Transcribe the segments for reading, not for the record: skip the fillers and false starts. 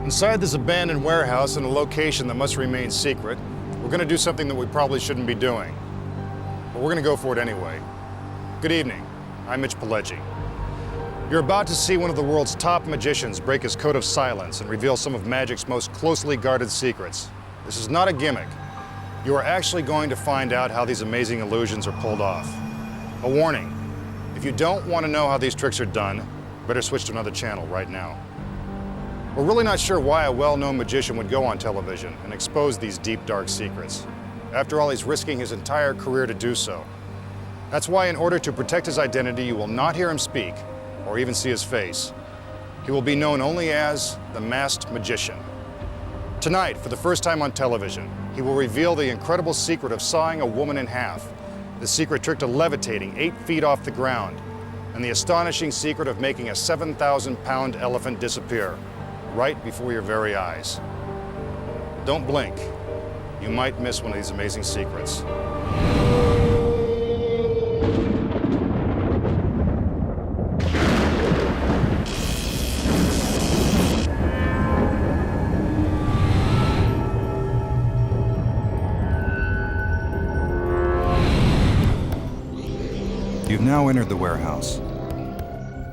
Inside this abandoned warehouse in a location that must remain secret, we're going to do something that we probably shouldn't be doing. But we're going to go for it anyway. Good evening. I'm Mitch Pileggi. You're about to see one of the world's top magicians break his code of silence and reveal some of magic's most closely guarded secrets. This is not a gimmick. You are actually going to find out how these amazing illusions are pulled off. A warning, if you don't want to know how these tricks are done, better switch to another channel right now. We're really not sure why a well-known magician would go on television and expose these deep, dark secrets. After all, he's risking his entire career to do so. That's why, in order to protect his identity, you will not hear him speak or even see his face. He will be known only as the Masked Magician. Tonight, for the first time on television, he will reveal the incredible secret of sawing a woman in half, the secret trick to levitating 8 feet off the ground, and the astonishing secret of making a 7,000-pound elephant disappear right before your very eyes. Don't blink. You might miss one of these amazing secrets. You've now entered the warehouse.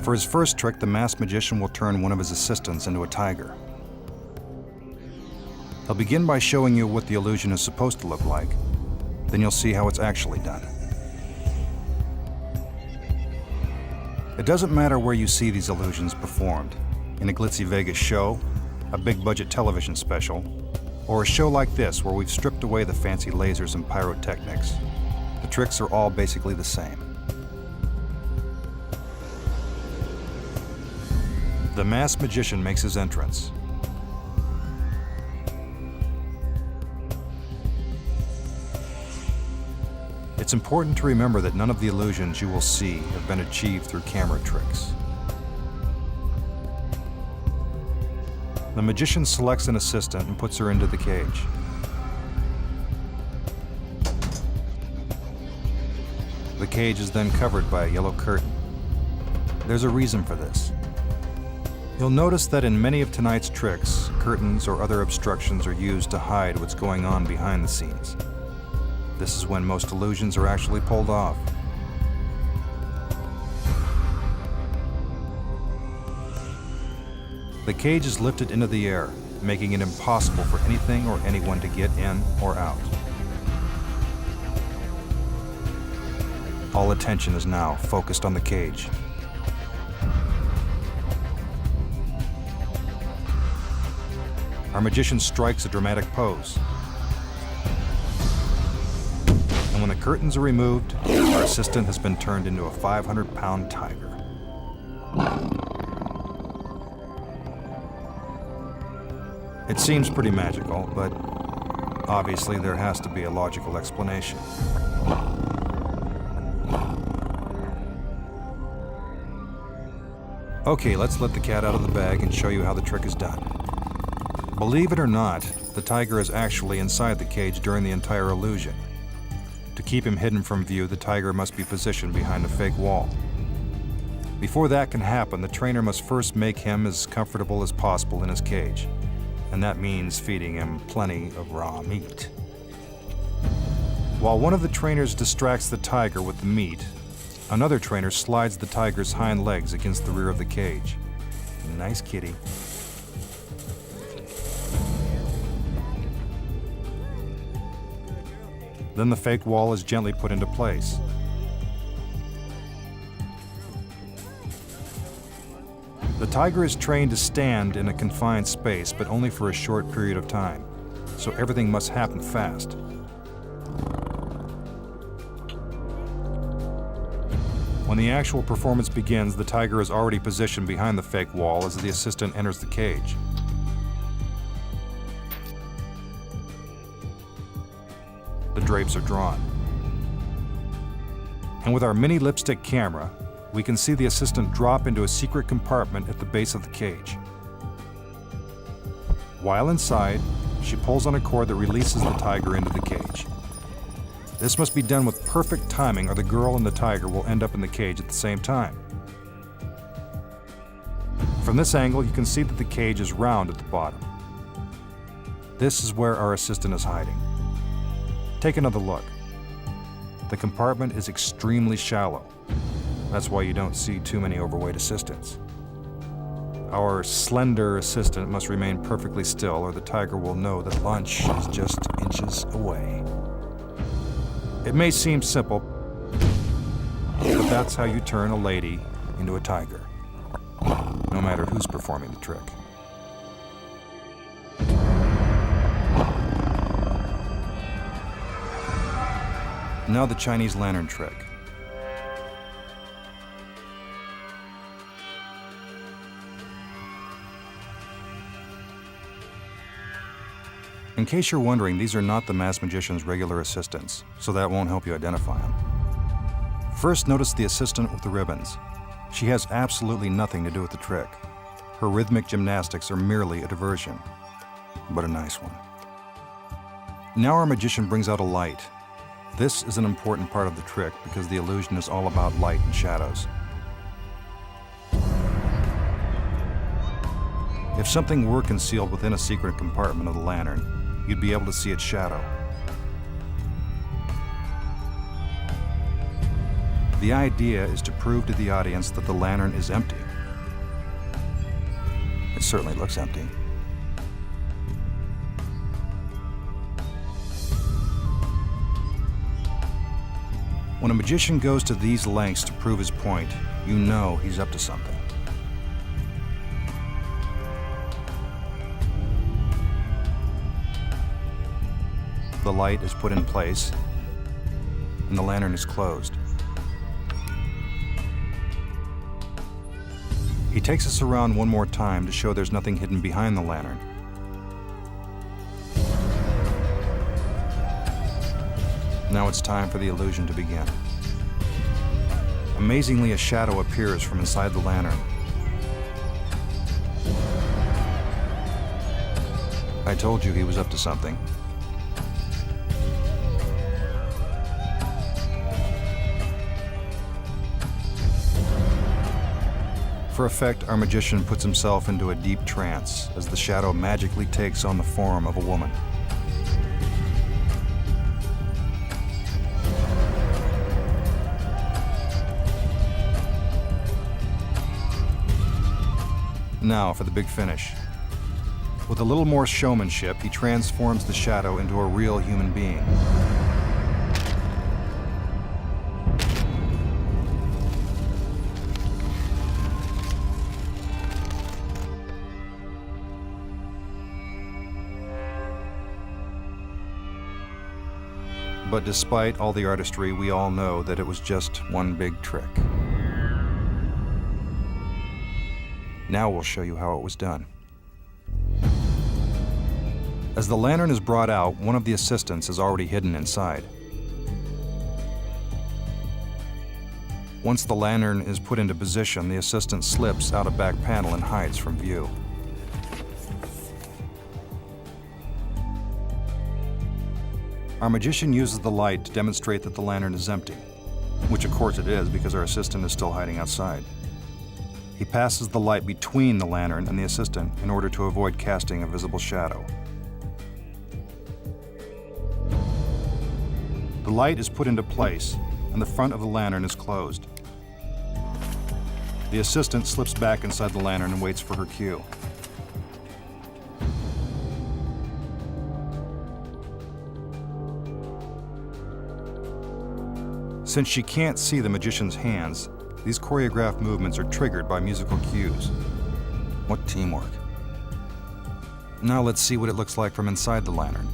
For his first trick, the masked magician will turn one of his assistants into a tiger. He'll begin by showing you what the illusion is supposed to look like. Then you'll see how it's actually done. It doesn't matter where you see these illusions performed, in a glitzy Vegas show, a big-budget television special, or a show like this where we've stripped away the fancy lasers and pyrotechnics. The tricks are all basically the same. The masked magician makes his entrance. It's important to remember that none of the illusions you will see have been achieved through camera tricks. The magician selects an assistant and puts her into the cage. The cage is then covered by a yellow curtain. There's a reason for this. You'll notice that in many of tonight's tricks, curtains or other obstructions are used to hide what's going on behind the scenes. This is when most illusions are actually pulled off. The cage is lifted into the air, making it impossible for anything or anyone to get in or out. All attention is now focused on the cage. Our magician strikes a dramatic pose. And when the curtains are removed, our assistant has been turned into a 500-pound tiger. It seems pretty magical, but obviously there has to be a logical explanation. Okay, let's let the cat out of the bag and show you how the trick is done. Believe it or not, the tiger is actually inside the cage during the entire illusion. To keep him hidden from view, the tiger must be positioned behind a fake wall. Before that can happen, the trainer must first make him as comfortable as possible in his cage, and that means feeding him plenty of raw meat. While one of the trainers distracts the tiger with the meat, another trainer slides the tiger's hind legs against the rear of the cage. Nice kitty. Then the fake wall is gently put into place. The tiger is trained to stand in a confined space, but only for a short period of time, so everything must happen fast. When the actual performance begins, the tiger is already positioned behind the fake wall as the assistant enters the cage. The drapes are drawn. And with our mini lipstick camera, we can see the assistant drop into a secret compartment at the base of the cage. While inside, she pulls on a cord that releases the tiger into the cage. This must be done with perfect timing or the girl and the tiger will end up in the cage at the same time. From this angle, you can see that the cage is round at the bottom. This is where our assistant is hiding. Take another look. The compartment is extremely shallow. That's why you don't see too many overweight assistants. Our slender assistant must remain perfectly still, or the tiger will know that lunch is just inches away. It may seem simple, but that's how you turn a lady into a tiger, no matter who's performing the trick. Now the Chinese lantern trick. In case you're wondering, these are not the masked magician's regular assistants, so that won't help you identify them. First, notice the assistant with the ribbons. She has absolutely nothing to do with the trick. Her rhythmic gymnastics are merely a diversion, but a nice one. Now our magician brings out a light. This is an important part of the trick because the illusion is all about light and shadows. If something were concealed within a secret compartment of the lantern, you'd be able to see its shadow. The idea is to prove to the audience that the lantern is empty. It certainly looks empty. When a magician goes to these lengths to prove his point, you know he's up to something. The light is put in place, and the lantern is closed. He takes us around one more time to show there's nothing hidden behind the lantern. Now it's time for the illusion to begin. Amazingly, a shadow appears from inside the lantern. I told you he was up to something. For effect, our magician puts himself into a deep trance as the shadow magically takes on the form of a woman. Now for the big finish. With a little more showmanship, he transforms the shadow into a real human being. But despite all the artistry, we all know that it was just one big trick. Now we'll show you how it was done. As the lantern is brought out, one of the assistants is already hidden inside. Once the lantern is put into position, the assistant slips out a back panel and hides from view. Our magician uses the light to demonstrate that the lantern is empty, which of course it is because our assistant is still hiding outside. He passes the light between the lantern and the assistant in order to avoid casting a visible shadow. The light is put into place and the front of the lantern is closed. The assistant slips back inside the lantern and waits for her cue. Since she can't see the magician's hands, these choreographed movements are triggered by musical cues. What teamwork. Now let's see what it looks like from inside the lantern.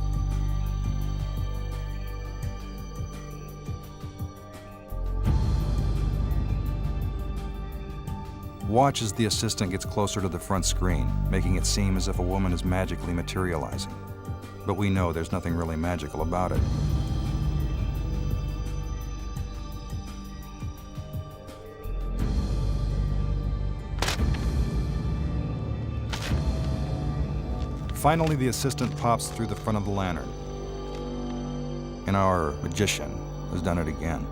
Watch as the assistant gets closer to the front screen, making it seem as if a woman is magically materializing. But we know there's nothing really magical about it. Finally, the assistant pops through the front of the lantern. And our magician has done it again.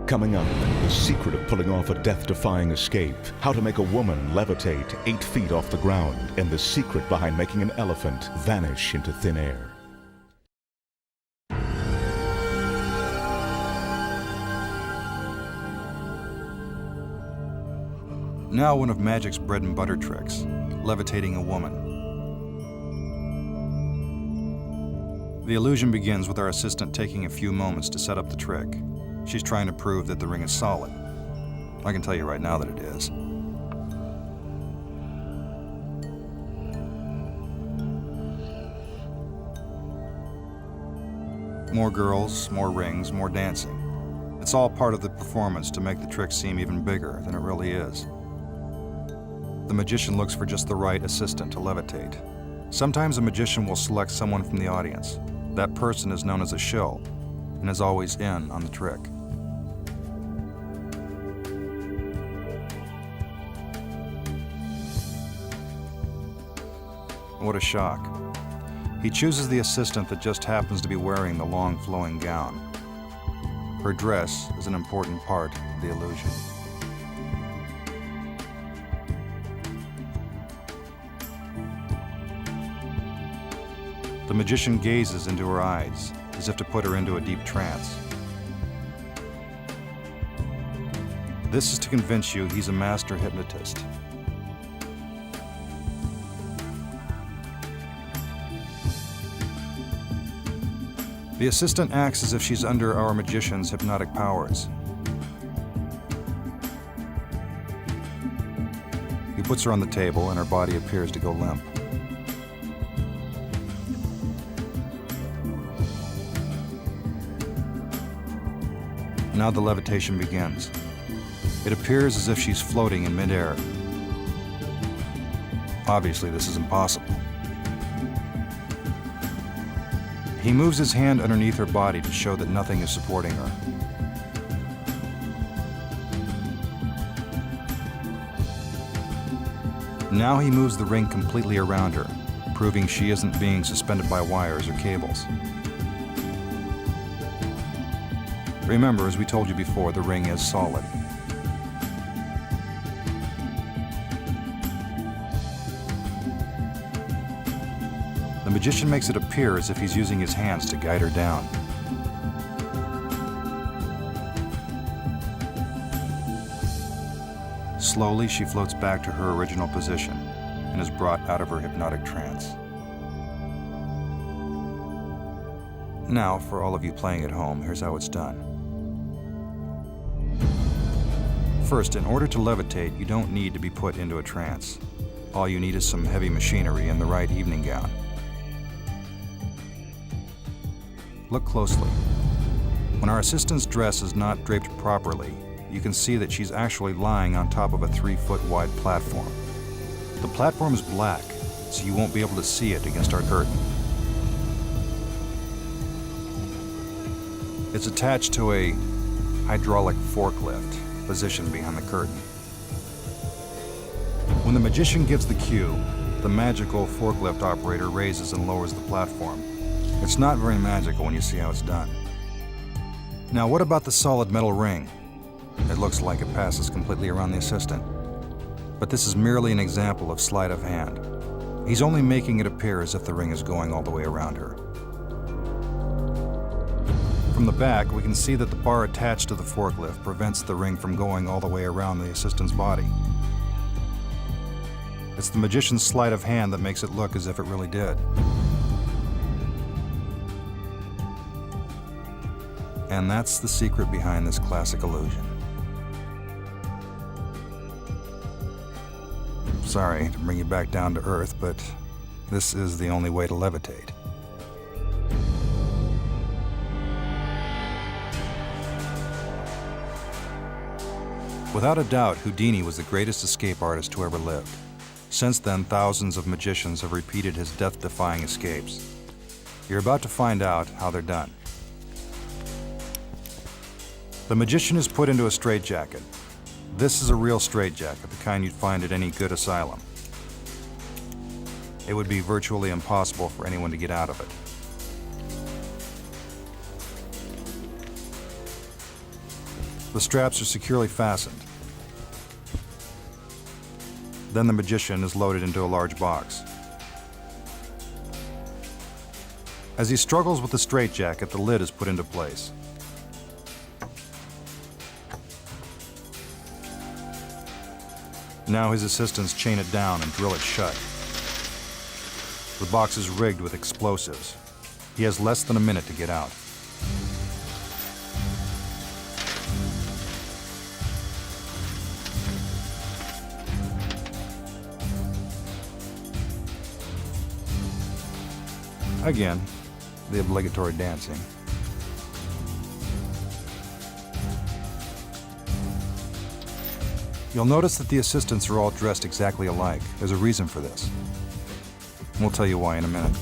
Coming up, the secret of pulling off a death-defying escape, how to make a woman levitate 8 feet off the ground, and the secret behind making an elephant vanish into thin air. Now one of magic's bread and butter tricks, levitating a woman. The illusion begins with our assistant taking a few moments to set up the trick. She's trying to prove that the ring is solid. I can tell you right now that it is. More girls, more rings, more dancing. It's all part of the performance to make the trick seem even bigger than it really is. The magician looks for just the right assistant to levitate. Sometimes a magician will select someone from the audience. That person is known as a shill and is always in on the trick. What a shock. He chooses the assistant that just happens to be wearing the long flowing gown. Her dress is an important part of the illusion. The magician gazes into her eyes, as if to put her into a deep trance. This is to convince you he's a master hypnotist. The assistant acts as if she's under our magician's hypnotic powers. He puts her on the table and her body appears to go limp. Now the levitation begins. It appears as if she's floating in midair. Obviously, this is impossible. He moves his hand underneath her body to show that nothing is supporting her. Now he moves the ring completely around her, proving she isn't being suspended by wires or cables. Remember, as we told you before, the ring is solid. The magician makes it appear as if he's using his hands to guide her down. Slowly, she floats back to her original position and is brought out of her hypnotic trance. Now, for all of you playing at home, here's how it's done. First, in order to levitate, you don't need to be put into a trance. All you need is some heavy machinery and the right evening gown. Look closely. When our assistant's dress is not draped properly, you can see that she's actually lying on top of a 3-foot wide platform. The platform is black, so you won't be able to see it against our curtain. It's attached to a hydraulic forklift positioned behind the curtain. When the magician gives the cue, the magical forklift operator raises and lowers the platform. It's not very magical when you see how it's done. Now, what about the solid metal ring? It looks like it passes completely around the assistant. But this is merely an example of sleight of hand. He's only making it appear as if the ring is going all the way around her. From the back, we can see that the bar attached to the forklift prevents the ring from going all the way around the assistant's body. It's the magician's sleight of hand that makes it look as if it really did. And that's the secret behind this classic illusion. Sorry to bring you back down to earth, but this is the only way to levitate. Without a doubt, Houdini was the greatest escape artist who ever lived. Since then, thousands of magicians have repeated his death-defying escapes. You're about to find out how they're done. The magician is put into a straitjacket. This is a real straitjacket, the kind you'd find at any good asylum. It would be virtually impossible for anyone to get out of it. The straps are securely fastened. Then the magician is loaded into a large box. As he struggles with the straitjacket, the lid is put into place. Now his assistants chain it down and drill it shut. The box is rigged with explosives. He has less than a minute to get out. Again, the obligatory dancing. You'll notice that the assistants are all dressed exactly alike. There's a reason for this. We'll tell you why in a minute.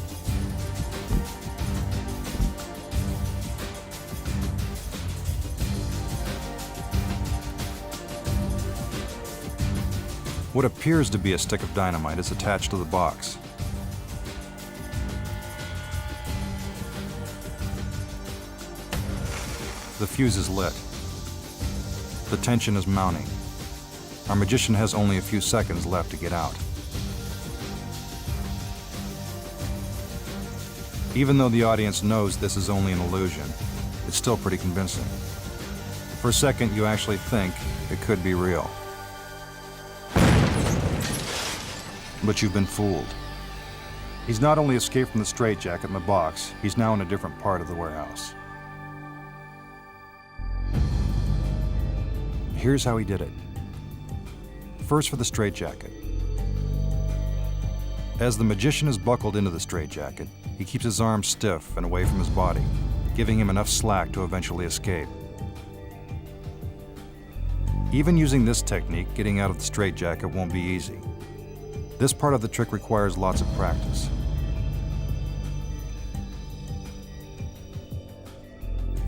What appears to be a stick of dynamite is attached to the box. The fuse is lit. The tension is mounting. Our magician has only a few seconds left to get out. Even though the audience knows this is only an illusion, it's still pretty convincing. For a second, you actually think it could be real. But you've been fooled. He's not only escaped from the straitjacket in the box, he's now in a different part of the warehouse. Here's how he did it. First for the straitjacket. As the magician is buckled into the straitjacket, he keeps his arms stiff and away from his body, giving him enough slack to eventually escape. Even using this technique, getting out of the straitjacket won't be easy. This part of the trick requires lots of practice.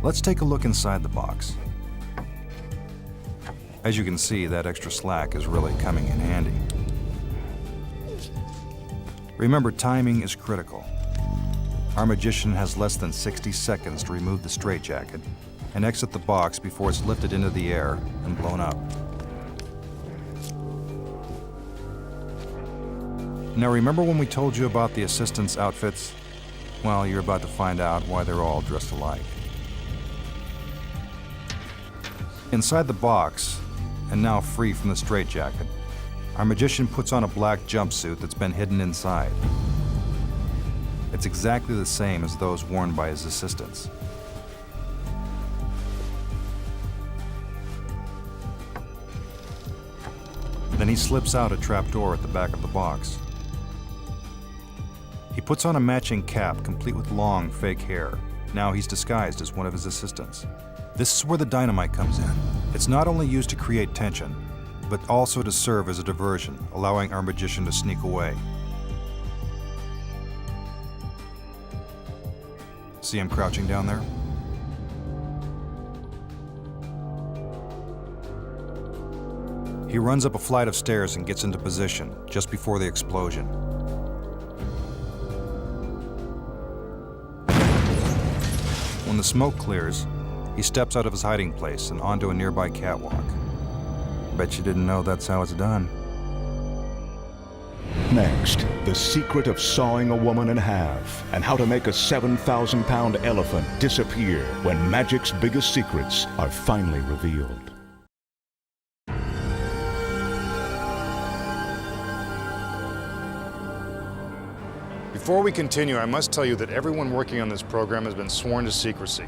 Let's take a look inside the box. As you can see, that extra slack is really coming in handy. Remember, timing is critical. Our magician has less than 60 seconds to remove the straitjacket and exit the box before it's lifted into the air and blown up. Now remember when we told you about the assistants' outfits? Well, you're about to find out why they're all dressed alike. Inside the box, and now free from the straitjacket, our magician puts on a black jumpsuit that's been hidden inside. It's exactly the same as those worn by his assistants. Then he slips out a trapdoor at the back of the box. He puts on a matching cap complete with long, fake hair. Now he's disguised as one of his assistants. This is where the dynamite comes in. It's not only used to create tension, but also to serve as a diversion, allowing our magician to sneak away. See him crouching down there? He runs up a flight of stairs and gets into position just before the explosion. When the smoke clears, he steps out of his hiding place and onto a nearby catwalk. Bet you didn't know that's how it's done. Next, the secret of sawing a woman in half and how to make a 7,000-pound elephant disappear when magic's biggest secrets are finally revealed. Before we continue, I must tell you that everyone working on this program has been sworn to secrecy.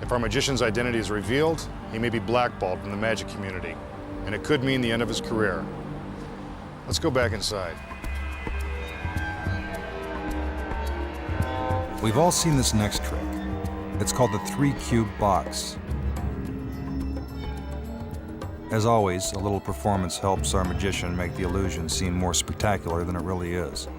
If our magician's identity is revealed, he may be blackballed from the magic community, and it could mean the end of his career. Let's go back inside. We've all seen this next trick. It's called the 3-cube box. As always, a little performance helps our magician make the illusion seem more spectacular than it really is.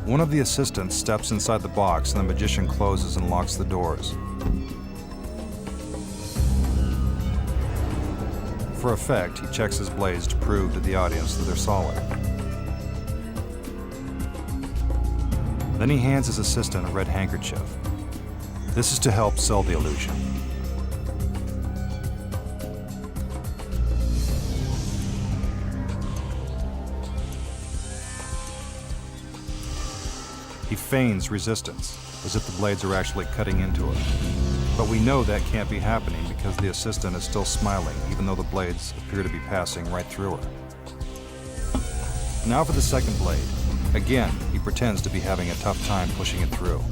One of the assistants steps inside the box and the magician closes and locks the doors. For effect, he checks his blades to prove to the audience that they're solid. Then he hands his assistant a red handkerchief. This is to help sell the illusion. He feigns resistance, as if the blades are actually cutting into it. But we know that can't be happening because the assistant is still smiling, even though the blades appear to be passing right through her. Now for the second blade. Again, he pretends to be having a tough time pushing it through.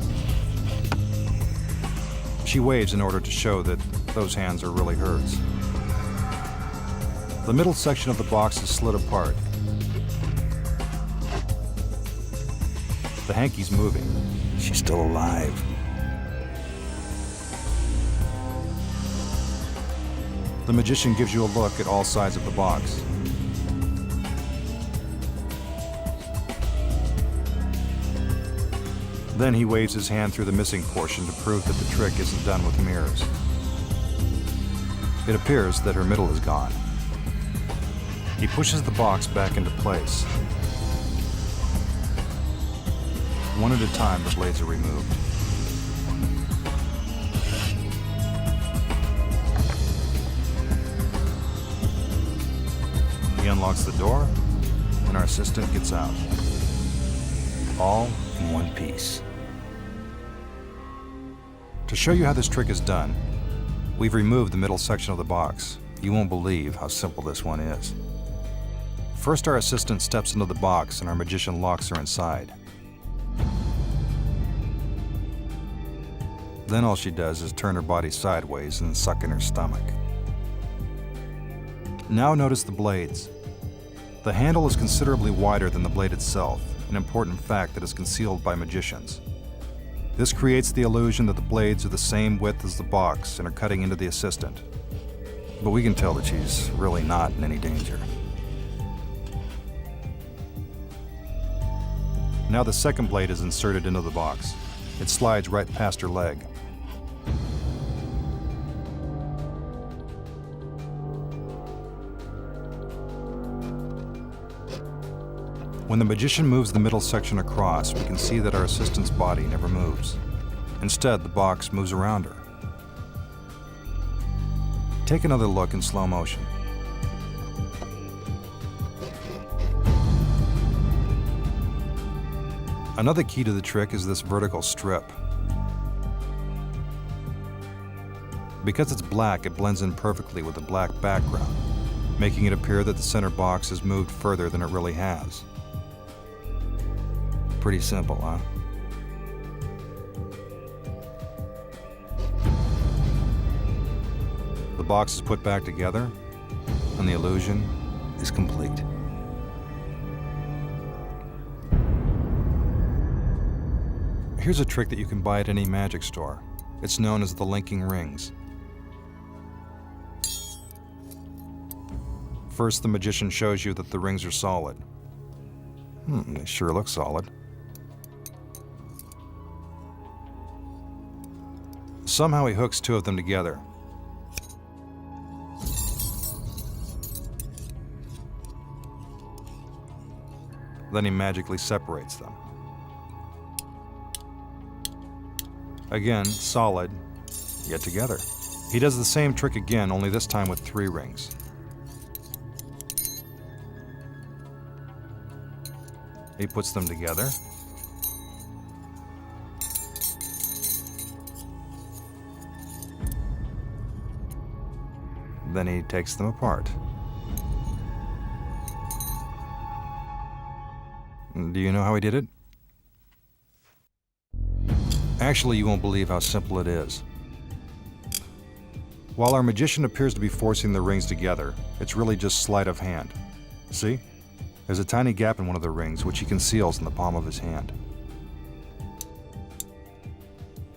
She waves in order to show that those hands are really hers. The middle section of the box is slid apart. The hanky's moving. She's still alive. The magician gives you a look at all sides of the box. Then he waves his hand through the missing portion to prove that the trick isn't done with mirrors. It appears that her middle is gone. He pushes the box back into place. One at a time, the blades are removed. He unlocks the door, and our assistant gets out. All in one piece. To show you how this trick is done, we've removed the middle section of the box. You won't believe how simple this one is. First, our assistant steps into the box, and our magician locks her inside. Then all she does is turn her body sideways and suck in her stomach. Now notice the blades. The handle is considerably wider than the blade itself, an important fact that is concealed by magicians. This creates the illusion that the blades are the same width as the box and are cutting into the assistant. But we can tell that she's really not in any danger. Now the second blade is inserted into the box. It slides right past her leg. When the magician moves the middle section across, we can see that our assistant's body never moves. Instead, the box moves around her. Take another look in slow motion. Another key to the trick is this vertical strip. Because it's black, it blends in perfectly with the black background, making it appear that the center box has moved further than it really has. Pretty simple, huh? The box is put back together, and the illusion is complete. Here's a trick that you can buy at any magic store. It's known as the linking rings. First, the magician shows you that the rings are solid. They sure look solid. Somehow he hooks two of them together. Then he magically separates them. Again, solid, yet together. He does the same trick again, only this time with 3 rings. He puts them together. Then he takes them apart. Do you know how he did it? Actually, you won't believe how simple it is. While our magician appears to be forcing the rings together, it's really just sleight of hand. See? There's a tiny gap in one of the rings, which he conceals in the palm of his hand.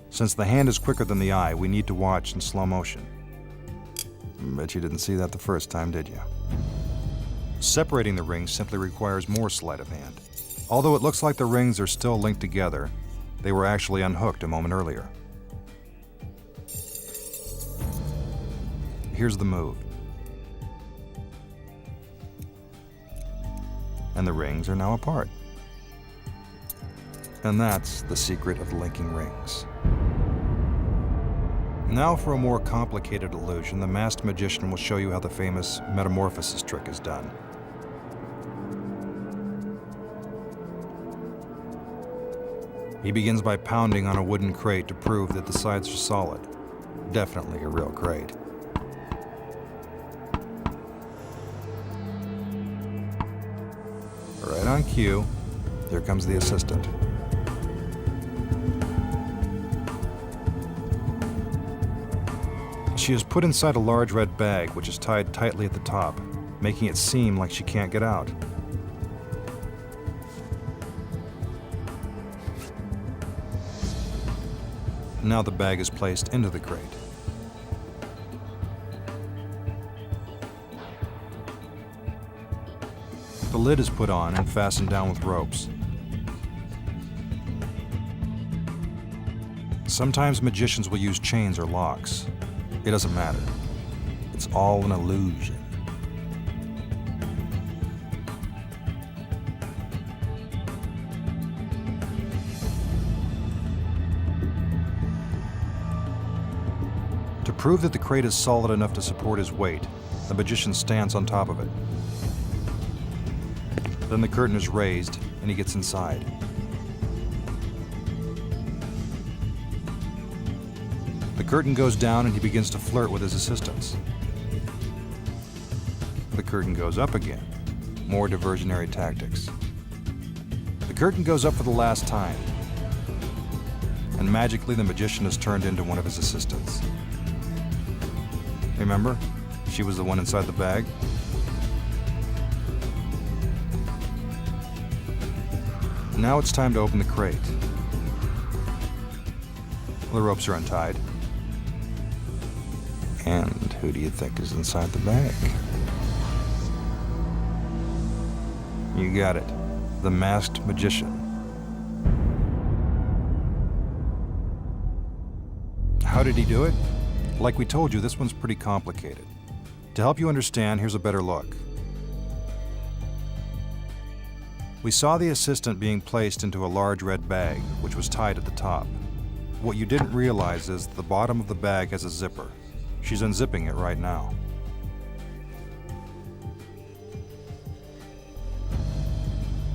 Since the hand is quicker than the eye, we need to watch in slow motion. Bet you didn't see that the first time, did you? Separating the rings simply requires more sleight of hand. Although it looks like the rings are still linked together, they were actually unhooked a moment earlier. Here's the move. And the rings are now apart. And that's the secret of linking rings. Now for a more complicated illusion, the masked magician will show you how the famous Metamorphosis trick is done. He begins by pounding on a wooden crate to prove that the sides are solid. Definitely a real crate. Right on cue, here comes the assistant. She is put inside a large red bag, which is tied tightly at the top, making it seem like she can't get out. Now the bag is placed into the crate. The lid is put on and fastened down with ropes. Sometimes magicians will use chains or locks. It doesn't matter. It's all an illusion. To prove that the crate is solid enough to support his weight, the magician stands on top of it. Then the curtain is raised and he gets inside. The curtain goes down and he begins to flirt with his assistants. The curtain goes up again. More diversionary tactics. The curtain goes up for the last time. And magically the magician is turned into one of his assistants. Remember? She was the one inside the bag. Now it's time to open the crate. The ropes are untied. And who do you think is inside the bag? You got it. The masked magician. How did he do it? Like we told you, this one's pretty complicated. To help you understand, here's a better look. We saw the assistant being placed into a large red bag, which was tied at the top. What you didn't realize is the bottom of the bag has a zipper. She's unzipping it right now.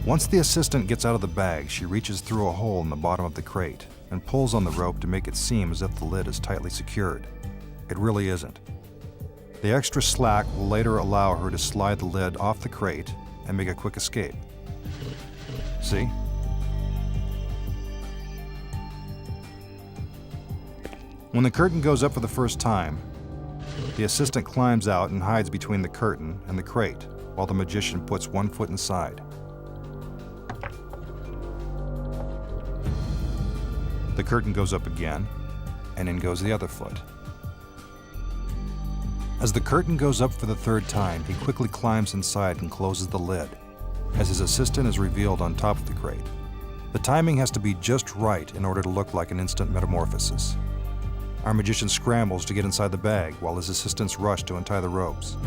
Once the assistant gets out of the bag, she reaches through a hole in the bottom of the crate and pulls on the rope to make it seem as if the lid is tightly secured. It really isn't. The extra slack will later allow her to slide the lid off the crate and make a quick escape. See? When the curtain goes up for the first time, the assistant climbs out and hides between the curtain and the crate, while the magician puts one foot inside. The curtain goes up again, and in goes the other foot. As the curtain goes up for the third time, he quickly climbs inside and closes the lid, as his assistant is revealed on top of the crate. The timing has to be just right in order to look like an instant metamorphosis. Our magician scrambles to get inside the bag while his assistants rush to untie the ropes.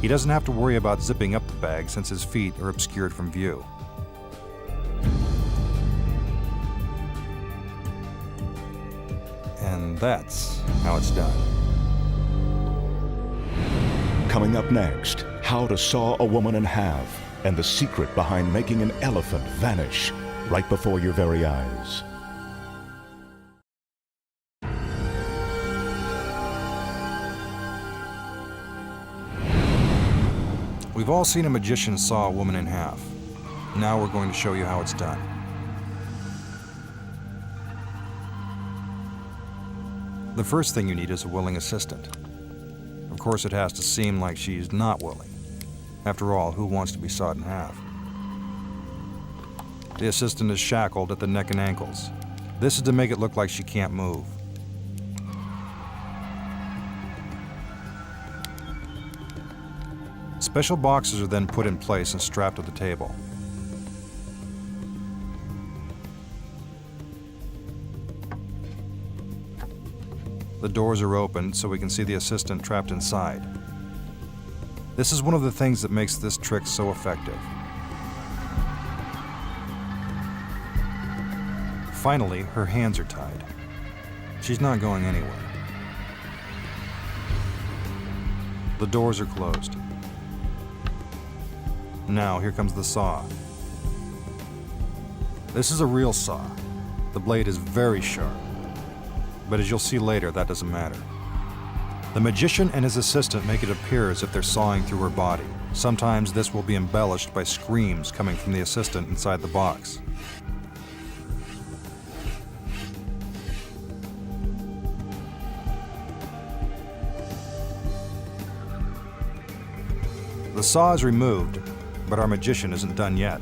He doesn't have to worry about zipping up the bag since his feet are obscured from view. And that's how it's done. Coming up next, how to saw a woman in half and the secret behind making an elephant vanish right before your very eyes. We've all seen a magician saw a woman in half. Now we're going to show you how it's done. The first thing you need is a willing assistant. Of course, it has to seem like she's not willing. After all, who wants to be sawed in half? The assistant is shackled at the neck and ankles. This is to make it look like she can't move. Special boxes are then put in place and strapped to the table. The doors are opened so we can see the assistant trapped inside. This is one of the things that makes this trick so effective. Finally, her hands are tied. She's not going anywhere. The doors are closed. Now, here comes the saw. This is a real saw. The blade is very sharp. But as you'll see later, that doesn't matter. The magician and his assistant make it appear as if they're sawing through her body. Sometimes this will be embellished by screams coming from the assistant inside the box. The saw is removed, but our magician isn't done yet.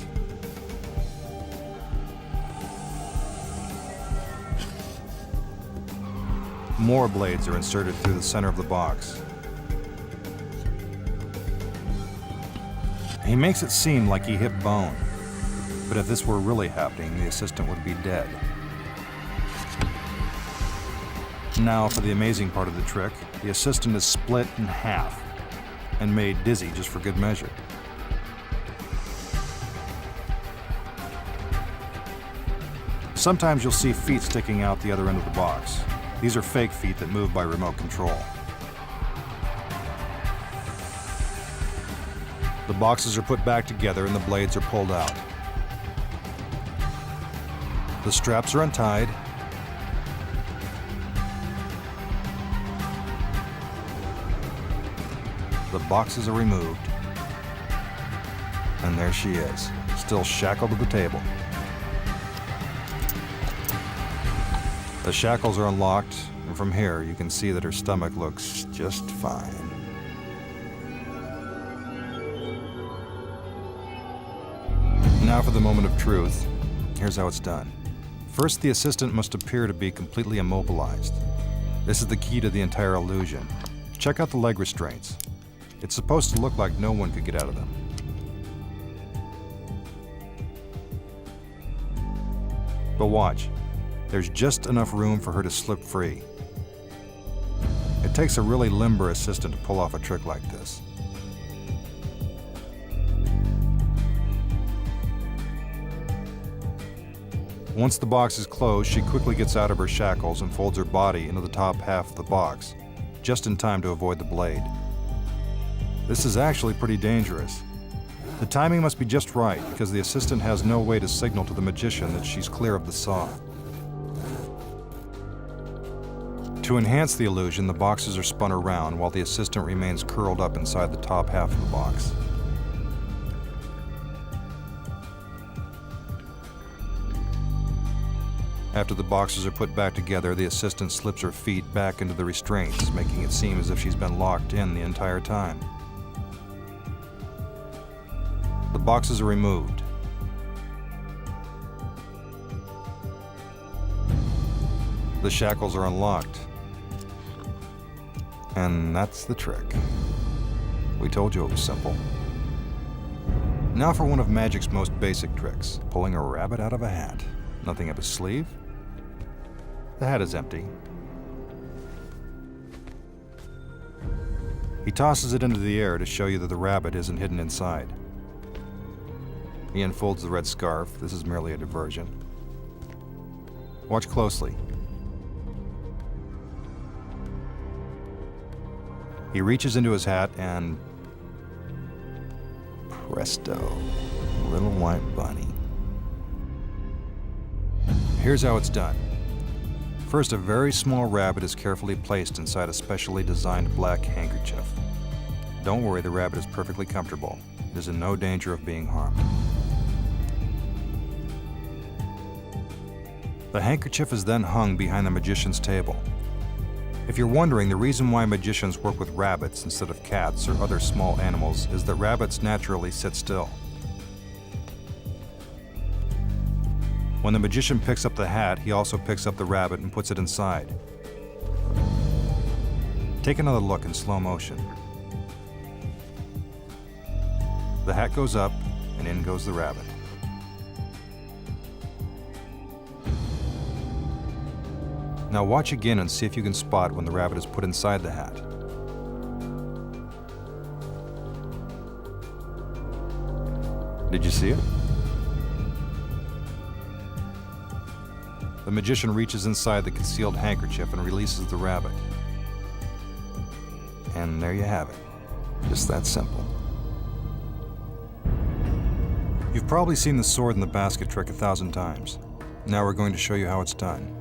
More blades are inserted through the center of the box. He makes it seem like he hit bone, but if this were really happening, the assistant would be dead. Now for the amazing part of the trick, the assistant is split in half and made dizzy just for good measure. Sometimes you'll see feet sticking out the other end of the box. These are fake feet that move by remote control. The boxes are put back together and the blades are pulled out. The straps are untied. The boxes are removed. And there she is, still shackled to the table. The shackles are unlocked, and from here you can see that her stomach looks just fine. Now for the moment of truth. Here's how it's done. First, the assistant must appear to be completely immobilized. This is the key to the entire illusion. Check out the leg restraints. It's supposed to look like no one could get out of them. But watch. There's just enough room for her to slip free. It takes a really limber assistant to pull off a trick like this. Once the box is closed, she quickly gets out of her shackles and folds her body into the top half of the box, just in time to avoid the blade. This is actually pretty dangerous. The timing must be just right because the assistant has no way to signal to the magician that she's clear of the saw. To enhance the illusion, the boxes are spun around while the assistant remains curled up inside the top half of the box. After the boxes are put back together, the assistant slips her feet back into the restraints, making it seem as if she's been locked in the entire time. The boxes are removed. The shackles are unlocked. And that's the trick. We told you it was simple. Now for one of magic's most basic tricks, pulling a rabbit out of a hat. Nothing up his sleeve. The hat is empty. He tosses it into the air to show you that the rabbit isn't hidden inside. He unfolds the red scarf. This is merely a diversion. Watch closely. He reaches into his hat and presto, little white bunny. Here's how it's done. First, a very small rabbit is carefully placed inside a specially designed black handkerchief. Don't worry, the rabbit is perfectly comfortable. It is in no danger of being harmed. The handkerchief is then hung behind the magician's table. If you're wondering, the reason why magicians work with rabbits instead of cats or other small animals is that rabbits naturally sit still. When the magician picks up the hat, he also picks up the rabbit and puts it inside. Take another look in slow motion. The hat goes up, and in goes the rabbit. Now watch again and see if you can spot when the rabbit is put inside the hat. Did you see it? The magician reaches inside the concealed handkerchief and releases the rabbit. And there you have it. Just that simple. You've probably seen the sword in the basket trick 1,000 times. Now we're going to show you how it's done.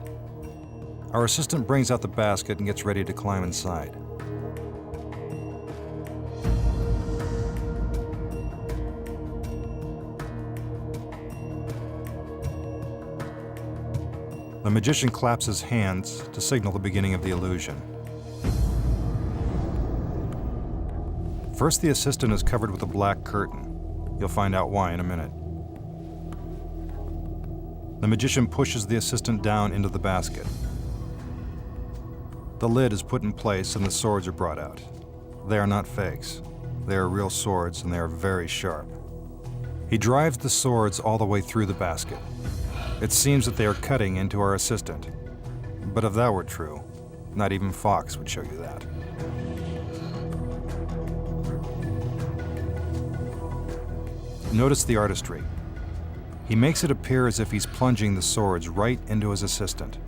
Our assistant brings out the basket and gets ready to climb inside. The magician claps his hands to signal the beginning of the illusion. First, the assistant is covered with a black curtain. You'll find out why in a minute. The magician pushes the assistant down into the basket. The lid is put in place and the swords are brought out. They are not fakes. They are real swords and they are very sharp. He drives the swords all the way through the basket. It seems that they are cutting into our assistant. But if that were true, not even Fox would show you that. Notice the artistry. He makes it appear as if he's plunging the swords right into his assistant.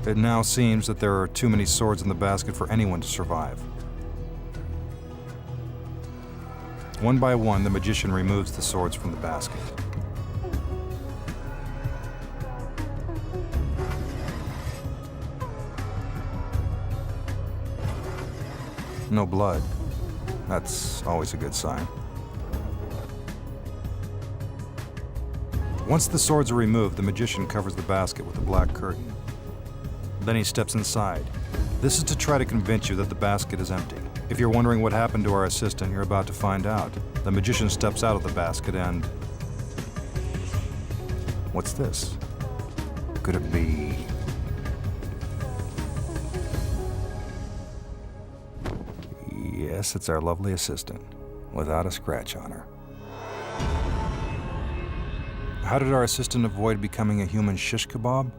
It now seems that there are too many swords in the basket for anyone to survive. One by one, the magician removes the swords from the basket. No blood. That's always a good sign. Once the swords are removed, the magician covers the basket with a black curtain. Then he steps inside. This is to try to convince you that the basket is empty. If you're wondering what happened to our assistant, you're about to find out. The magician steps out of the basket and... what's this? Could it be... Yes, it's our lovely assistant, without a scratch on her. How did our assistant avoid becoming a human shish kebab?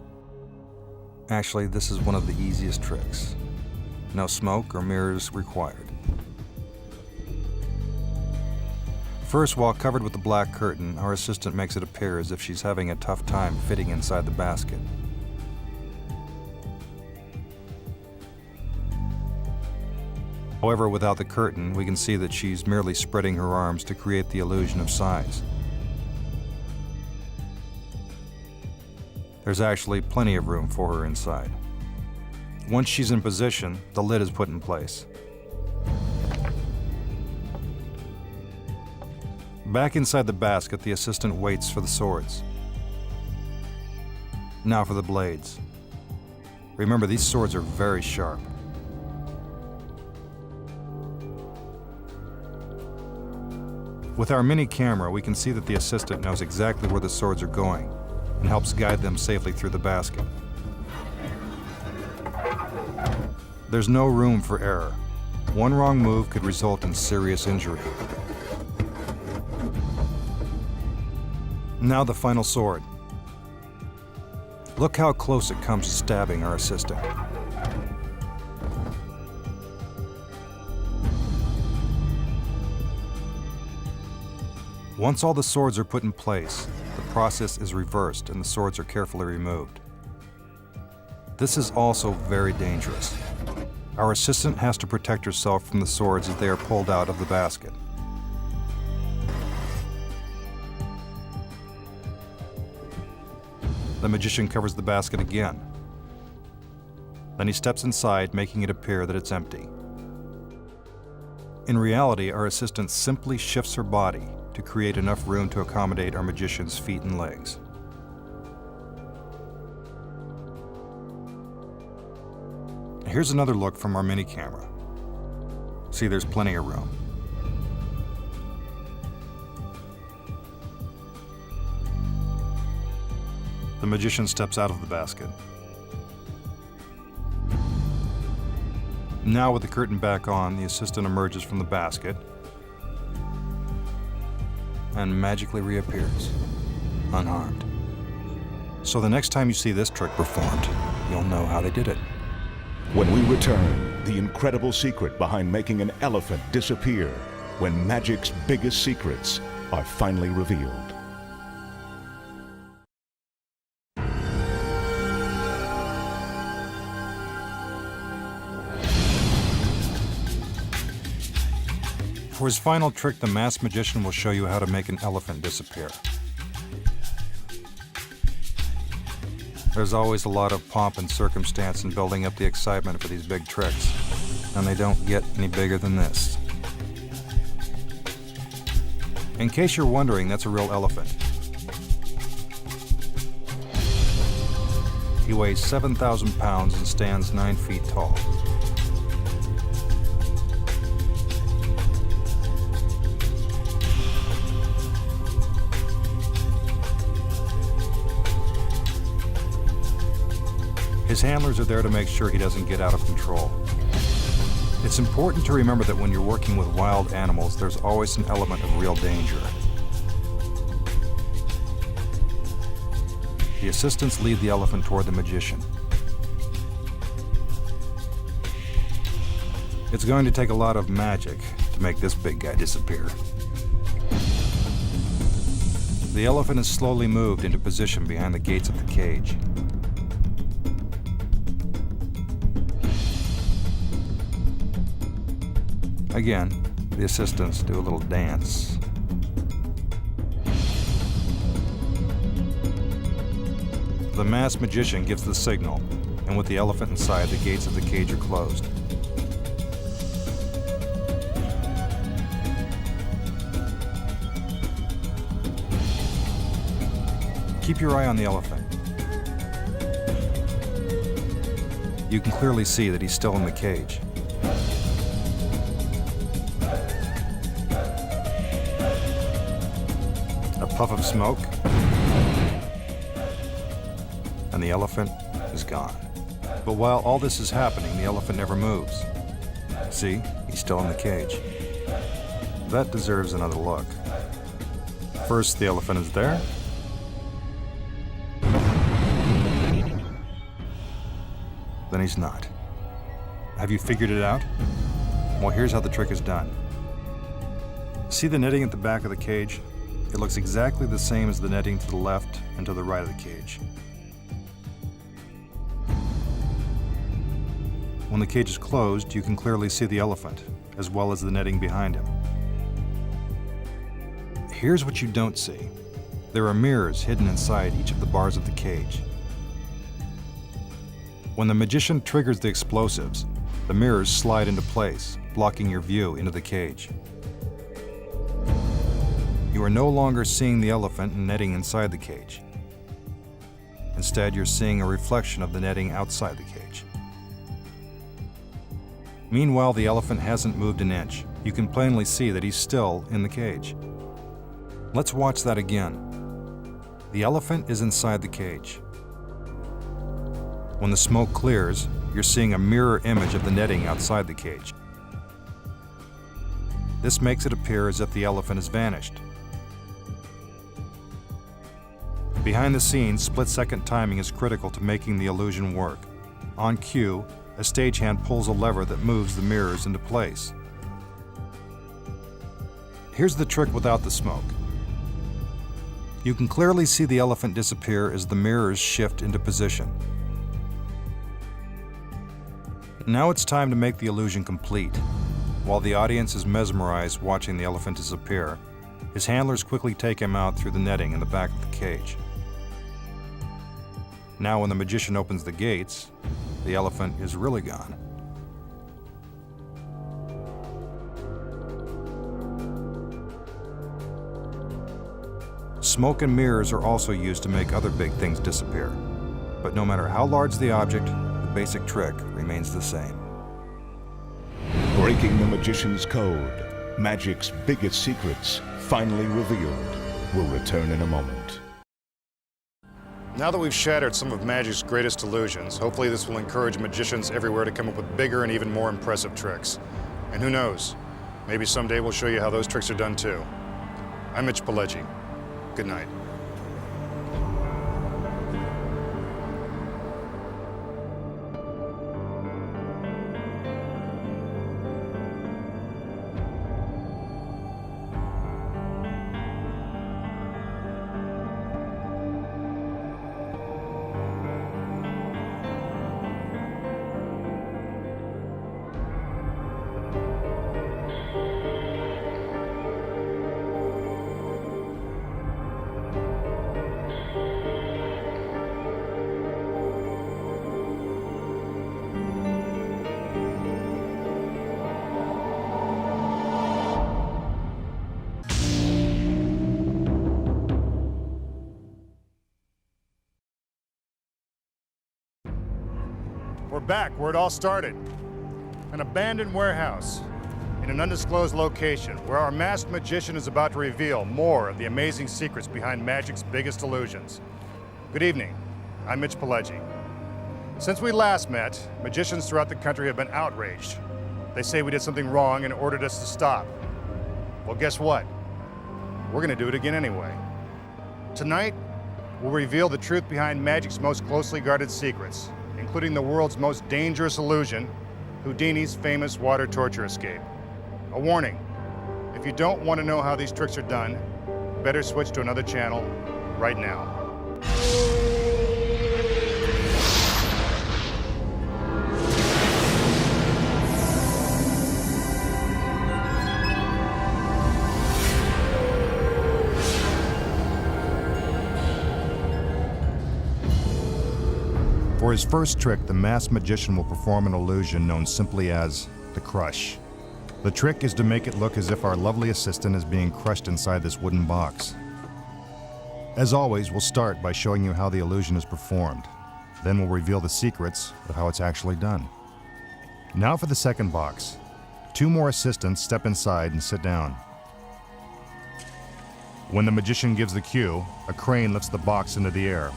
Actually, this is one of the easiest tricks. No smoke or mirrors required. First, while covered with the black curtain, our assistant makes it appear as if she's having a tough time fitting inside the basket. However, without the curtain, we can see that she's merely spreading her arms to create the illusion of size. There's actually plenty of room for her inside. Once she's in position, the lid is put in place. Back inside the basket, the assistant waits for the swords. Now for the blades. Remember, these swords are very sharp. With our mini camera, we can see that the assistant knows exactly where the swords are going and helps guide them safely through the basket. There's no room for error. One wrong move could result in serious injury. Now the final sword. Look how close it comes to stabbing our assistant. Once all the swords are put in place, the process is reversed and the swords are carefully removed. This is also very dangerous. Our assistant has to protect herself from the swords as they are pulled out of the basket. The magician covers the basket again. Then he steps inside, making it appear that it's empty. In reality, our assistant simply shifts her body to create enough room to accommodate our magician's feet and legs. Here's another look from our mini camera. See, there's plenty of room. The magician steps out of the basket. Now, with the curtain back on, the assistant emerges from the basket and magically reappears, unharmed. So the next time you see this trick performed, you'll know how they did it. When we return, the incredible secret behind making an elephant disappear when magic's biggest secrets are finally revealed. For his final trick, the masked magician will show you how to make an elephant disappear. There's always a lot of pomp and circumstance in building up the excitement for these big tricks, and they don't get any bigger than this. In case you're wondering, that's a real elephant. He weighs 7,000 pounds and stands 9 feet tall. His handlers are there to make sure he doesn't get out of control. It's important to remember that when you're working with wild animals, there's always an element of real danger. The assistants lead the elephant toward the magician. It's going to take a lot of magic to make this big guy disappear. The elephant is slowly moved into position behind the gates of the cage. Again, the assistants do a little dance. The masked magician gives the signal, and with the elephant inside, the gates of the cage are closed. Keep your eye on the elephant. You can clearly see that he's still in the cage. A puff of smoke, and the elephant is gone. But while all this is happening, the elephant never moves. See, he's still in the cage. That deserves another look. First, the elephant is there. Then he's not. Have you figured it out? Well, here's how the trick is done. See the netting at the back of the cage? It looks exactly the same as the netting to the left and to the right of the cage. When the cage is closed, you can clearly see the elephant, as well as the netting behind him. Here's what you don't see. There are mirrors hidden inside each of the bars of the cage. When the magician triggers the explosives, the mirrors slide into place, blocking your view into the cage. You are no longer seeing the elephant and netting inside the cage. Instead, you're seeing a reflection of the netting outside the cage. Meanwhile, the elephant hasn't moved an inch. You can plainly see that he's still in the cage. Let's watch that again. The elephant is inside the cage. When the smoke clears, you're seeing a mirror image of the netting outside the cage. This makes it appear as if the elephant has vanished. Behind the scenes, split-second timing is critical to making the illusion work. On cue, a stagehand pulls a lever that moves the mirrors into place. Here's the trick without the smoke. You can clearly see the elephant disappear as the mirrors shift into position. Now it's time to make the illusion complete. While the audience is mesmerized watching the elephant disappear, his handlers quickly take him out through the netting in the back of the cage. Now when the magician opens the gates, the elephant is really gone. Smoke and mirrors are also used to make other big things disappear. But no matter how large the object, the basic trick remains the same. Breaking the magician's code, magic's biggest secrets, finally revealed. We'll return in a moment. Now that we've shattered some of magic's greatest illusions, hopefully this will encourage magicians everywhere to come up with bigger and even more impressive tricks. And who knows, maybe someday we'll show you how those tricks are done too. I'm Mitch Pileggi. Good night. We're back where it all started. An abandoned warehouse in an undisclosed location where our masked magician is about to reveal more of the amazing secrets behind magic's biggest illusions. Good evening. I'm Mitch Pileggi. Since we last met, magicians throughout the country have been outraged. They say we did something wrong and ordered us to stop. Well, guess what? We're gonna do it again anyway. Tonight, we'll reveal the truth behind magic's most closely guarded secrets, including the world's most dangerous illusion, Houdini's famous water torture escape. A warning, if you don't want to know how these tricks are done, better switch to another channel right now. For his first trick, the masked magician will perform an illusion known simply as the crush. The trick is to make it look as if our lovely assistant is being crushed inside this wooden box. As always, we'll start by showing you how the illusion is performed. Then we'll reveal the secrets of how it's actually done. Now for the second box. 2 more assistants step inside and sit down. When the magician gives the cue, a crane lifts the box into the air.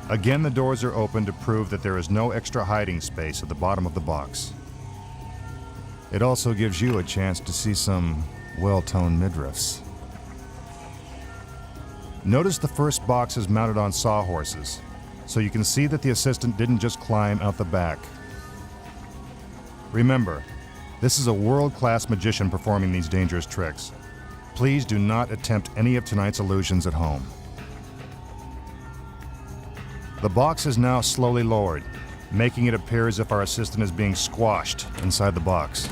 Again, the doors are open to prove that there is no extra hiding space at the bottom of the box. It also gives you a chance to see some well-toned midriffs. Notice the first box is mounted on sawhorses, so you can see that the assistant didn't just climb out the back. Remember, this is a world-class magician performing these dangerous tricks. Please do not attempt any of tonight's illusions at home. The box is now slowly lowered, making it appear as if our assistant is being squashed inside the box.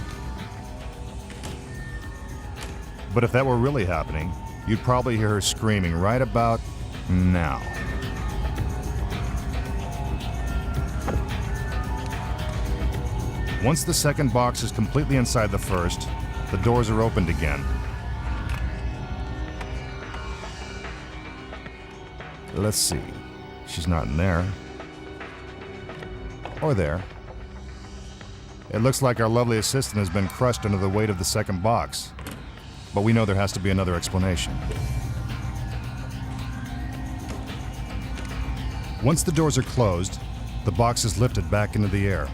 But if that were really happening, you'd probably hear her screaming right about now. Once the second box is completely inside the first, the doors are opened again. Let's see. She's not in there. Or there. It looks like our lovely assistant has been crushed under the weight of the second box. But we know there has to be another explanation. Once the doors are closed, the box is lifted back into the air.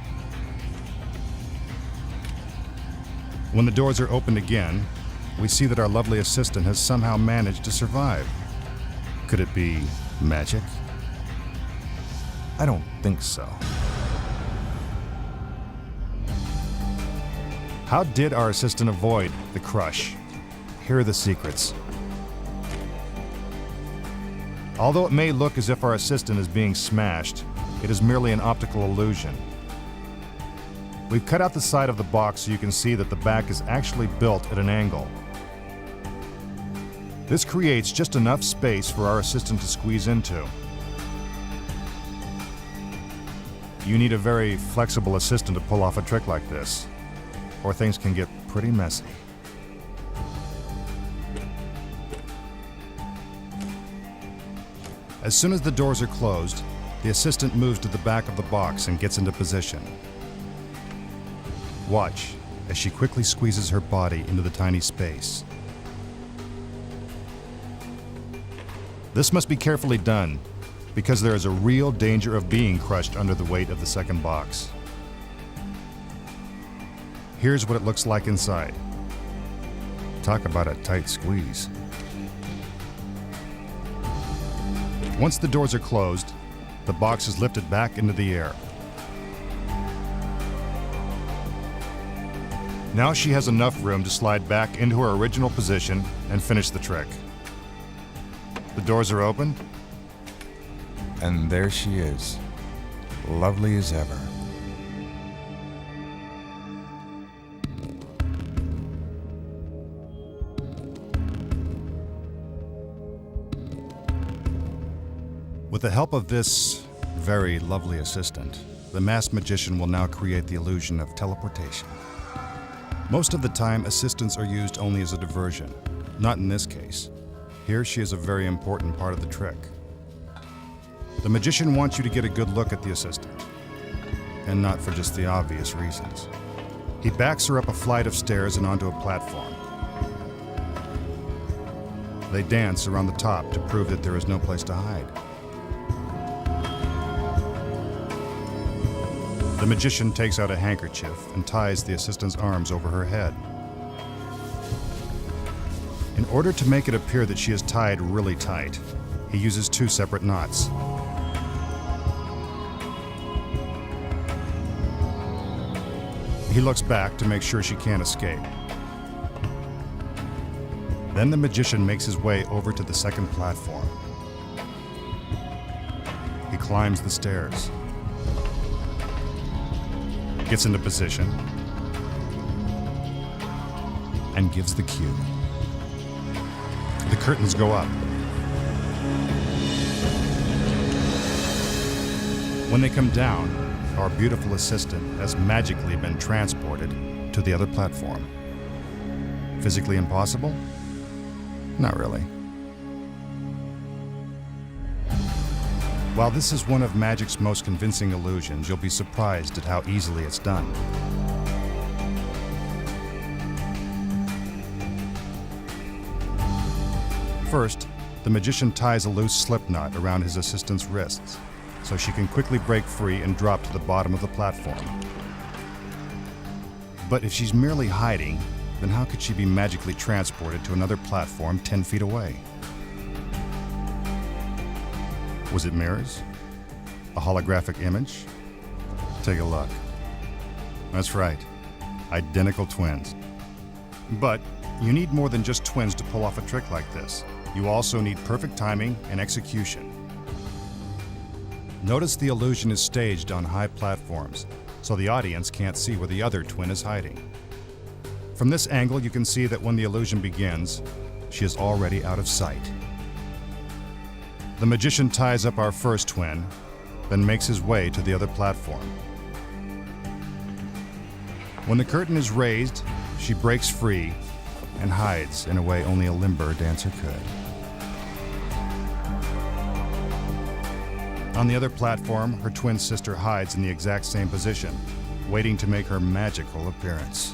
When the doors are opened again, we see that our lovely assistant has somehow managed to survive. Could it be magic? I don't think so. How did our assistant avoid the crush? Here are the secrets. Although it may look as if our assistant is being smashed, it is merely an optical illusion. We've cut out the side of the box so you can see that the back is actually built at an angle. This creates just enough space for our assistant to squeeze into. You need a very flexible assistant to pull off a trick like this, or things can get pretty messy. As soon as the doors are closed, the assistant moves to the back of the box and gets into position. Watch as she quickly squeezes her body into the tiny space. This must be carefully done, because there is a real danger of being crushed under the weight of the second box. Here's what it looks like inside. Talk about a tight squeeze. Once the doors are closed, the box is lifted back into the air. Now she has enough room to slide back into her original position and finish the trick. The doors are open. And there she is, lovely as ever. With the help of this very lovely assistant, the masked magician will now create the illusion of teleportation. Most of the time, assistants are used only as a diversion. Not in this case. Here she is a very important part of the trick. The magician wants you to get a good look at the assistant, and not for just the obvious reasons. He backs her up a flight of stairs and onto a platform. They dance around the top to prove that there is no place to hide. The magician takes out a handkerchief and ties the assistant's arms over her head. In order to make it appear that she is tied really tight, he uses 2 separate knots. He looks back to make sure she can't escape. Then the magician makes his way over to the second platform. He climbs the stairs, gets into position, and gives the cue. The curtains go up. When they come down, our beautiful assistant has magically been transported to the other platform. Physically impossible? Not really. While this is one of magic's most convincing illusions, you'll be surprised at how easily it's done. First, the magician ties a loose slip knot around his assistant's wrists, so she can quickly break free and drop to the bottom of the platform. But if she's merely hiding, then how could she be magically transported to another platform 10 feet away? Was it mirrors? A holographic image? Take a look. That's right, identical twins. But you need more than just twins to pull off a trick like this. You also need perfect timing and execution. Notice the illusion is staged on high platforms, so the audience can't see where the other twin is hiding. From this angle, you can see that when the illusion begins, she is already out of sight. The magician ties up our first twin, then makes his way to the other platform. When the curtain is raised, she breaks free and hides in a way only a limber dancer could. On the other platform, her twin sister hides in the exact same position, waiting to make her magical appearance.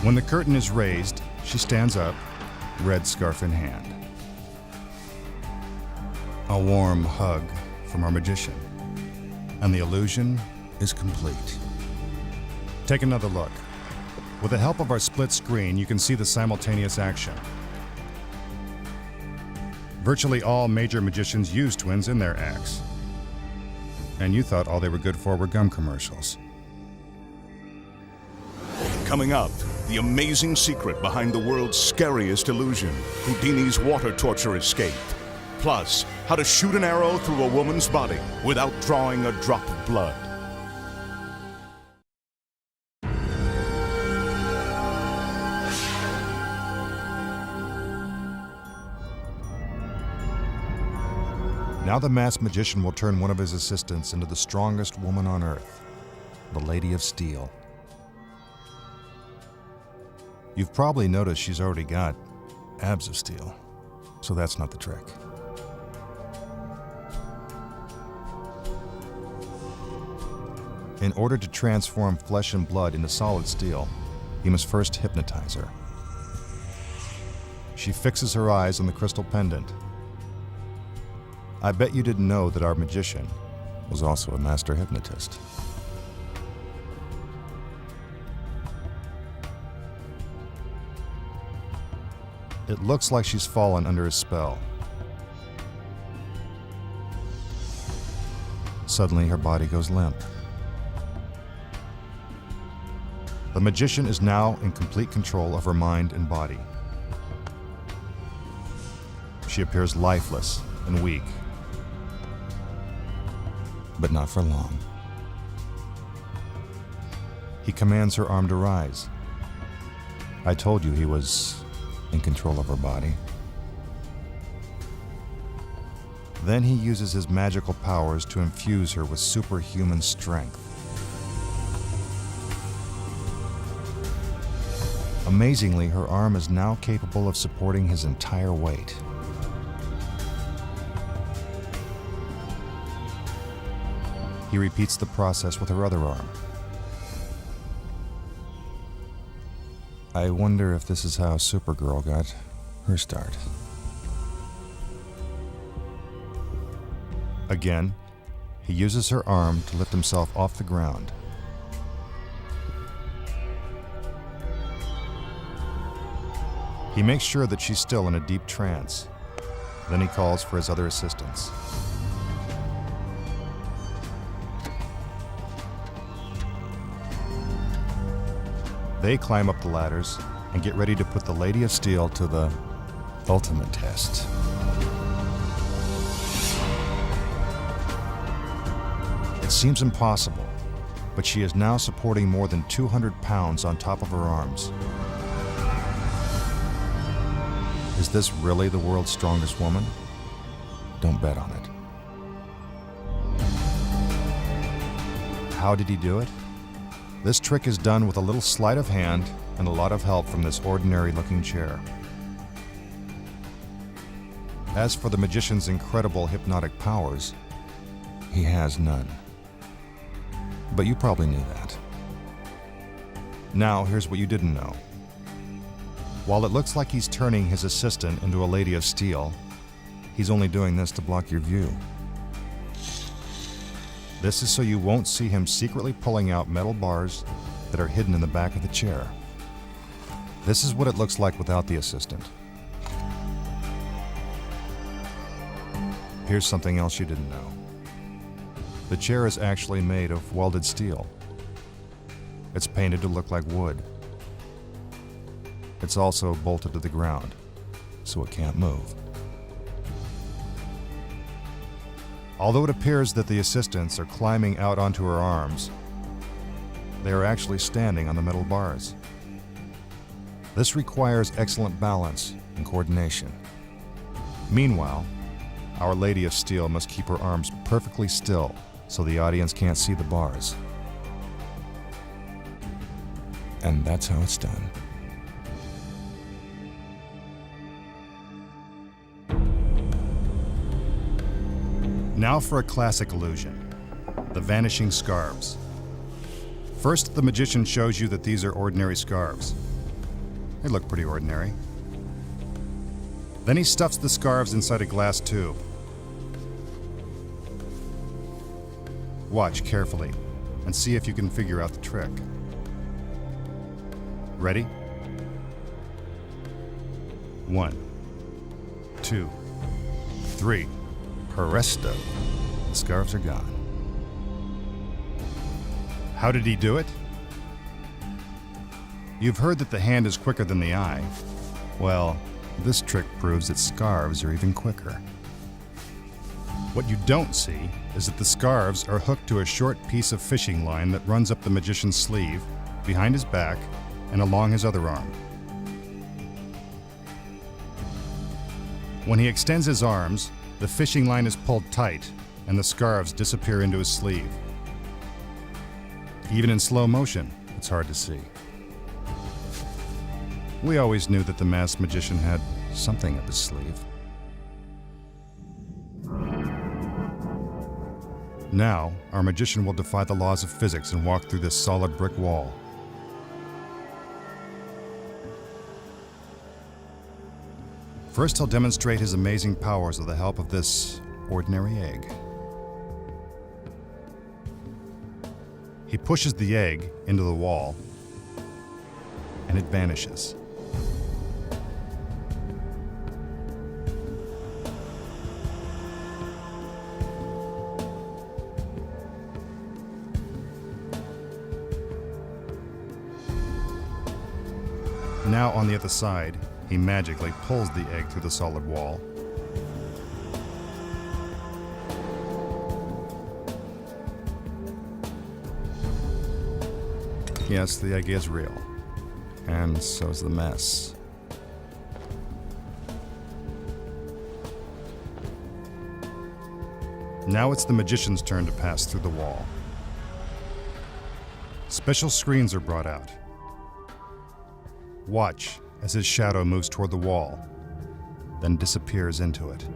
When the curtain is raised, she stands up, red scarf in hand. A warm hug from our magician, and the illusion is complete. Take another look. With the help of our split screen, you can see the simultaneous action. Virtually all major magicians use twins in their acts. And you thought all they were good for were gum commercials. Coming up, the amazing secret behind the world's scariest illusion, Houdini's water torture escape. Plus, how to shoot an arrow through a woman's body without drawing a drop of blood. Now the masked magician will turn one of his assistants into the strongest woman on Earth, the Lady of Steel. You've probably noticed she's already got abs of steel, so that's not the trick. In order to transform flesh and blood into solid steel, he must first hypnotize her. She fixes her eyes on the crystal pendant. I bet you didn't know that our magician was also a master hypnotist. It looks like she's fallen under his spell. Suddenly, her body goes limp. The magician is now in complete control of her mind and body. She appears lifeless and weak. But not for long. He commands her arm to rise. I told you he was in control of her body. Then he uses his magical powers to infuse her with superhuman strength. Amazingly, her arm is now capable of supporting his entire weight. he repeats the process with her other arm. I wonder if this is how Supergirl got her start. Again, he uses her arm to lift himself off the ground. He makes sure that she's still in a deep trance. Then he calls for his other assistants. They climb up the ladders and get ready to put the Lady of Steel to the ultimate test. It seems impossible, but she is now supporting more than 200 pounds on top of her arms. Is this really the world's strongest woman? Don't bet on it. How did he do it? This trick is done with a little sleight of hand and a lot of help from this ordinary-looking chair. As for the magician's incredible hypnotic powers, he has none. But you probably knew that. Now, here's what you didn't know. While it looks like he's turning his assistant into a Lady of Steel, he's only doing this to block your view. This is so you won't see him secretly pulling out metal bars that are hidden in the back of the chair. This is what it looks like without the assistant. Here's something else you didn't know. The chair is actually made of welded steel. It's painted to look like wood. It's also bolted to the ground, so it can't move. Although it appears that the assistants are climbing out onto her arms, they are actually standing on the metal bars. This requires excellent balance and coordination. Meanwhile, our Lady of Steel must keep her arms perfectly still so the audience can't see the bars. And that's how it's done. Now for a classic illusion, the vanishing scarves. First, the magician shows you that these are ordinary scarves. They look pretty ordinary. Then he stuffs the scarves inside a glass tube. Watch carefully and see if you can figure out the trick. Ready? 1, 2, 3. Presto. The scarves are gone. How did he do it? You've heard that the hand is quicker than the eye. Well, this trick proves that scarves are even quicker. What you don't see is that the scarves are hooked to a short piece of fishing line that runs up the magician's sleeve, behind his back, and along his other arm. When he extends his arms, the fishing line is pulled tight, and the scarves disappear into his sleeve. Even in slow motion, it's hard to see. We always knew that the masked magician had something up his sleeve. Now, our magician will defy the laws of physics and walk through this solid brick wall. First, he'll demonstrate his amazing powers with the help of this ordinary egg. He pushes the egg into the wall, and it vanishes. Now, on the other side, he magically pulls the egg through the solid wall. Yes, the egg is real. And so's the mess. Now it's the magician's turn to pass through the wall. Special screens are brought out. Watch as his shadow moves toward the wall, then disappears into it.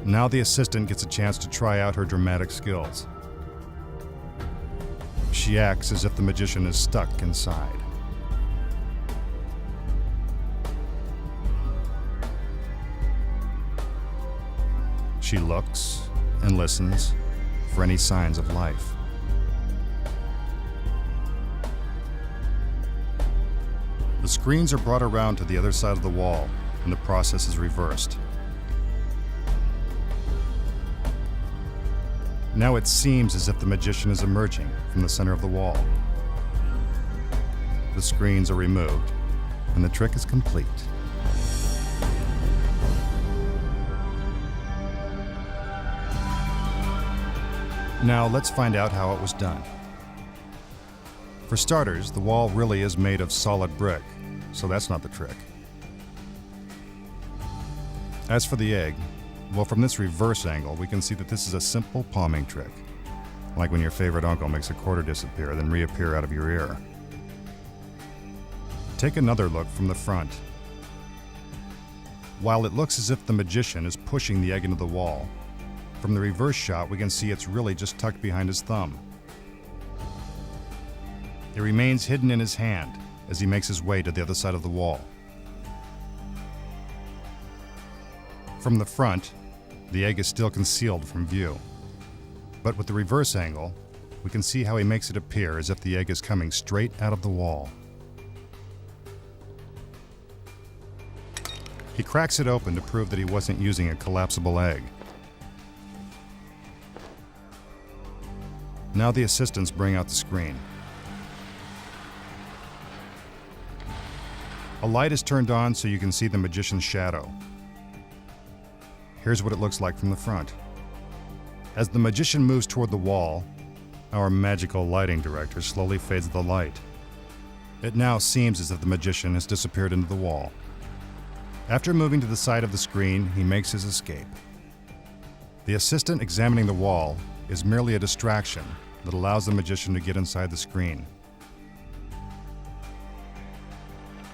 Now the assistant gets a chance to try out her dramatic skills. She acts as if the magician is stuck inside. She looks and listens for any signs of life. The screens are brought around to the other side of the wall, and the process is reversed. Now it seems as if the magician is emerging from the center of the wall. The screens are removed, and the trick is complete. Now let's find out how it was done. For starters, the wall really is made of solid brick, so that's not the trick. As for the egg, well, from this reverse angle, we can see that this is a simple palming trick, like when your favorite uncle makes a quarter disappear, then reappear out of your ear. Take another look from the front. While it looks as if the magician is pushing the egg into the wall, from the reverse shot, we can see it's really just tucked behind his thumb. It remains hidden in his hand as he makes his way to the other side of the wall. From the front, the egg is still concealed from view. But with the reverse angle, we can see how he makes it appear as if the egg is coming straight out of the wall. He cracks it open to prove that he wasn't using a collapsible egg. Now the assistants bring out the screen. A light is turned on so you can see the magician's shadow. Here's what it looks like from the front. As the magician moves toward the wall, our magical lighting director slowly fades the light. It now seems as if the magician has disappeared into the wall. After moving to the side of the screen, he makes his escape. The assistant examining the wall is merely a distraction that allows the magician to get inside the screen.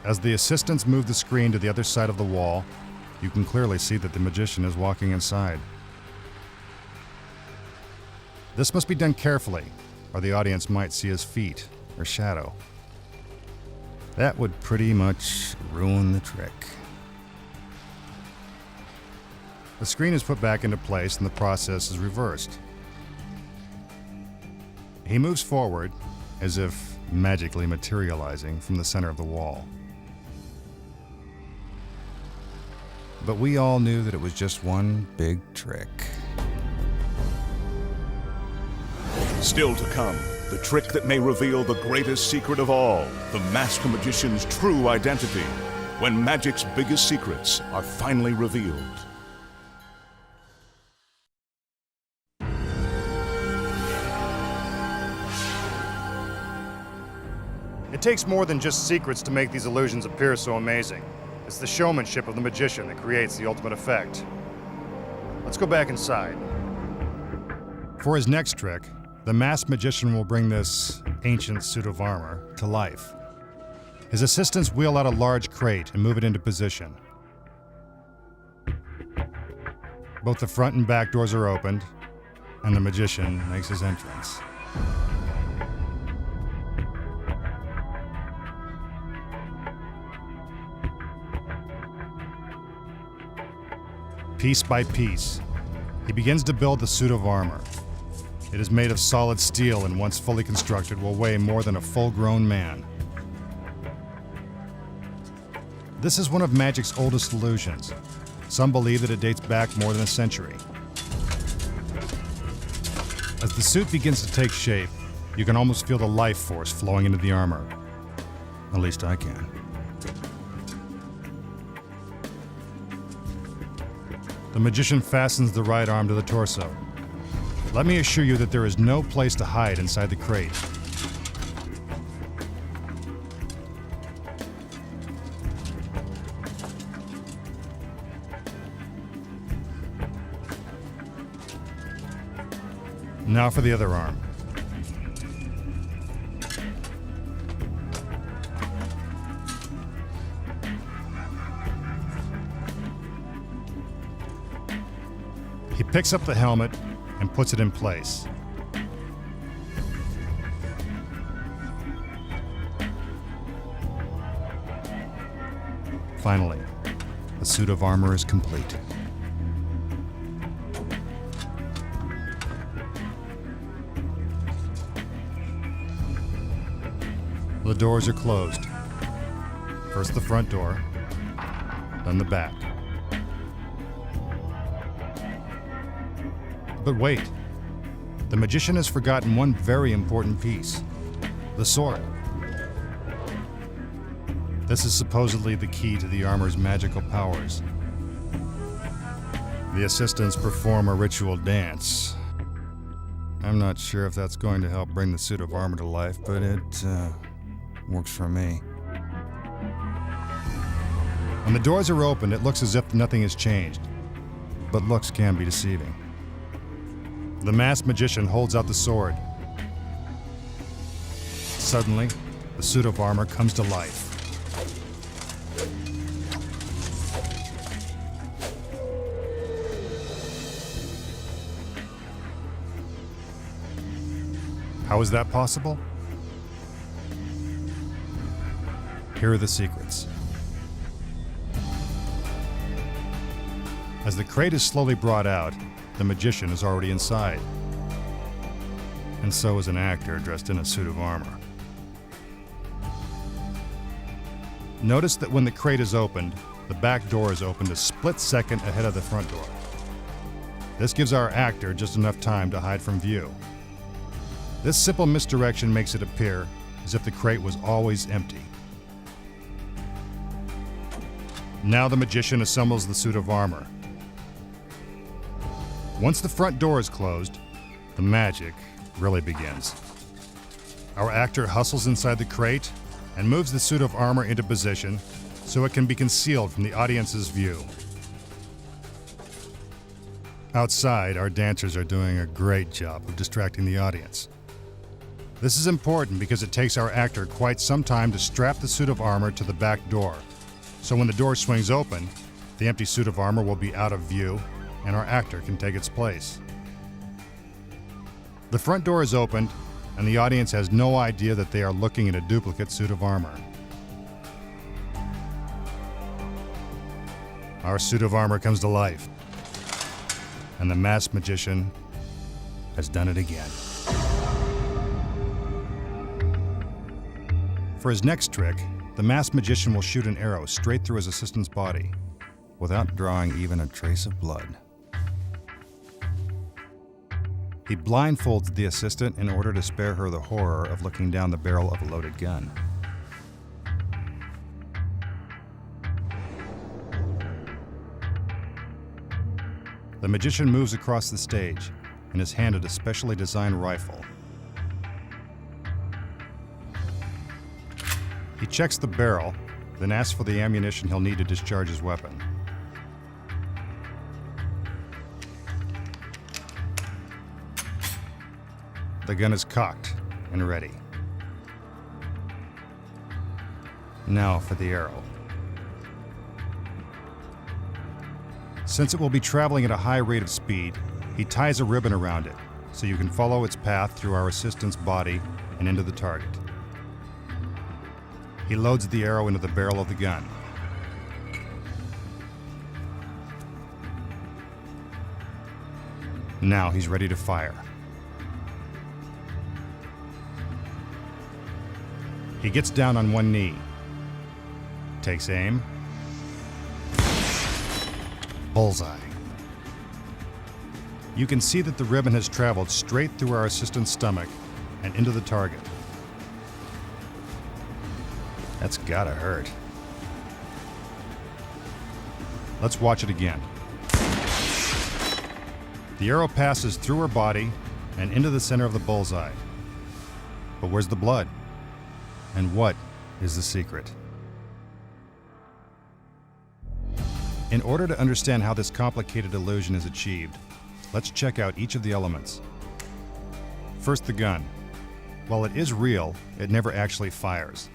As the assistants move the screen to the other side of the wall, you can clearly see that the magician is walking inside. This must be done carefully, or the audience might see his feet or shadow. That would pretty much ruin the trick. The screen is put back into place and the process is reversed. He moves forward, as if magically materializing from the center of the wall. But we all knew that it was just one big trick. Still to come, the trick that may reveal the greatest secret of all, the master magician's true identity, when magic's biggest secrets are finally revealed. It takes more than just secrets to make these illusions appear so amazing. It's the showmanship of the magician that creates the ultimate effect. Let's go back inside. For his next trick, the masked magician will bring this ancient suit of armor to life. His assistants wheel out a large crate and move it into position. Both the front and back doors are opened, and the magician makes his entrance. Piece by piece, he begins to build the suit of armor. It is made of solid steel and once fully constructed will weigh more than a full-grown man. This is one of magic's oldest illusions. Some believe that it dates back more than a century. As the suit begins to take shape, you can almost feel the life force flowing into the armor. At least I can. The magician fastens the right arm to the torso. Let me assure you that there is no place to hide inside the crate. Now for the other arm. He picks up the helmet and puts it in place. Finally, the suit of armor is complete. The doors are closed. First the front door, then the back. But wait, the magician has forgotten one very important piece: the sword. This is supposedly the key to the armor's magical powers. The assistants perform a ritual dance. I'm not sure if that's going to help bring the suit of armor to life, but it works for me. When the doors are opened, it looks as if nothing has changed, but looks can be deceiving. The masked magician holds out the sword. Suddenly, the suit of armor comes to life. How is that possible? Here are the secrets. As the crate is slowly brought out, the magician is already inside. And so is an actor dressed in a suit of armor. Notice that when the crate is opened, the back door is opened a split second ahead of the front door. This gives our actor just enough time to hide from view. This simple misdirection makes it appear as if the crate was always empty. Now the magician assembles the suit of armor. Once the front door is closed, the magic really begins. Our actor hustles inside the crate and moves the suit of armor into position so it can be concealed from the audience's view. Outside, our dancers are doing a great job of distracting the audience. This is important because it takes our actor quite some time to strap the suit of armor to the back door. So when the door swings open, the empty suit of armor will be out of view and our actor can take its place. The front door is opened and the audience has no idea that they are looking at a duplicate suit of armor. Our suit of armor comes to life, and the masked magician has done it again. For his next trick, the masked magician will shoot an arrow straight through his assistant's body, without drawing even a trace of blood. He blindfolds the assistant in order to spare her the horror of looking down the barrel of a loaded gun. The magician moves across the stage and is handed a specially designed rifle. He checks the barrel, then asks for the ammunition he'll need to discharge his weapon. The gun is cocked and ready. Now for the arrow. Since it will be traveling at a high rate of speed, he ties a ribbon around it so you can follow its path through our assistant's body and into the target. He loads the arrow into the barrel of the gun. Now he's ready to fire. He gets down on one knee, takes aim, bullseye. You can see that the ribbon has traveled straight through our assistant's stomach and into the target. That's gotta hurt. Let's watch it again. The arrow passes through her body and into the center of the bullseye. But where's the blood? And what is the secret? In order to understand how this complicated illusion is achieved, let's check out each of the elements. First, the gun. While it is real, it never actually fires.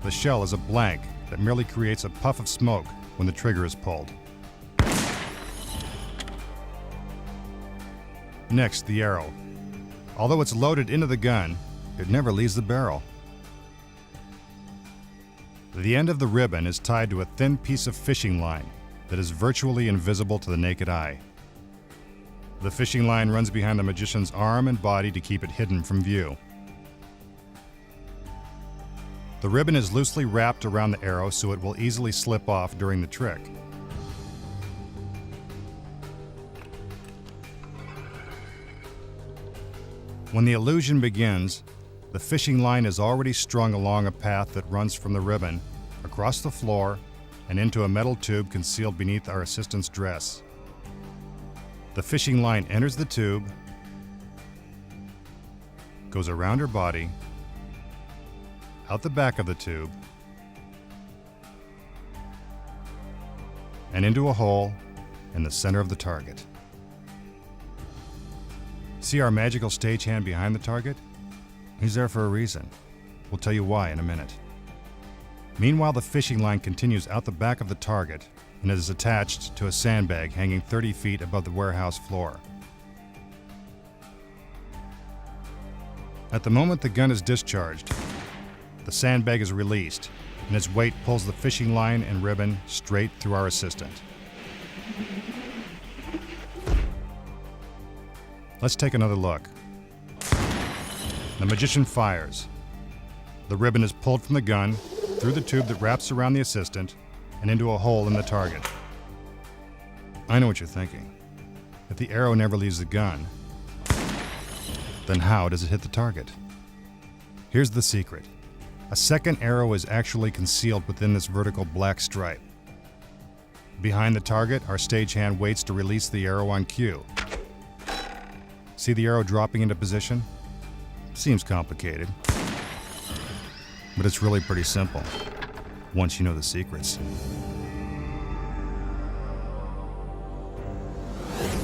The shell is a blank that merely creates a puff of smoke when the trigger is pulled. Next, the arrow. Although it's loaded into the gun, it never leaves the barrel. The end of the ribbon is tied to a thin piece of fishing line that is virtually invisible to the naked eye. The fishing line runs behind the magician's arm and body to keep it hidden from view. The ribbon is loosely wrapped around the arrow so it will easily slip off during the trick. When the illusion begins, the fishing line is already strung along a path that runs from the ribbon, across the floor, and into a metal tube concealed beneath our assistant's dress. The fishing line enters the tube, goes around her body, out the back of the tube, and into a hole in the center of the target. See our magical stagehand behind the target? He's there for a reason. We'll tell you why in a minute. Meanwhile, the fishing line continues out the back of the target and is attached to a sandbag hanging 30 feet above the warehouse floor. At the moment the gun is discharged, the sandbag is released, and its weight pulls the fishing line and ribbon straight through our assistant. Let's take another look. The magician fires. The ribbon is pulled from the gun, through the tube that wraps around the assistant, and into a hole in the target. I know what you're thinking. If the arrow never leaves the gun, then how does it hit the target? Here's the secret. A second arrow is actually concealed within this vertical black stripe. Behind the target, our stagehand waits to release the arrow on cue. See the arrow dropping into position? Seems complicated, but it's really pretty simple, once you know the secrets.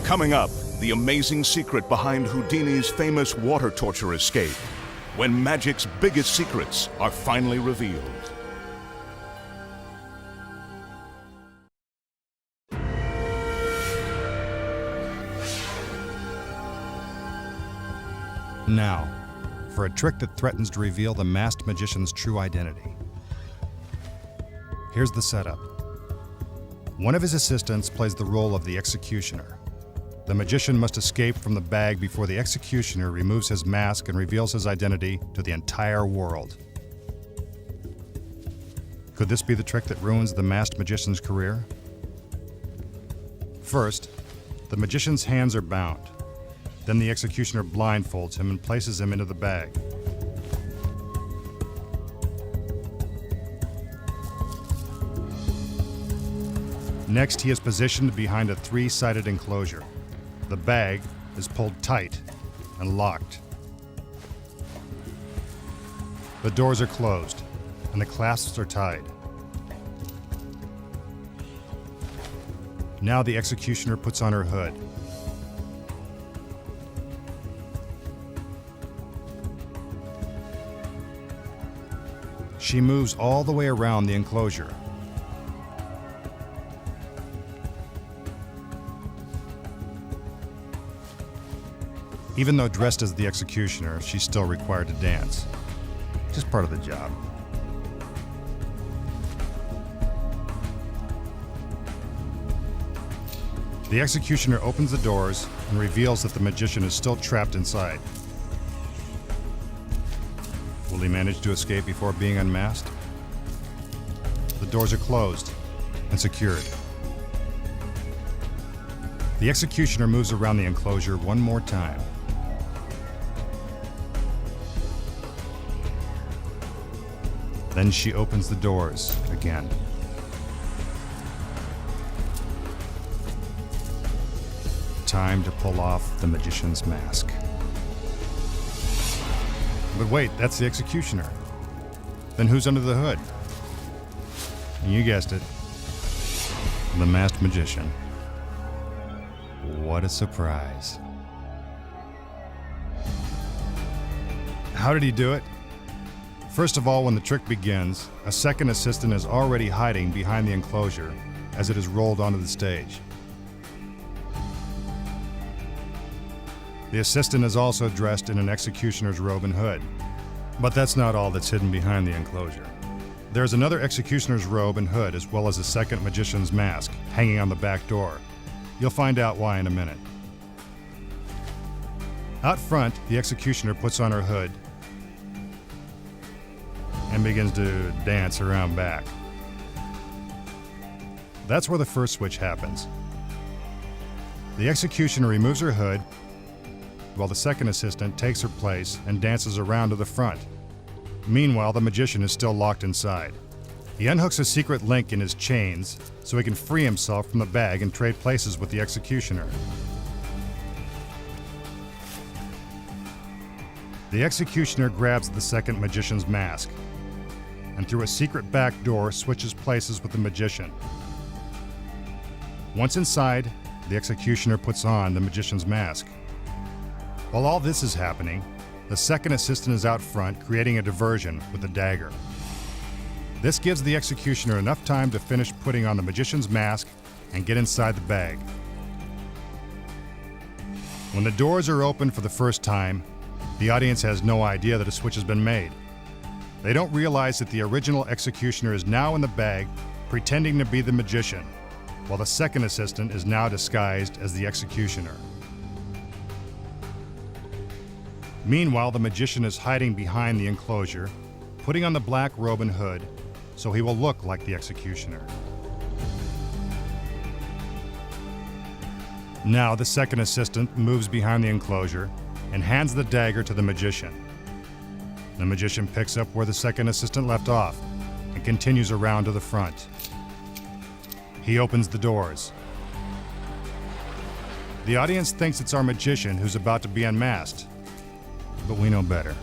Coming up, the amazing secret behind Houdini's famous water torture escape, when magic's biggest secrets are finally revealed. Now, for a trick that threatens to reveal the masked magician's true identity. Here's the setup. One of his assistants plays the role of the executioner. The magician must escape from the bag before the executioner removes his mask and reveals his identity to the entire world. Could this be the trick that ruins the masked magician's career? First, the magician's hands are bound. Then the executioner blindfolds him and places him into the bag. Next, he is positioned behind a three-sided enclosure. The bag is pulled tight and locked. The doors are closed and the clasps are tied. Now the executioner puts on her hood. She moves all the way around the enclosure. Even though dressed as the executioner, she's still required to dance. Just part of the job. The executioner opens the doors and reveals that the magician is still trapped inside. Will he manage to escape before being unmasked? The doors are closed and secured. The executioner moves around the enclosure one more time. Then she opens the doors again. Time to pull off the magician's mask. But wait, that's the executioner. Then who's under the hood? You guessed it. The masked magician. What a surprise. How did he do it? First of all, when the trick begins, a second assistant is already hiding behind the enclosure as it is rolled onto the stage. The assistant is also dressed in an executioner's robe and hood. But that's not all that's hidden behind the enclosure. There's another executioner's robe and hood, as well as a second magician's mask, hanging on the back door. You'll find out why in a minute. Out front, the executioner puts on her hood and begins to dance around back. That's where the first switch happens. The executioner removes her hood, while the second assistant takes her place and dances around to the front. Meanwhile, the magician is still locked inside. He unhooks a secret link in his chains so he can free himself from the bag and trade places with the executioner. The executioner grabs the second magician's mask and through a secret back door switches places with the magician. Once inside, the executioner puts on the magician's mask. While all this is happening, the second assistant is out front creating a diversion with a dagger. This gives the executioner enough time to finish putting on the magician's mask and get inside the bag. When the doors are opened for the first time, the audience has no idea that a switch has been made. They don't realize that the original executioner is now in the bag, pretending to be the magician, while the second assistant is now disguised as the executioner. Meanwhile, the magician is hiding behind the enclosure, putting on the black robe and hood so he will look like the executioner. Now, the second assistant moves behind the enclosure and hands the dagger to the magician. The magician picks up where the second assistant left off and continues around to the front. He opens the doors. The audience thinks it's our magician who's about to be unmasked, but we know better.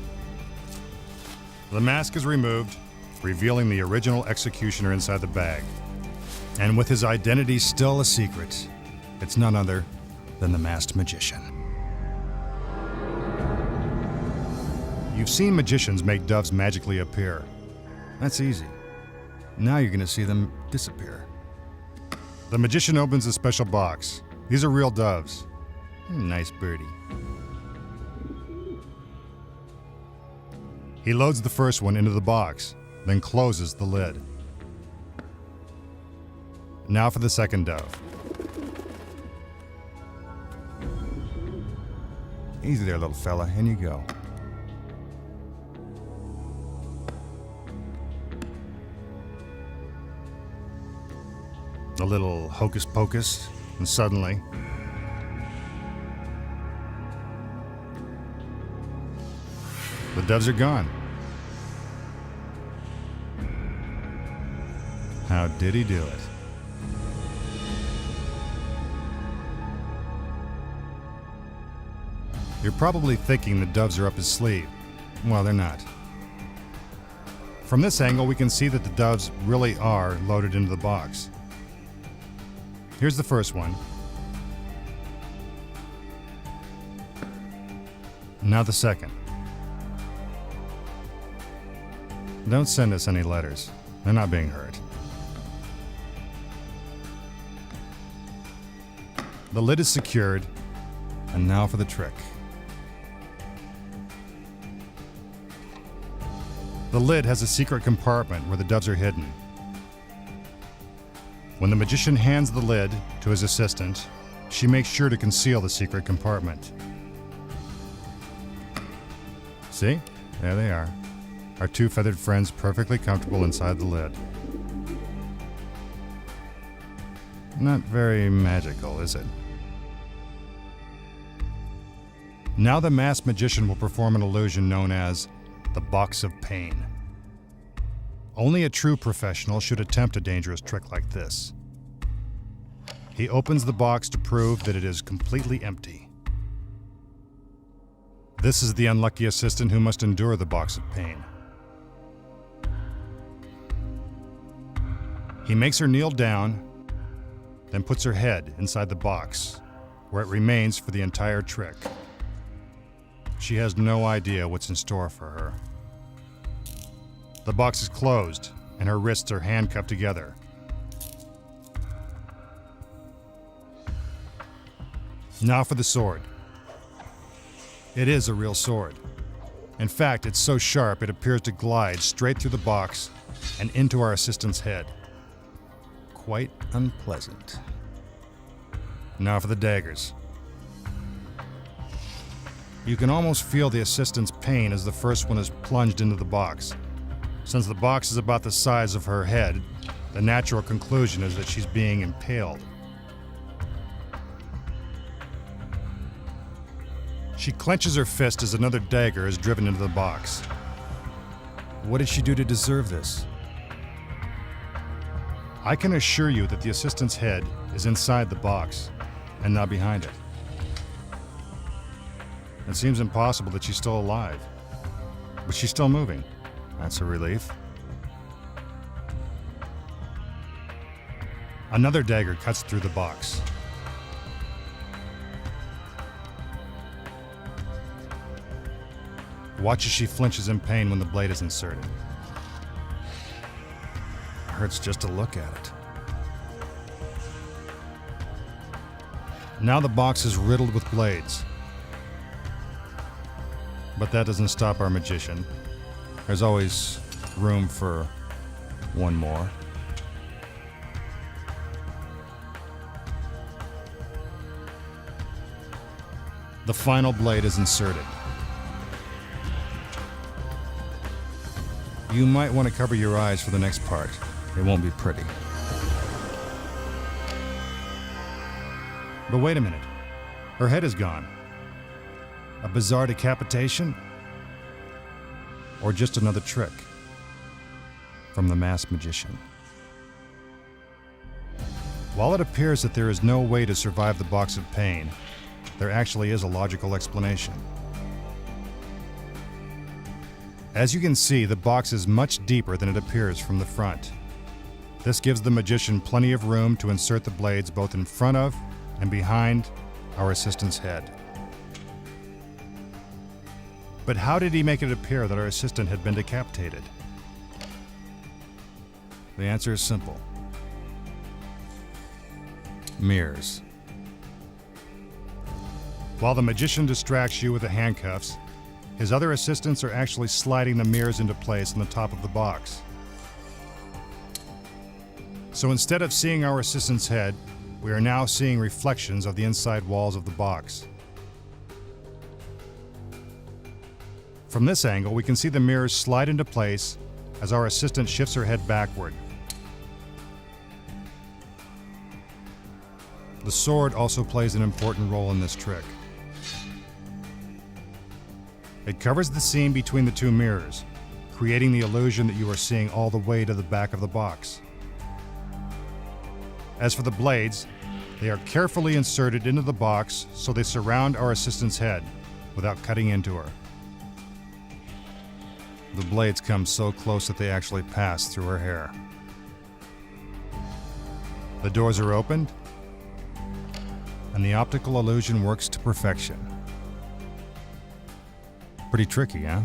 The mask is removed, revealing the original executioner inside the bag. And with his identity still a secret, it's none other than the masked magician. You've seen magicians make doves magically appear. That's easy. Now you're going to see them disappear. The magician opens a special box. These are real doves. Nice birdie. He loads the first one into the box, then closes the lid. Now for the second dove. Easy there, little fella. In you go. A little hocus pocus, and suddenly, the doves are gone. How did he do it? You're probably thinking the doves are up his sleeve. Well, they're not. From this angle, we can see that the doves really are loaded into the box. Here's the first one. Now the second. Don't send us any letters. They're not being hurt. The lid is secured, and now for the trick. The lid has a secret compartment where the doves are hidden. When the magician hands the lid to his assistant, she makes sure to conceal the secret compartment. See? There they are. Our two feathered friends perfectly comfortable inside the lid. Not very magical, is it? Now the masked magician will perform an illusion known as the Box of Pain. Only a true professional should attempt a dangerous trick like this. He opens the box to prove that it is completely empty. This is the unlucky assistant who must endure the Box of Pain. He makes her kneel down, then puts her head inside the box, where it remains for the entire trick. She has no idea what's in store for her. The box is closed, and her wrists are handcuffed together. Now for the sword. It is a real sword. In fact, it's so sharp it appears to glide straight through the box and into our assistant's head. Quite unpleasant. Now for the daggers. You can almost feel the assistant's pain as the first one is plunged into the box. Since the box is about the size of her head, the natural conclusion is that she's being impaled. She clenches her fist as another dagger is driven into the box. What did she do to deserve this? I can assure you that the assistant's head is inside the box and not behind it. It seems impossible that she's still alive, but she's still moving. That's a relief. Another dagger cuts through the box. Watch as she flinches in pain when the blade is inserted. It hurts just to look at it. Now the box is riddled with blades. But that doesn't stop our magician. There's always room for one more. The final blade is inserted. You might want to cover your eyes for the next part. It won't be pretty. But wait a minute. Her head is gone. A bizarre decapitation? Or just another trick from the masked magician? While it appears that there is no way to survive the box of pain, there actually is a logical explanation. As you can see, the box is much deeper than it appears from the front. This gives the magician plenty of room to insert the blades both in front of and behind our assistant's head. But how did he make it appear that our assistant had been decapitated? The answer is simple. Mirrors. While the magician distracts you with the handcuffs, his other assistants are actually sliding the mirrors into place on the top of the box. So instead of seeing our assistant's head, we are now seeing reflections of the inside walls of the box. From this angle, we can see the mirrors slide into place as our assistant shifts her head backward. The sword also plays an important role in this trick. It covers the seam between the two mirrors, creating the illusion that you are seeing all the way to the back of the box. As for the blades, they are carefully inserted into the box so they surround our assistant's head without cutting into her. The blades come so close that they actually pass through her hair. The doors are opened, and the optical illusion works to perfection. Pretty tricky, huh?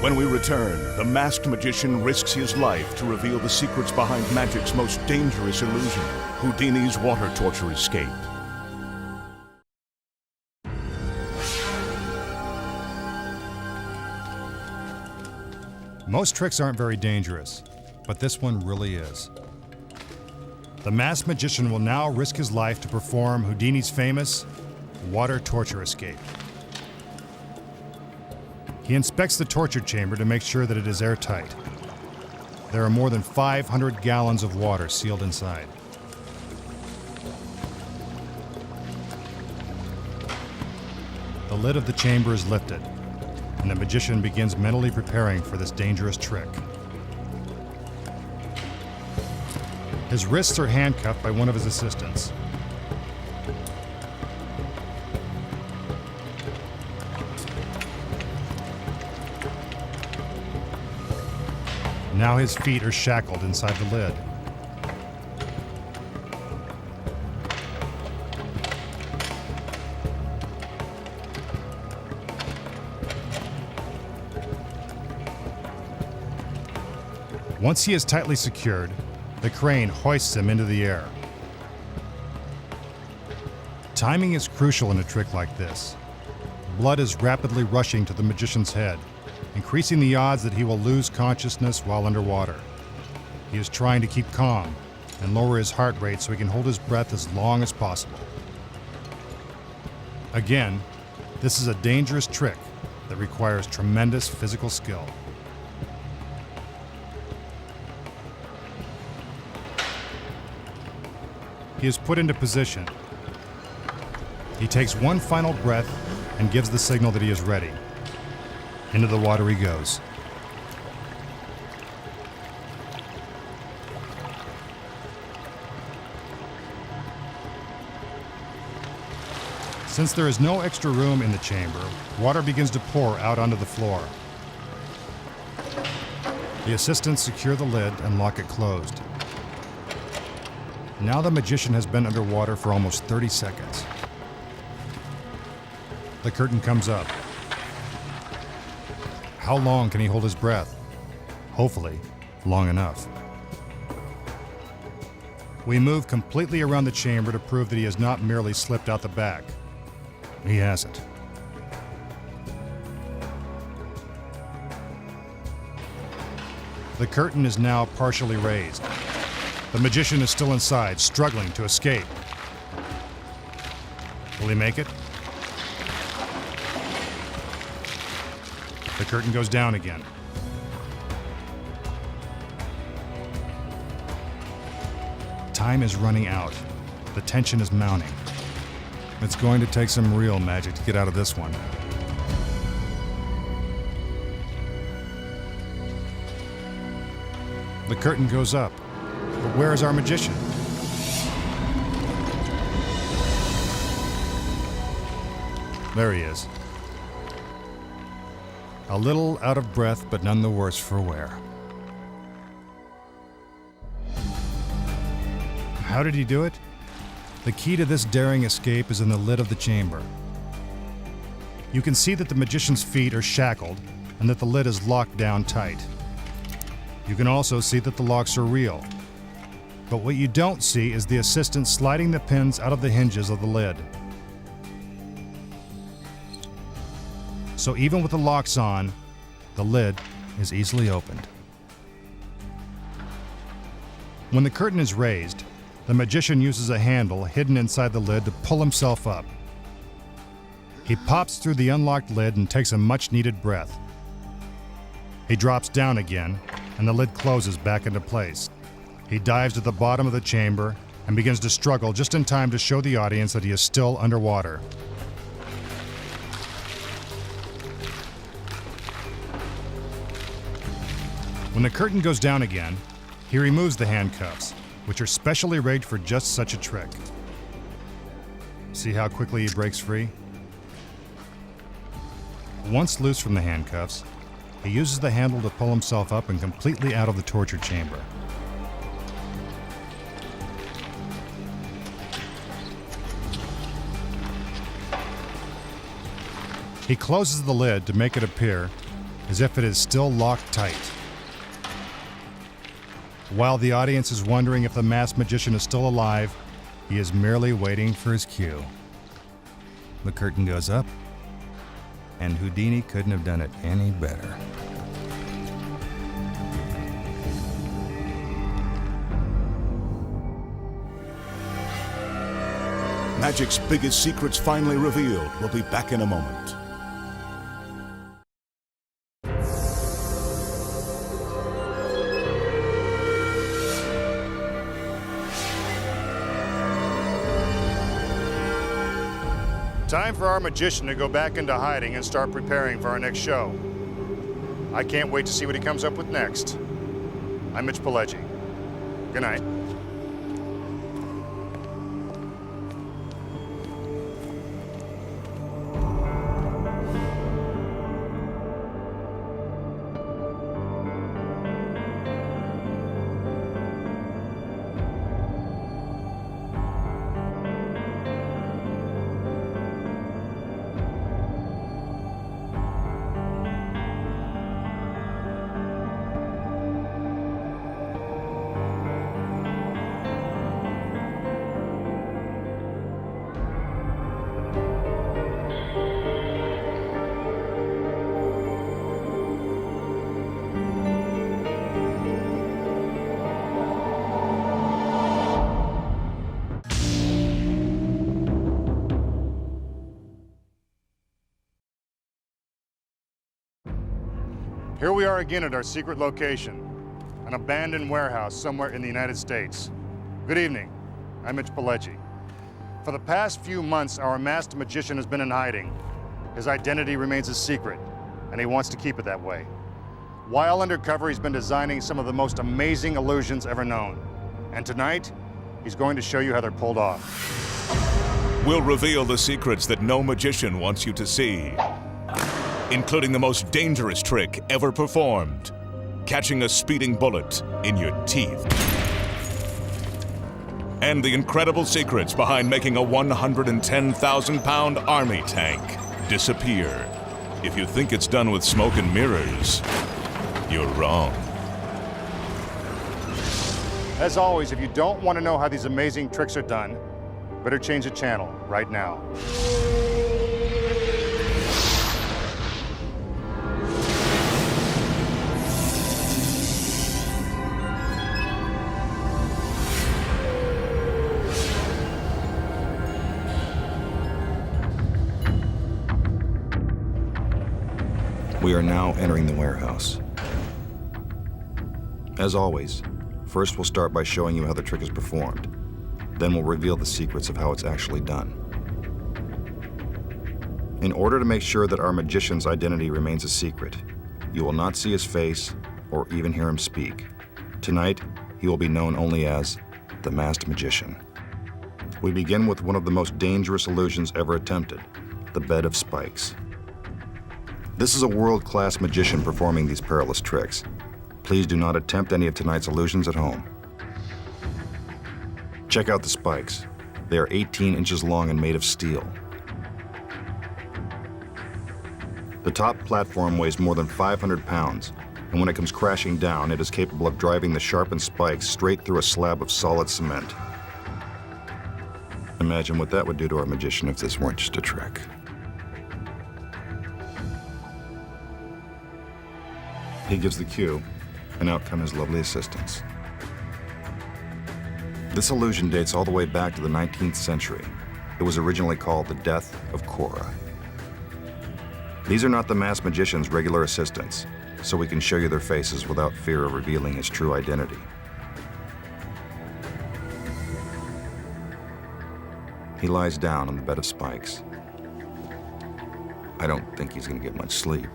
When we return, the masked magician risks his life to reveal the secrets behind magic's most dangerous illusion, Houdini's water torture escape. Most tricks aren't very dangerous, but this one really is. The masked magician will now risk his life to perform Houdini's famous water torture escape. He inspects the torture chamber to make sure that it is airtight. There are more than 500 gallons of water sealed inside. The lid of the chamber is lifted, and the magician begins mentally preparing for this dangerous trick. His wrists are handcuffed by one of his assistants. Now his feet are shackled inside the lid. Once he is tightly secured, the crane hoists him into the air. Timing is crucial in a trick like this. Blood is rapidly rushing to the magician's head, increasing the odds that he will lose consciousness while underwater. He is trying to keep calm and lower his heart rate so he can hold his breath as long as possible. Again, this is a dangerous trick that requires tremendous physical skill. He is put into position. He takes one final breath and gives the signal that he is ready. Into the water he goes. Since there is no extra room in the chamber, water begins to pour out onto the floor. The assistants secure the lid and lock it closed. Now the magician has been underwater for almost 30 seconds. The curtain comes up. How long can he hold his breath? Hopefully, long enough. We move completely around the chamber to prove that he has not merely slipped out the back. He hasn't. The curtain is now partially raised. The magician is still inside, struggling to escape. Will he make it? The curtain goes down again. Time is running out. The tension is mounting. It's going to take some real magic to get out of this one. The curtain goes up. But where is our magician? There he is. A little out of breath, but none the worse for wear. How did he do it? The key to this daring escape is in the lid of the chamber. You can see that the magician's feet are shackled and that the lid is locked down tight. You can also see that the locks are real. But what you don't see is the assistant sliding the pins out of the hinges of the lid. So even with the locks on, the lid is easily opened. When the curtain is raised, the magician uses a handle hidden inside the lid to pull himself up. He pops through the unlocked lid and takes a much-needed breath. He drops down again, and the lid closes back into place. He dives to the bottom of the chamber and begins to struggle just in time to show the audience that he is still underwater. When the curtain goes down again, he removes the handcuffs, which are specially rigged for just such a trick. See how quickly he breaks free? Once loose from the handcuffs, he uses the handle to pull himself up and completely out of the torture chamber. He closes the lid to make it appear as if it is still locked tight. While the audience is wondering if the masked magician is still alive, he is merely waiting for his cue. The curtain goes up, and Houdini couldn't have done it any better. Magic's biggest secrets finally revealed. We'll be back in a moment. Time for our magician to go back into hiding and start preparing for our next show. I can't wait to see what he comes up with next. I'm Mitch Pileggi. Good night. Here we are again at our secret location, an abandoned warehouse somewhere in the United States. Good evening, I'm Mitch Pileggi. For the past few months, our masked magician has been in hiding. His identity remains a secret, and he wants to keep it that way. While undercover, he's been designing some of the most amazing illusions ever known. And tonight, he's going to show you how they're pulled off. We'll reveal the secrets that no magician wants you to see, including the most dangerous trick ever performed, catching a speeding bullet in your teeth. And the incredible secrets behind making a 110,000-pound army tank disappear. If you think it's done with smoke and mirrors, you're wrong. As always, if you don't want to know how these amazing tricks are done, better change the channel right now. We are now entering the warehouse. As always, first we'll start by showing you how the trick is performed. Then we'll reveal the secrets of how it's actually done. In order to make sure that our magician's identity remains a secret, you will not see his face or even hear him speak. Tonight, he will be known only as the Masked Magician. We begin with one of the most dangerous illusions ever attempted, the bed of spikes. This is a world-class magician performing these perilous tricks. Please do not attempt any of tonight's illusions at home. Check out the spikes. They are 18 inches long and made of steel. The top platform weighs more than 500 pounds, and when it comes crashing down, it is capable of driving the sharpened spikes straight through a slab of solid cement. Imagine what that would do to our magician if this weren't just a trick. He gives the cue, and out come his lovely assistants. This illusion dates all the way back to the 19th century. It was originally called the Death of Cora. These are not the masked magician's regular assistants, so we can show you their faces without fear of revealing his true identity. He lies down on the bed of spikes. I don't think he's going to get much sleep.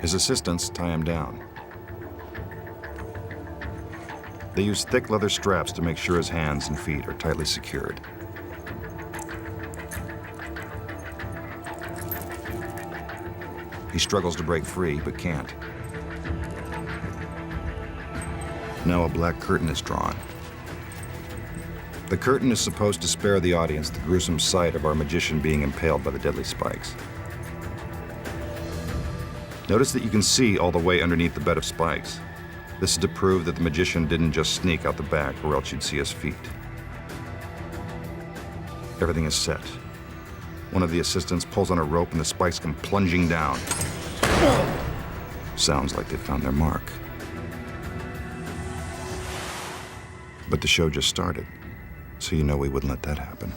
His assistants tie him down. They use thick leather straps to make sure his hands and feet are tightly secured. He struggles to break free, but can't. Now a black curtain is drawn. The curtain is supposed to spare the audience the gruesome sight of our magician being impaled by the deadly spikes. Notice that you can see all the way underneath the bed of spikes. This is to prove that the magician didn't just sneak out the back, or else you'd see his feet. Everything is set. One of the assistants pulls on a rope and the spikes come plunging down. Sounds like they found their mark. But the show just started, so you know we wouldn't let that happen.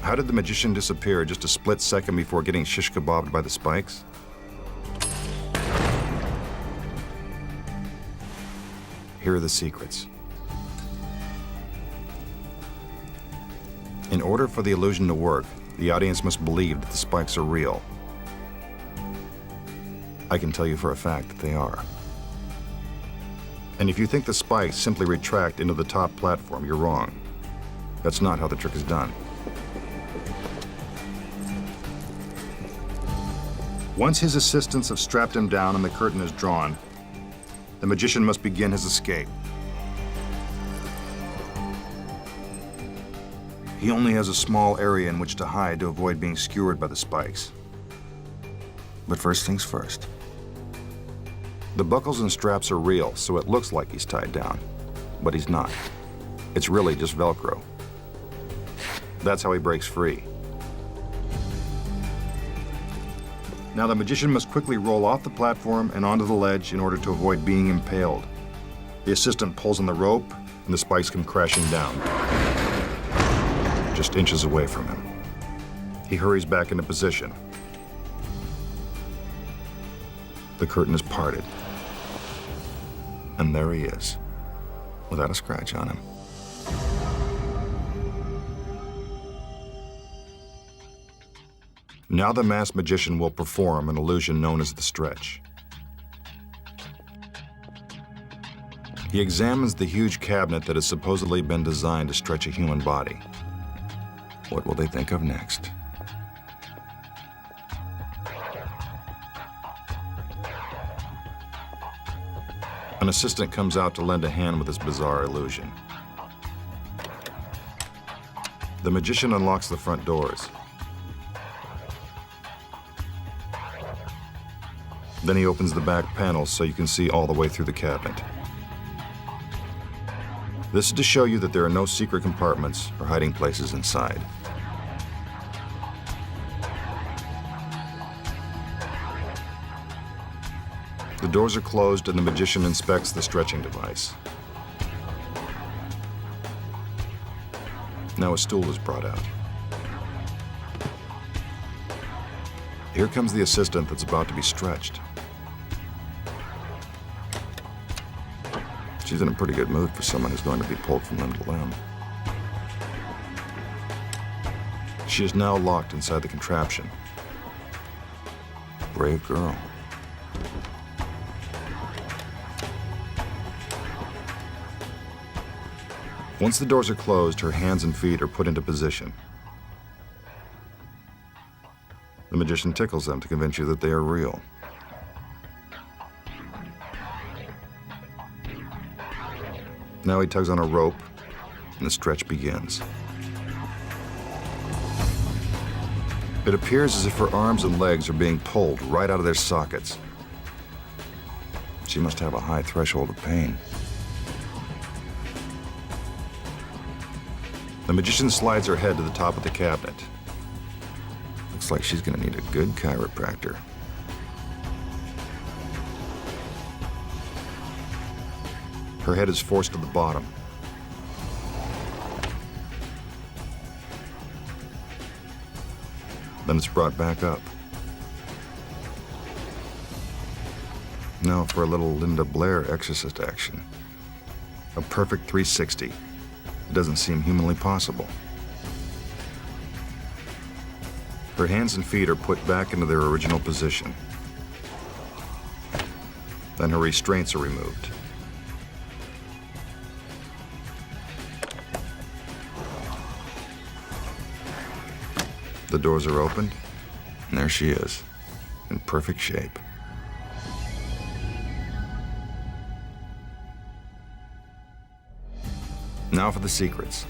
How did the magician disappear just a split second before getting shish kebabbed by the spikes? Here are the secrets. In order for the illusion to work, the audience must believe that the spikes are real. I can tell you for a fact that they are. And if you think the spikes simply retract into the top platform, you're wrong. That's not how the trick is done. Once his assistants have strapped him down and the curtain is drawn, the magician must begin his escape. He only has a small area in which to hide to avoid being skewered by the spikes. But first things first. The buckles and straps are real, so it looks like he's tied down, but he's not. It's really just Velcro. That's how he breaks free. Now the magician must quickly roll off the platform and onto the ledge in order to avoid being impaled. The assistant pulls on the rope and the spikes come crashing down. just inches away from him. He hurries back into position. The curtain is parted. And there he is, without a scratch on him. Now the masked magician will perform an illusion known as the stretch. He examines the huge cabinet that has supposedly been designed to stretch a human body. What will they think of next? An assistant comes out to lend a hand with this bizarre illusion. The magician unlocks the front doors. Then he opens the back panels so you can see all the way through the cabinet. This is to show you that there are no secret compartments or hiding places inside. The doors are closed and the magician inspects the stretching device. Now a stool is brought out. Here comes the assistant that's about to be stretched. She's in a pretty good mood for someone who's going to be pulled from limb to limb. She is now locked inside the contraption. Brave girl. Once the doors are closed, her hands and feet are put into position. The magician tickles them to convince you that they are real. Now he tugs on a rope, and the stretch begins. It appears as if her arms and legs are being pulled right out of their sockets. She must have a high threshold of pain. The magician slides her head to the top of the cabinet. Looks like she's gonna need a good chiropractor. Her head is forced to the bottom. Then it's brought back up. Now for a little Linda Blair exorcist action. A perfect 360. It doesn't seem humanly possible. Her hands and feet are put back into their original position. Then her restraints are removed. The doors are opened, and there she is, in perfect shape. Now for the secrets.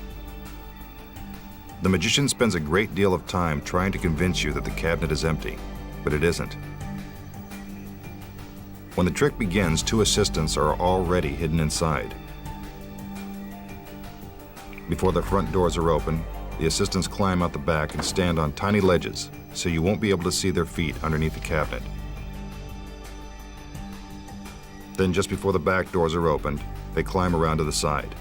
The magician spends a great deal of time trying to convince you that the cabinet is empty, but it isn't. When the trick begins, two assistants are already hidden inside. Before the front doors are open, the assistants climb out the back and stand on tiny ledges, so you won't be able to see their feet underneath the cabinet. Then just before the back doors are opened, they climb around to the side.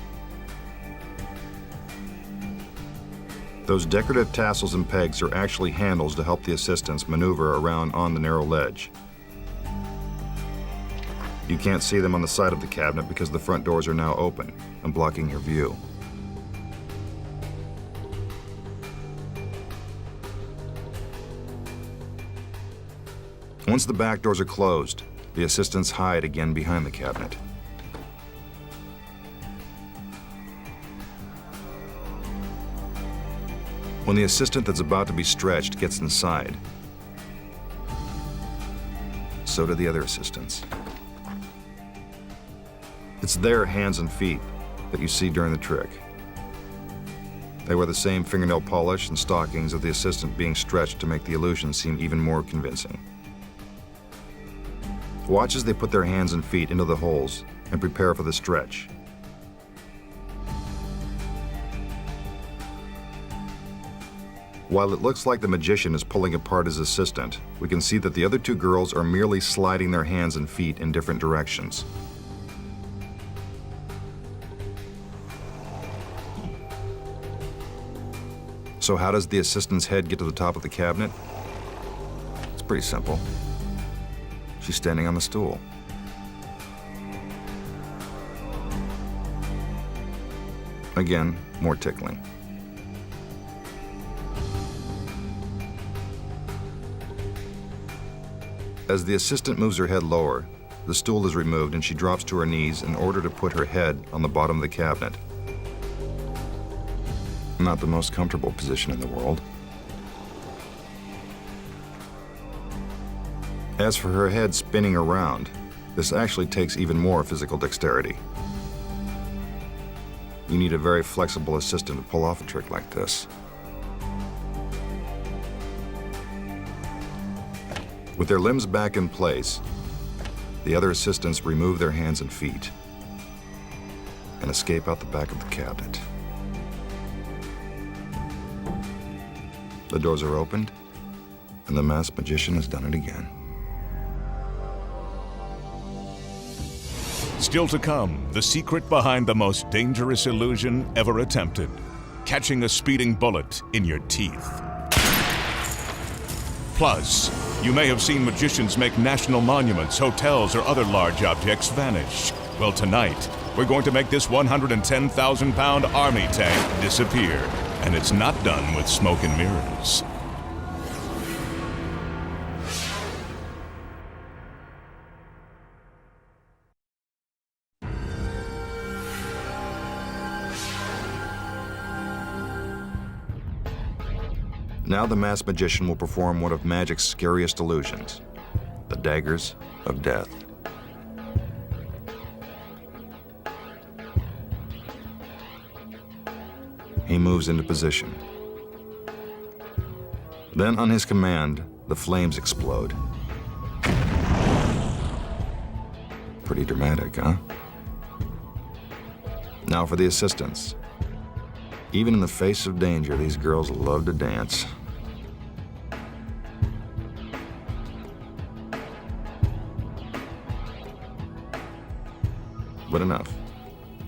Those decorative tassels and pegs are actually handles to help the assistants maneuver around on the narrow ledge. You can't see them on the side of the cabinet because the front doors are now open and blocking your view. Once the back doors are closed, the assistants hide again behind the cabinet. When the assistant that's about to be stretched gets inside, so do the other assistants. It's their hands and feet that you see during the trick. They wear the same fingernail polish and stockings of the assistant being stretched to make the illusion seem even more convincing. Watch as they put their hands and feet into the holes and prepare for the stretch. While it looks like the magician is pulling apart his assistant, we can see that the other two girls are merely sliding their hands and feet in different directions. So how does the assistant's head get to the top of the cabinet? It's pretty simple. She's standing on the stool. Again, more tickling. As the assistant moves her head lower, the stool is removed and she drops to her knees in order to put her head on the bottom of the cabinet. Not the most comfortable position in the world. As for her head spinning around, this actually takes even more physical dexterity. You need a very flexible assistant to pull off a trick like this. With their limbs back in place, the other assistants remove their hands and feet and escape out the back of the cabinet. The doors are opened, and the masked magician has done it again. Still to come, the secret behind the most dangerous illusion ever attempted. Catching a speeding bullet in your teeth. Plus, you may have seen magicians make national monuments, hotels, or other large objects vanish. Well, tonight, we're going to make this 110,000-pound army tank disappear. And it's not done with smoke and mirrors. Now the masked magician will perform one of magic's scariest illusions, the Daggers of Death. He moves into position. Then, on his command, the flames explode. Pretty dramatic, huh? Now for the assistants. Even in the face of danger, these girls love to dance. But enough.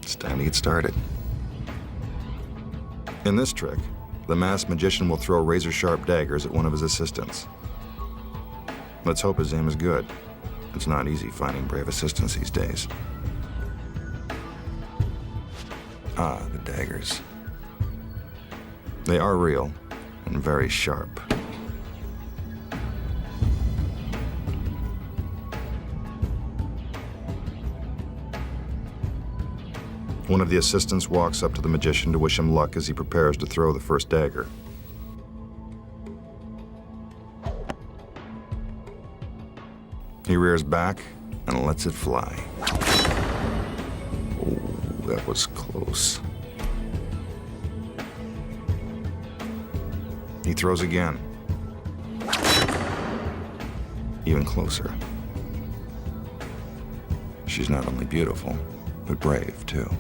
It's time to get started. In this trick, the masked magician will throw razor-sharp daggers at one of his assistants. Let's hope his aim is good. It's not easy finding brave assistants these days. Ah, the daggers. They are real and very sharp. One of the assistants walks up to the magician to wish him luck as he prepares to throw the first dagger. He rears back and lets it fly. Oh, that was close. He throws again. Even closer. She's not only beautiful, but brave, too.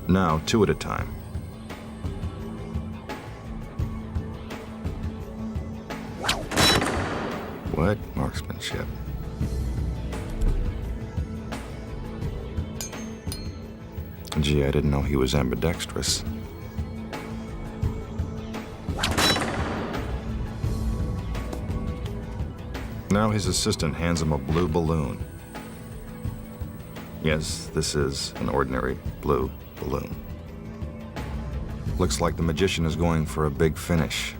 Now, two at a time. What marksmanship? Gee, I didn't know he was ambidextrous. Now his assistant hands him a blue balloon. Yes, this is an ordinary blue balloon. Looks like the magician is going for a big finish.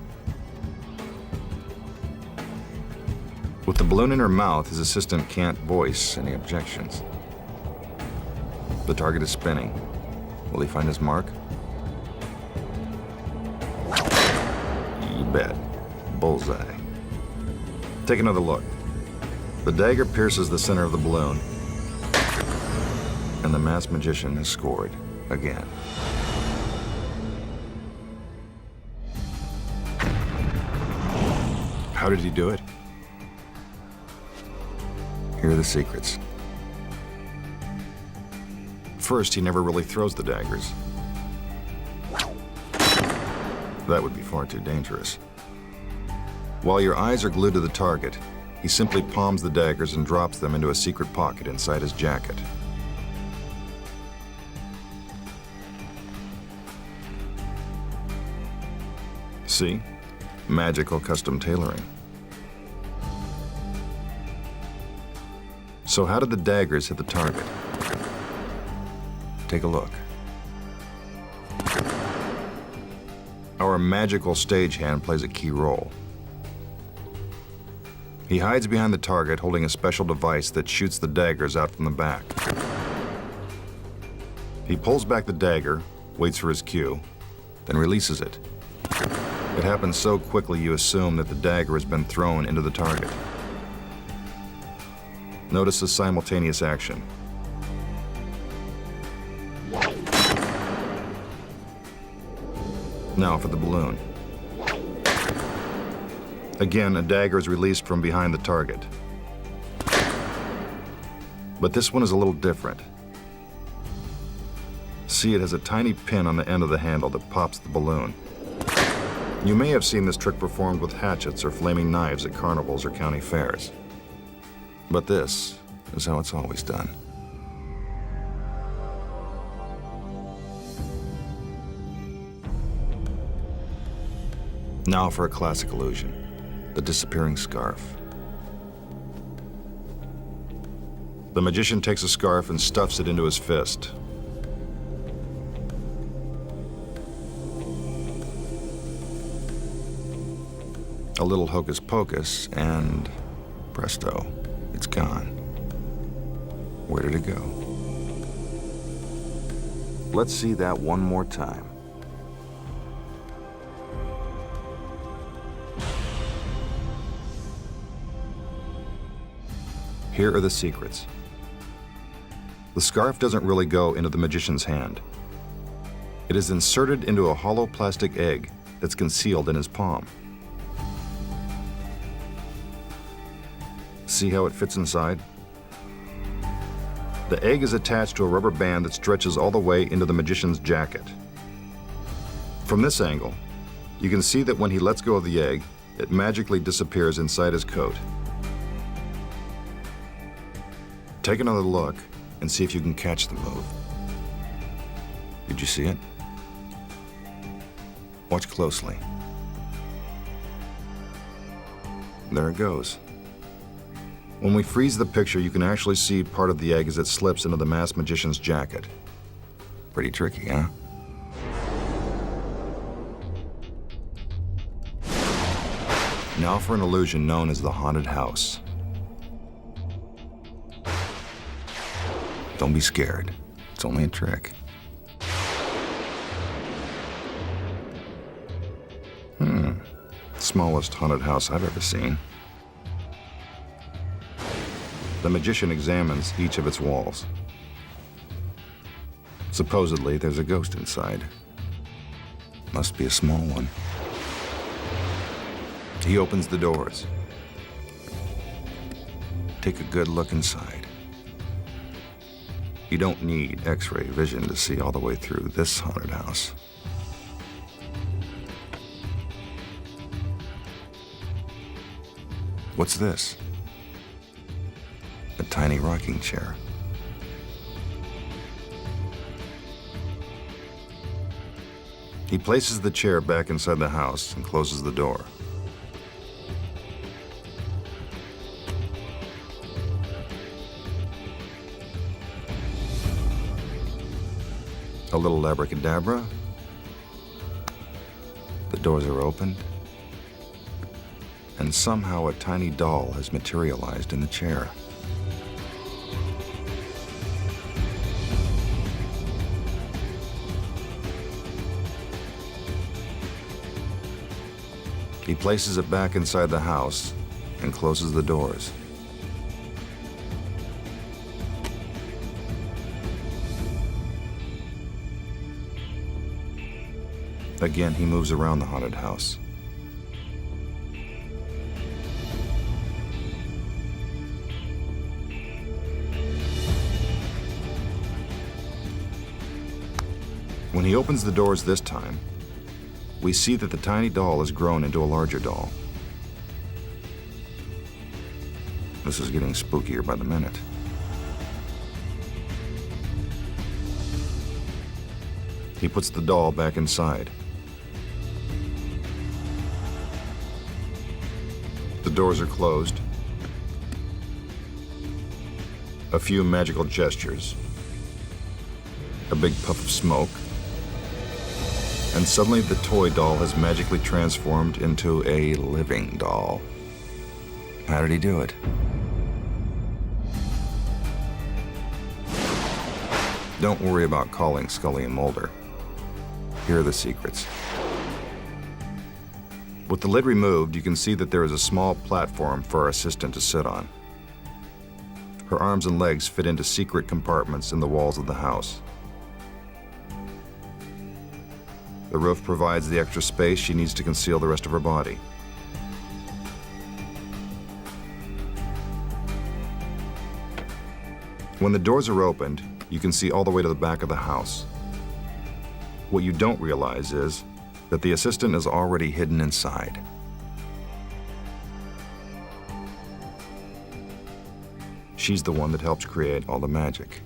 With the balloon in her mouth, his assistant can't voice any objections. The target is spinning. Will he find his mark? You bet. Bullseye. Take another look. The dagger pierces the center of the balloon, and the masked magician has scored again. How did he do it? Here are the secrets. First, he never really throws the daggers. That would be far too dangerous. While your eyes are glued to the target, he simply palms the daggers and drops them into a secret pocket inside his jacket. See? Magical custom tailoring. So how did the daggers hit the target? Take a look. Our magical stagehand plays a key role. He hides behind the target holding a special device that shoots the daggers out from the back. He pulls back the dagger, waits for his cue, then releases it. It happens so quickly you assume that the dagger has been thrown into the target. Notice the simultaneous action. Now for the balloon. Again, a dagger is released from behind the target. But this one is a little different. See, it has a tiny pin on the end of the handle that pops the balloon. You may have seen this trick performed with hatchets or flaming knives at carnivals or county fairs. But this is how it's always done. Now for a classic illusion, the disappearing scarf. The magician takes a scarf and stuffs it into his fist. A little hocus pocus, and presto, it's gone. Where did it go? Let's see that one more time. Here are the secrets. The scarf doesn't really go into the magician's hand. It is inserted into a hollow plastic egg that's concealed in his palm. See how it fits inside? The egg is attached to a rubber band that stretches all the way into the magician's jacket. From this angle, you can see that when he lets go of the egg, it magically disappears inside his coat. Take another look and see if you can catch the move. Did you see it? Watch closely. There it goes. When we freeze the picture, you can actually see part of the egg as it slips into the masked magician's jacket. Pretty tricky, huh? Now for an illusion known as the haunted house. Don't be scared. It's only a trick. Smallest haunted house I've ever seen. The magician examines each of its walls. Supposedly, there's a ghost inside. Must be a small one. He opens the doors. Take a good look inside. You don't need X-ray vision to see all the way through this haunted house. What's this? A tiny rocking chair. He places the chair back inside the house and closes the door. A little abracadabra. The doors are opened. And somehow a tiny doll has materialized in the chair. He places it back inside the house and closes the doors. Again, he moves around the haunted house. When he opens the doors this time, we see that the tiny doll has grown into a larger doll. This is getting spookier by the minute. He puts the doll back inside. doors are closed, a few magical gestures, a big puff of smoke, and suddenly the toy doll has magically transformed into a living doll. How did he do it? Don't worry about calling Scully and Mulder. Here are the secrets. With the lid removed, you can see that there is a small platform for our assistant to sit on. Her arms and legs fit into secret compartments in the walls of the house. The roof provides the extra space she needs to conceal the rest of her body. When the doors are opened, you can see all the way to the back of the house. What you don't realize is that the assistant is already hidden inside. She's the one that helps create all the magic.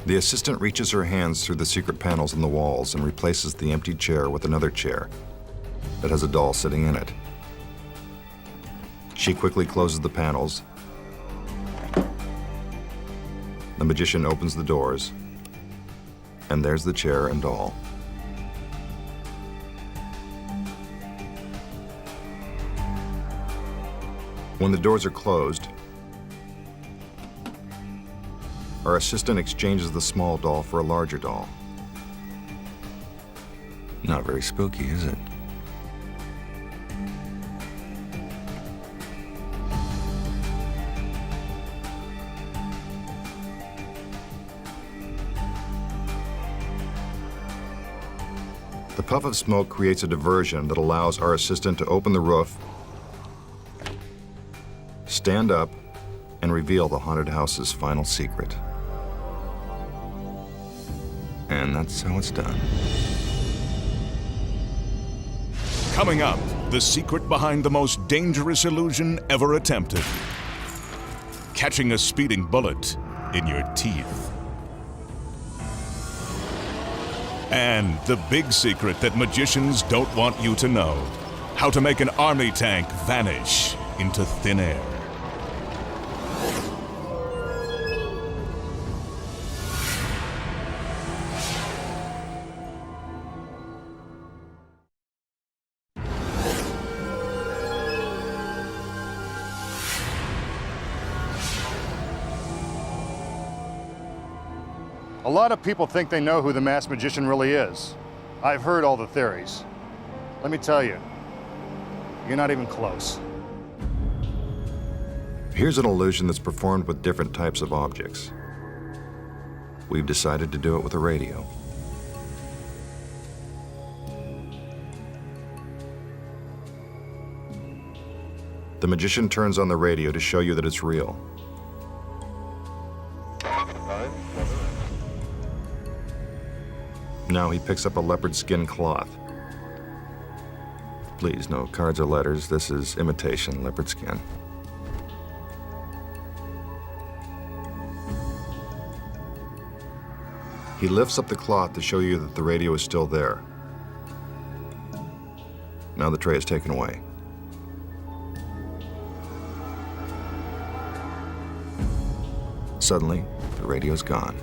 The assistant reaches her hands through the secret panels in the walls and replaces the empty chair with another chair that has a doll sitting in it. She quickly closes the panels. The magician opens the doors, and there's the chair and doll. When the doors are closed, our assistant exchanges the small doll for a larger doll. Not very spooky, is it? The puff of smoke creates a diversion that allows our assistant to open the roof, stand up, and reveal the haunted house's final secret. And that's how it's done. Coming up, the secret behind the most dangerous illusion ever attempted. Catching a speeding bullet in your teeth. And the big secret that magicians don't want you to know. How to make an army tank vanish into thin air. A lot of people think they know who the masked magician really is. I've heard all the theories. Let me tell you, you're not even close. Here's an illusion that's performed with different types of objects. We've decided to do it with a radio. The magician turns on the radio to show you that it's real. Now he picks up a leopard skin cloth. Please, no cards or letters. This is imitation leopard skin. He lifts up the cloth to show you that the radio is still there. Now the tray is taken away. Suddenly, the radio's gone.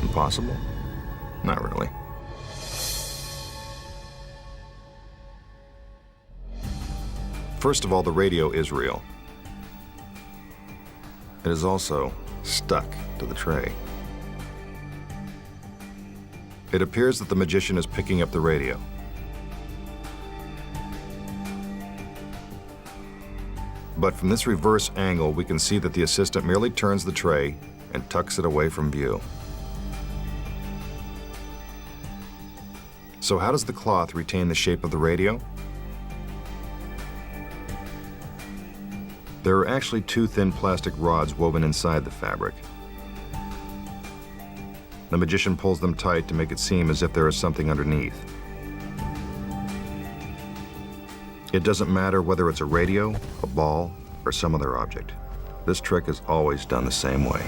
Impossible? Not really. First of all, the radio is real. It is also stuck to the tray. It appears that the magician is picking up the radio. But from this reverse angle, we can see that the assistant merely turns the tray and tucks it away from view. So how does the cloth retain the shape of the radio? There are actually two thin plastic rods woven inside the fabric. The magician pulls them tight to make it seem as if there is something underneath. It doesn't matter whether it's a radio, a ball, or some other object. This trick is always done the same way.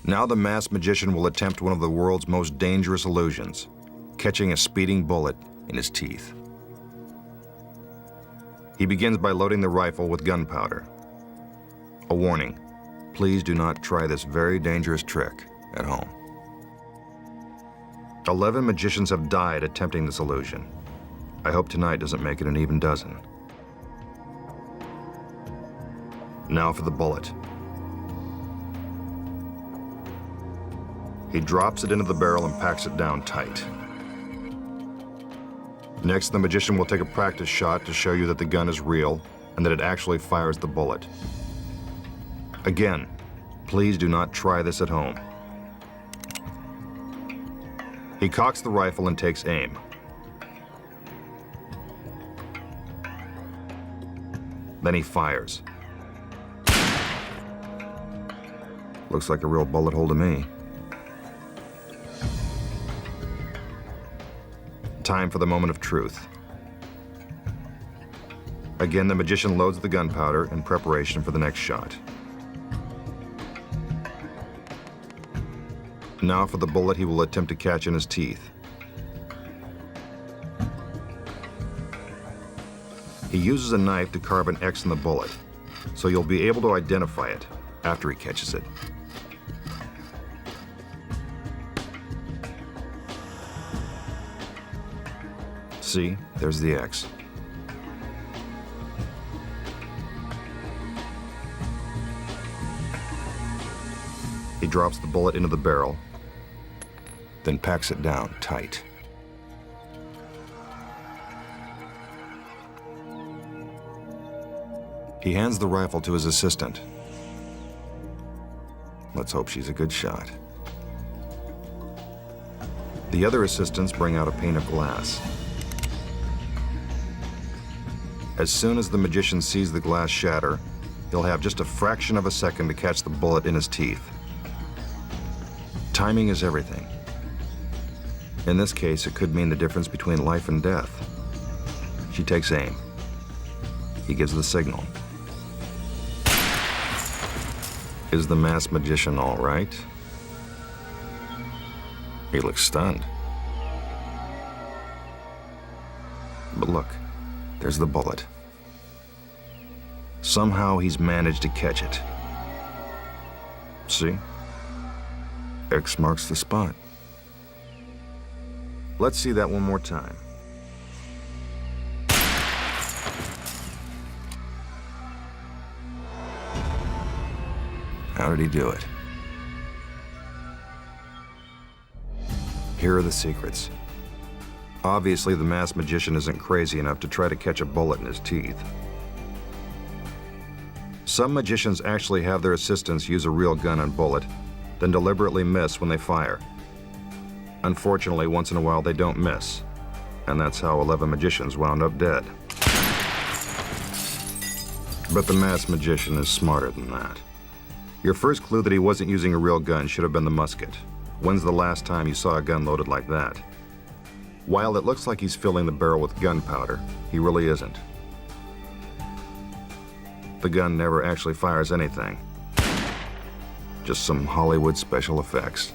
Now the masked magician will attempt one of the world's most dangerous illusions, catching a speeding bullet in his teeth. He begins by loading the rifle with gunpowder. A warning, please do not try this very dangerous trick at home. 11 magicians have died attempting this illusion. I hope tonight doesn't make it an even dozen. Now for the bullet. He drops it into the barrel and packs it down tight. Next, the magician will take a practice shot to show you that the gun is real and that it actually fires the bullet. Again, please do not try this at home. He cocks the rifle and takes aim. Then he fires. Looks like a real bullet hole to me. Time for the moment of truth. Again, the magician loads the gunpowder in preparation for the next shot. Now for the bullet he will attempt to catch in his teeth. He uses a knife to carve an X in the bullet, so you'll be able to identify it after he catches it. See, there's the X. He drops the bullet into the barrel, then packs it down tight. He hands the rifle to his assistant. Let's hope she's a good shot. The other assistants bring out a pane of glass. As soon as the magician sees the glass shatter, he'll have just a fraction of a second to catch the bullet in his teeth. Timing is everything. In this case, it could mean the difference between life and death. She takes aim. He gives the signal. Is the masked magician all right? He looks stunned. But look, there's the bullet. Somehow he's managed to catch it. See? X marks the spot. Let's see that one more time. How did he do it? Here are the secrets. Obviously, the masked magician isn't crazy enough to try to catch a bullet in his teeth. Some magicians actually have their assistants use a real gun and bullet, then deliberately miss when they fire. Unfortunately, once in a while they don't miss, and that's how 11 magicians wound up dead. But the masked magician is smarter than that. Your first clue that he wasn't using a real gun should have been the musket. When's the last time you saw a gun loaded like that? While it looks like he's filling the barrel with gunpowder, he really isn't. The gun never actually fires anything. Just some Hollywood special effects.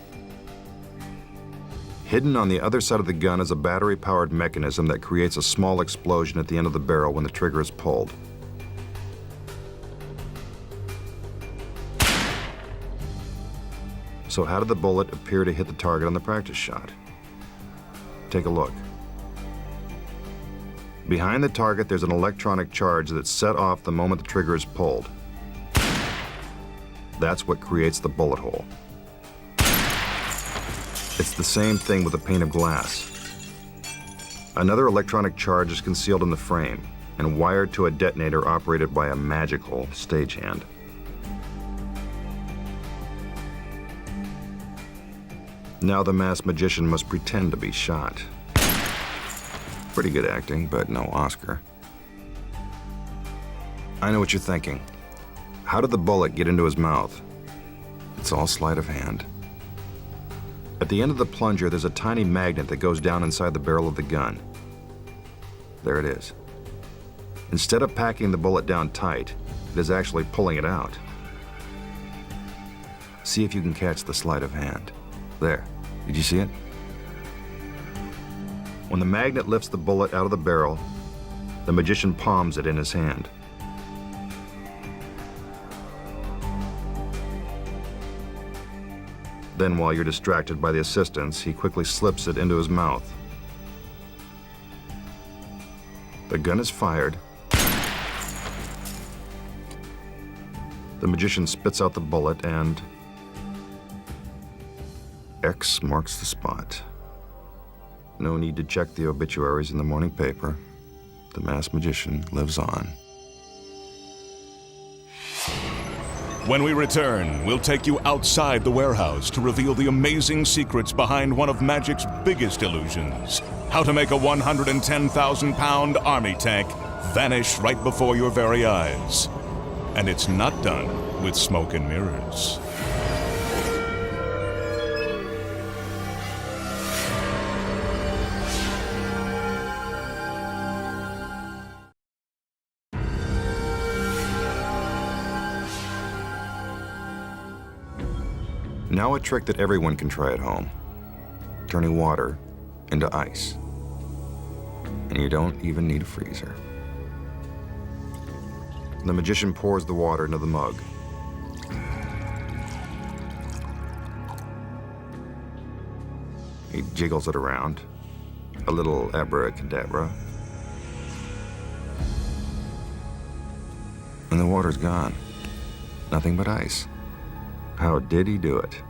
Hidden on the other side of the gun is a battery-powered mechanism that creates a small explosion at the end of the barrel when the trigger is pulled. So how did the bullet appear to hit the target on the practice shot? Take a look. Behind the target, there's an electronic charge that's set off the moment the trigger is pulled. That's what creates the bullet hole. It's the same thing with a pane of glass. Another electronic charge is concealed in the frame and wired to a detonator operated by a magical stagehand. Now the masked magician must pretend to be shot. Pretty good acting, but no Oscar. I know what you're thinking. How did the bullet get into his mouth? It's all sleight of hand. At the end of the plunger, there's a tiny magnet that goes down inside the barrel of the gun. There it is. Instead of packing the bullet down tight, it is actually pulling it out. See if you can catch the sleight of hand. There. Did you see it? When the magnet lifts the bullet out of the barrel, the magician palms it in his hand. Then, while you're distracted by the assistants, he quickly slips it into his mouth. The gun is fired. The magician spits out the bullet and X marks the spot. No need to check the obituaries in the morning paper. The masked magician lives on. When we return, we'll take you outside the warehouse to reveal the amazing secrets behind one of magic's biggest illusions. How to make a 110,000-pound army tank vanish right before your very eyes. And it's not done with smoke and mirrors. Now a trick that everyone can try at home. Turning water into ice. And you don't even need a freezer. The magician pours the water into the mug. He jiggles it around. A little abracadabra. And the water's gone. Nothing but ice. How did he do it?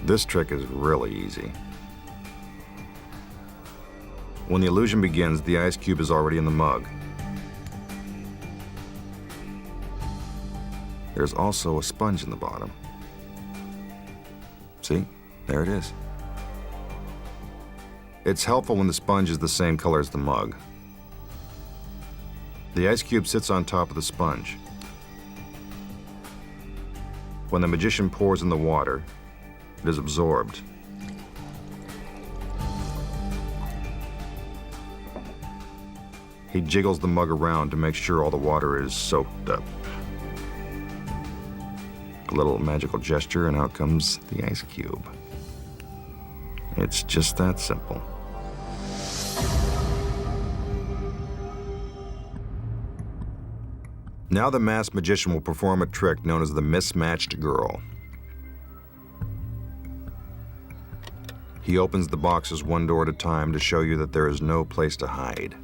This trick is really easy. When the illusion begins, the ice cube is already in the mug. There's also a sponge in the bottom. See? There it is. It's helpful when the sponge is the same color as the mug. The ice cube sits on top of the sponge. When the magician pours in the water, it is absorbed. He jiggles the mug around to make sure all the water is soaked up. A little magical gesture, and out comes the ice cube. It's just that simple. Now the masked magician will perform a trick known as the Mismatched girl. He opens the boxes one door at a time to show you that there is no place to hide.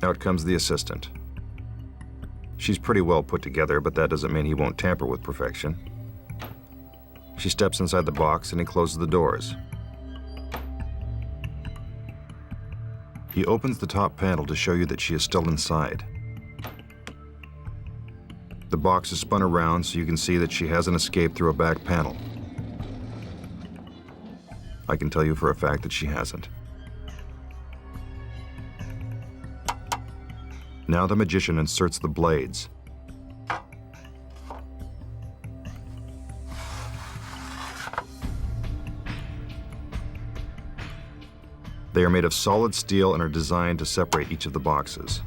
Out comes the assistant. She's pretty well put together, but that doesn't mean he won't tamper with perfection. She steps inside the box and he closes the doors. He opens the top panel to show you that she is still inside. The box is spun around so you can see that she hasn't escaped through a back panel. I can tell you for a fact that she hasn't. Now the magician inserts the blades. They are made of solid steel and are designed to separate each of the boxes.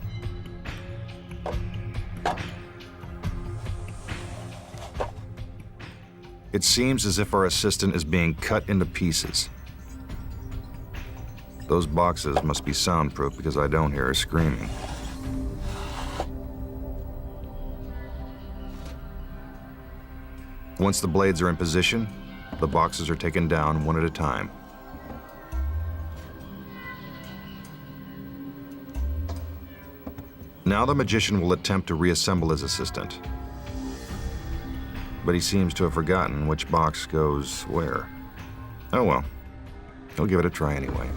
It seems as if our assistant is being cut into pieces. Those boxes must be soundproof because I don't hear her screaming. Once the blades are in position, the boxes are taken down one at a time. Now the magician will attempt to reassemble his assistant. But he seems to have forgotten which box goes where. Oh well, he'll give it a try anyway.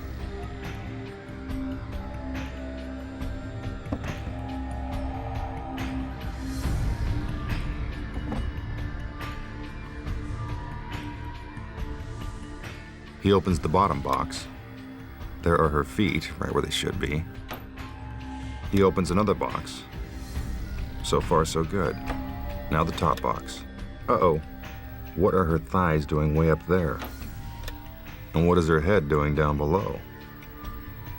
He opens the bottom box. There are her feet, right where they should be. He opens another box. So far, so good. Now the top box. Uh-oh. What are her thighs doing way up there? And what is her head doing down below?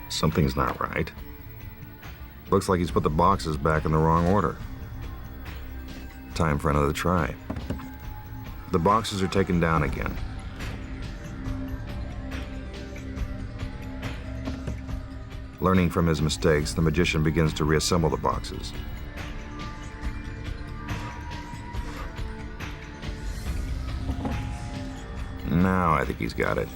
Something's not right. Looks like he's put the boxes back in the wrong order. time for another try. The boxes are taken down again. Learning from his mistakes, the magician begins to reassemble the boxes. Now I think he's got it.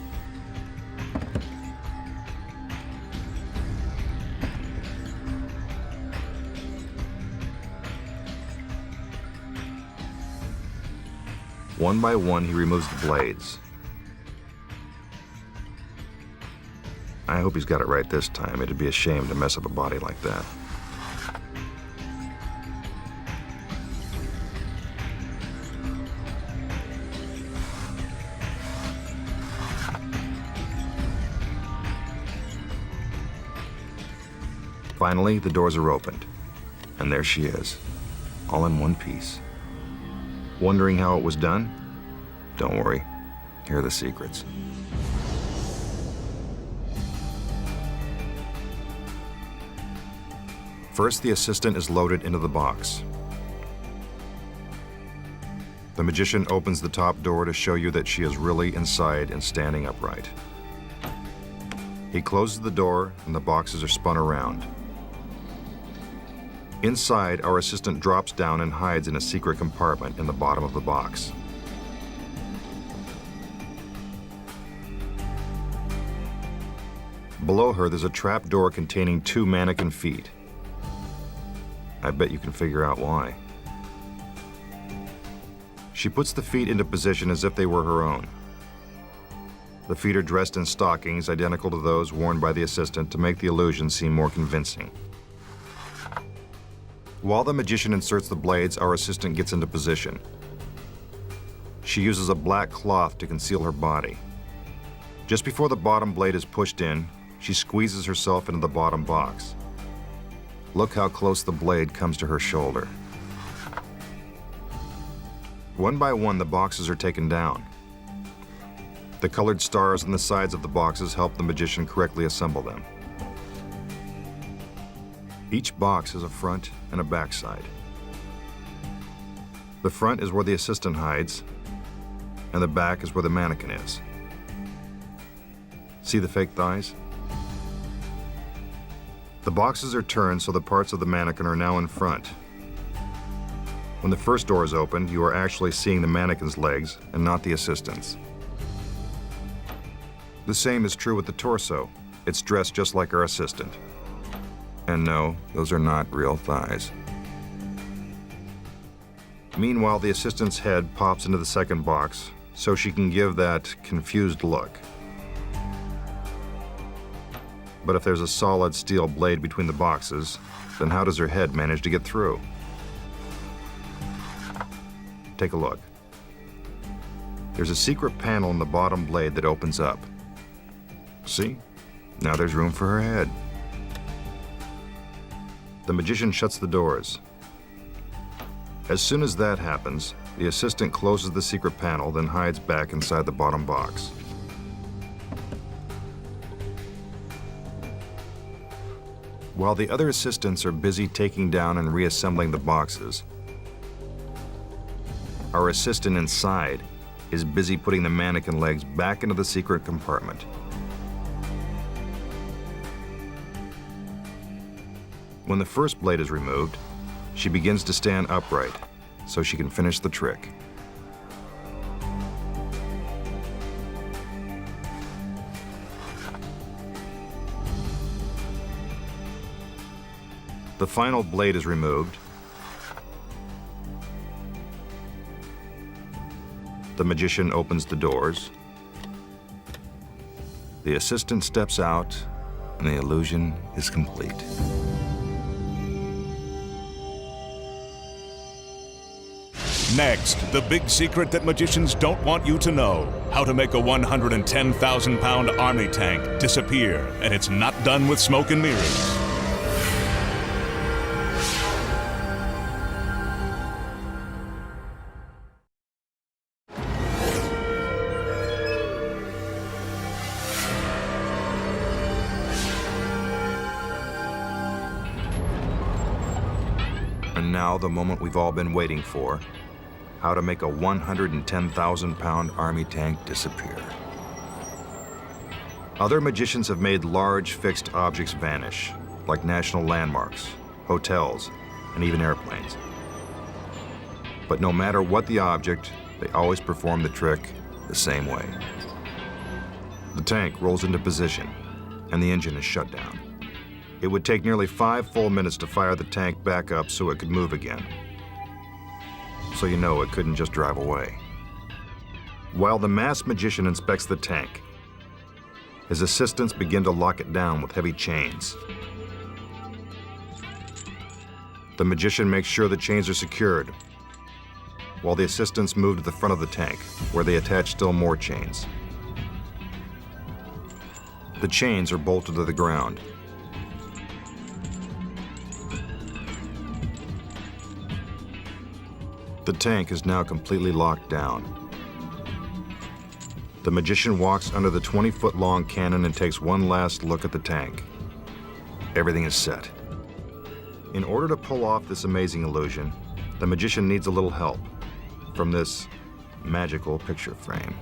One by one, he removes the blades. I hope he's got it right this time. It'd be a shame to mess up a body like that. Finally, the doors are opened, and there she is, all in one piece. Wondering how it was done? Don't worry, here are the secrets. First, the assistant is loaded into the box. The magician opens the top door to show you that she is really inside and standing upright. He closes the door, and the boxes are spun around. Inside, our assistant drops down and hides in a secret compartment in the bottom of the box. Below her, there's a trap door containing 2 mannequin feet. I bet you can figure out why. She puts the feet into position as if they were her own. The feet are dressed in stockings identical to those worn by the assistant to make the illusion seem more convincing. While the magician inserts the blades, our assistant gets into position. She uses a black cloth to conceal her body. Just before the bottom blade is pushed in, she squeezes herself into the bottom box. Look how close the blade comes to her shoulder. One by one, the boxes are taken down. The colored stars on the sides of the boxes help the magician correctly assemble them. Each box has a front and a back side. The front is where the assistant hides, and the back is where the mannequin is. See the fake thighs? The boxes are turned so the parts of the mannequin are now in front. When the first door is opened, you are actually seeing the mannequin's legs and not the assistant's. The same is true with the torso. It's dressed just like our assistant. And no, those are not real thighs. Meanwhile, the assistant's head pops into the second box so she can give that confused look. But if there's a solid steel blade between the boxes, then how does her head manage to get through? Take a look. There's a secret panel in the bottom blade that opens up. See? Now there's room for her head. The magician shuts the doors. As soon as that happens, the assistant closes the secret panel, then hides back inside the bottom box. While the other assistants are busy taking down and reassembling the boxes, our assistant inside is busy putting the mannequin legs back into the secret compartment. When the first blade is removed, she begins to stand upright so she can finish the trick. The final blade is removed. The magician opens the doors. The assistant steps out, and the illusion is complete. Next, the big secret that magicians don't want you to know. How to make a 110,000-pound army tank disappear, and it's not done with smoke and mirrors. now the moment we've all been waiting for. How to make a 110,000-pound army tank disappear. Other magicians have made large fixed objects vanish, like national landmarks, hotels, and even airplanes. But no matter what the object, they always perform the trick the same way. The tank rolls into position, and the engine is shut down. It would take nearly 5 full minutes to fire the tank back up so it could move again. So you know it couldn't just drive away. While the masked magician inspects the tank, his assistants begin to lock it down with heavy chains. The magician makes sure the chains are secured, while the assistants move to the front of the tank, where they attach still more chains. The chains are bolted to the ground. The tank is now completely locked down. The magician walks under the 20-foot-long cannon and takes one last look at the tank. Everything is set. In order to pull off this amazing illusion, the magician needs a little help from this magical picture frame.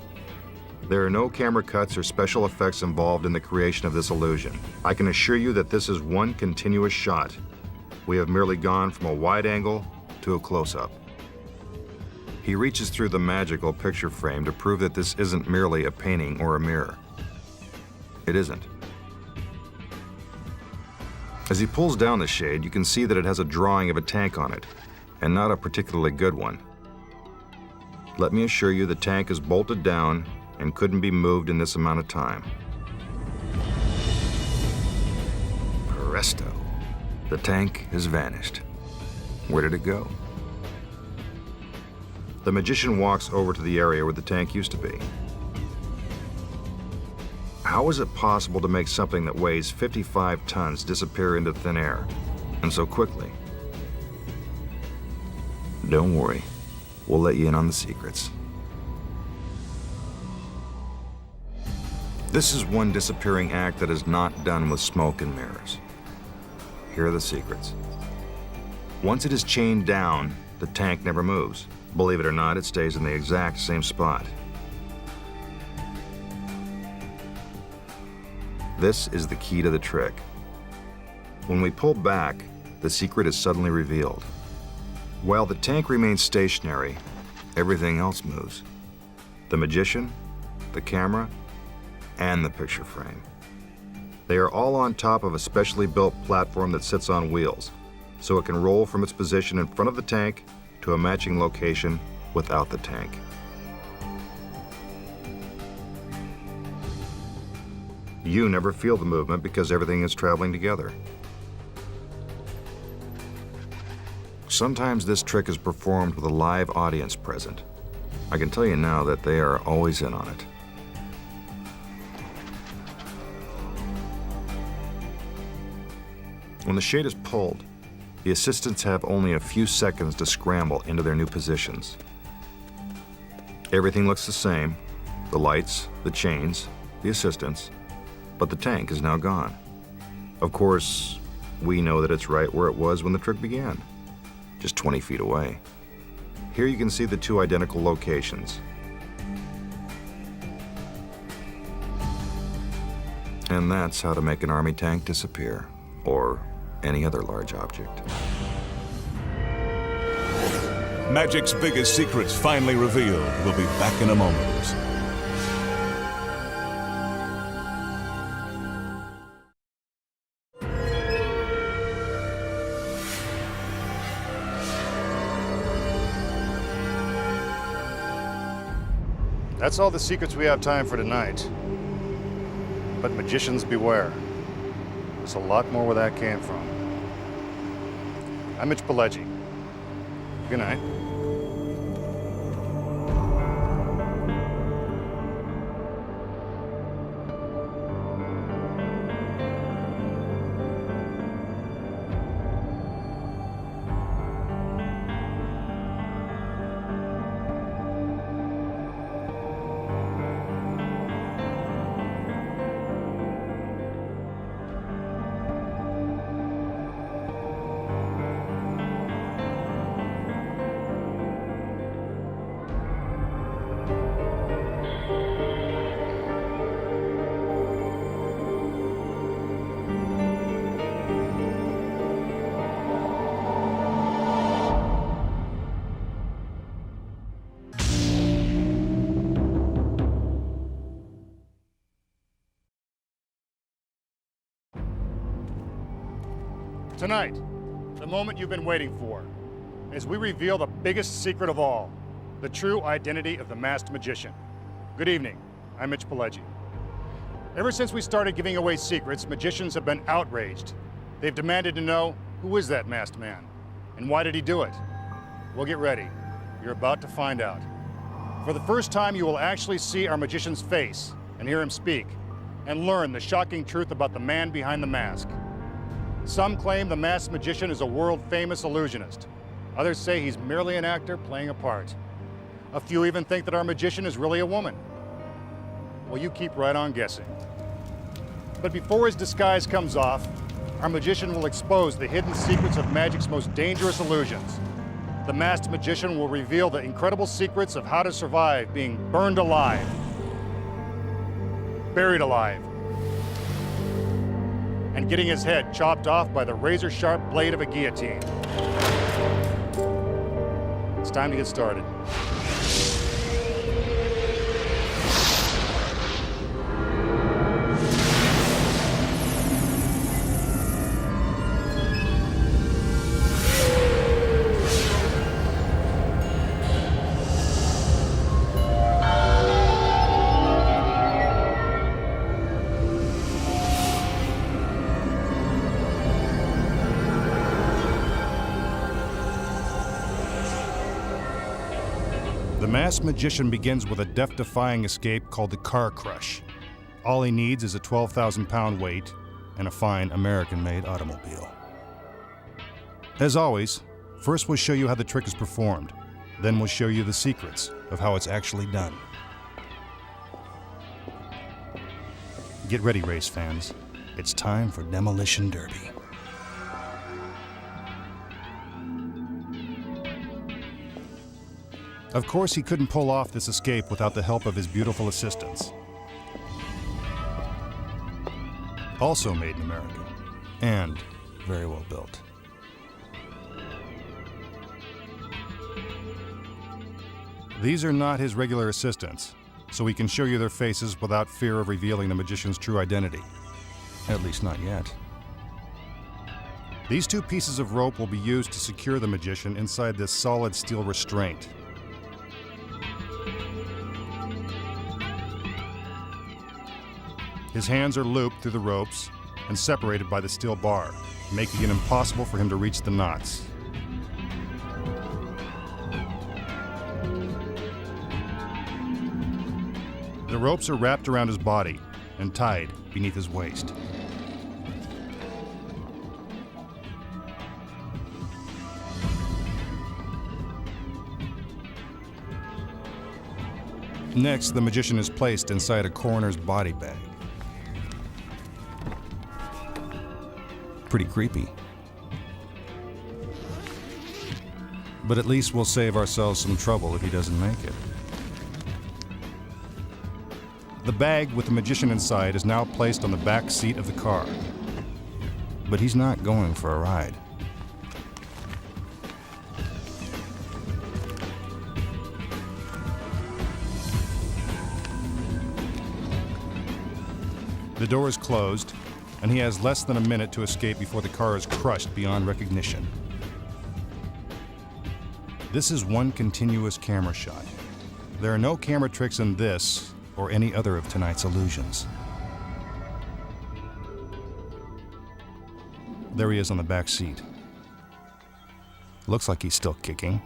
There are no camera cuts or special effects involved in the creation of this illusion. I can assure you that this is one continuous shot. We have merely gone from a wide angle to a close-up. He reaches through the magical picture frame to prove that this isn't merely a painting or a mirror. It isn't. As he pulls down the shade, you can see that it has a drawing of a tank on it, and not a particularly good one. Let me assure you the tank is bolted down and couldn't be moved in this amount of time. Presto. The tank has vanished. Where did it go? The magician walks over to the area where the tank used to be. How is it possible to make something that weighs 55 tons disappear into thin air, and so quickly? Don't worry, we'll let you in on the secrets. This is one disappearing act that is not done with smoke and mirrors. Here are the secrets. Once it is chained down, the tank never moves. Believe it or not, it stays in the exact same spot. This is the key to the trick. When we pull back, the secret is suddenly revealed. While the tank remains stationary, everything else moves. The magician, the camera, and the picture frame. They are all on top of a specially built platform that sits on wheels, so it can roll from its position in front of the tank to a matching location without the tank. You never feel the movement because everything is traveling together. Sometimes this trick is performed with a live audience present. I can tell you now that they are always in on it. When the shade is pulled, the assistants have only a few seconds to scramble into their new positions. Everything looks the same: the lights, the chains, the assistants, but the tank is now gone. Of course, we know that it's right where it was when the trick began, just 20 feet away. Here you can see the two identical locations. And that's how to make an army tank disappear, or any other large object. Magic's biggest secrets finally revealed. We'll be back in a moment. That's all the secrets we have time for tonight. But magicians beware. There's a lot more where that came from. I'm Mitch Pileggi. Good night. Tonight, the moment you've been waiting for, as we reveal the biggest secret of all, the true identity of the masked magician. Good evening, I'm Mitch Pileggi. Ever since we started giving away secrets, magicians have been outraged. They've demanded to know, who is that masked man? And why did he do it? Well, get ready. You're about to find out. For the first time, you will actually see our magician's face and hear him speak, and learn the shocking truth about the man behind the mask. Some claim the masked magician is a world-famous illusionist. Others say he's merely an actor playing a part. A few even think that our magician is really a woman. Well, you keep right on guessing. But before his disguise comes off, our magician will expose the hidden secrets of magic's most dangerous illusions. The masked magician will reveal the incredible secrets of how to survive being burned alive, buried alive, and getting his head chopped off by the razor-sharp blade of a guillotine. It's time to get started. The masked magician begins with a death-defying escape called the car crush. All he needs is a 12,000-pound weight and a fine American-made automobile. As always, first we'll show you how the trick is performed. Then we'll show you the secrets of how it's actually done. Get ready, race fans. It's time for Demolition Derby. Of course, he couldn't pull off this escape without the help of his beautiful assistants. Also made in America, and very well built. These are not his regular assistants, so we can show you their faces without fear of revealing the magician's true identity. At least not yet. These two pieces of rope will be used to secure the magician inside this solid steel restraint. His hands are looped through the ropes and separated by the steel bar, making it impossible for him to reach the knots. The ropes are wrapped around his body and tied beneath his waist. Next, the magician is placed inside a coroner's body bag. Pretty creepy. But at least we'll save ourselves some trouble if he doesn't make it. The bag with the magician inside is now placed on the back seat of the car. But he's not going for a ride. The door is closed, and he has less than a minute to escape before the car is crushed beyond recognition. This is one continuous camera shot. There are no camera tricks in this or any other of tonight's illusions. There he is on the back seat. Looks like he's still kicking.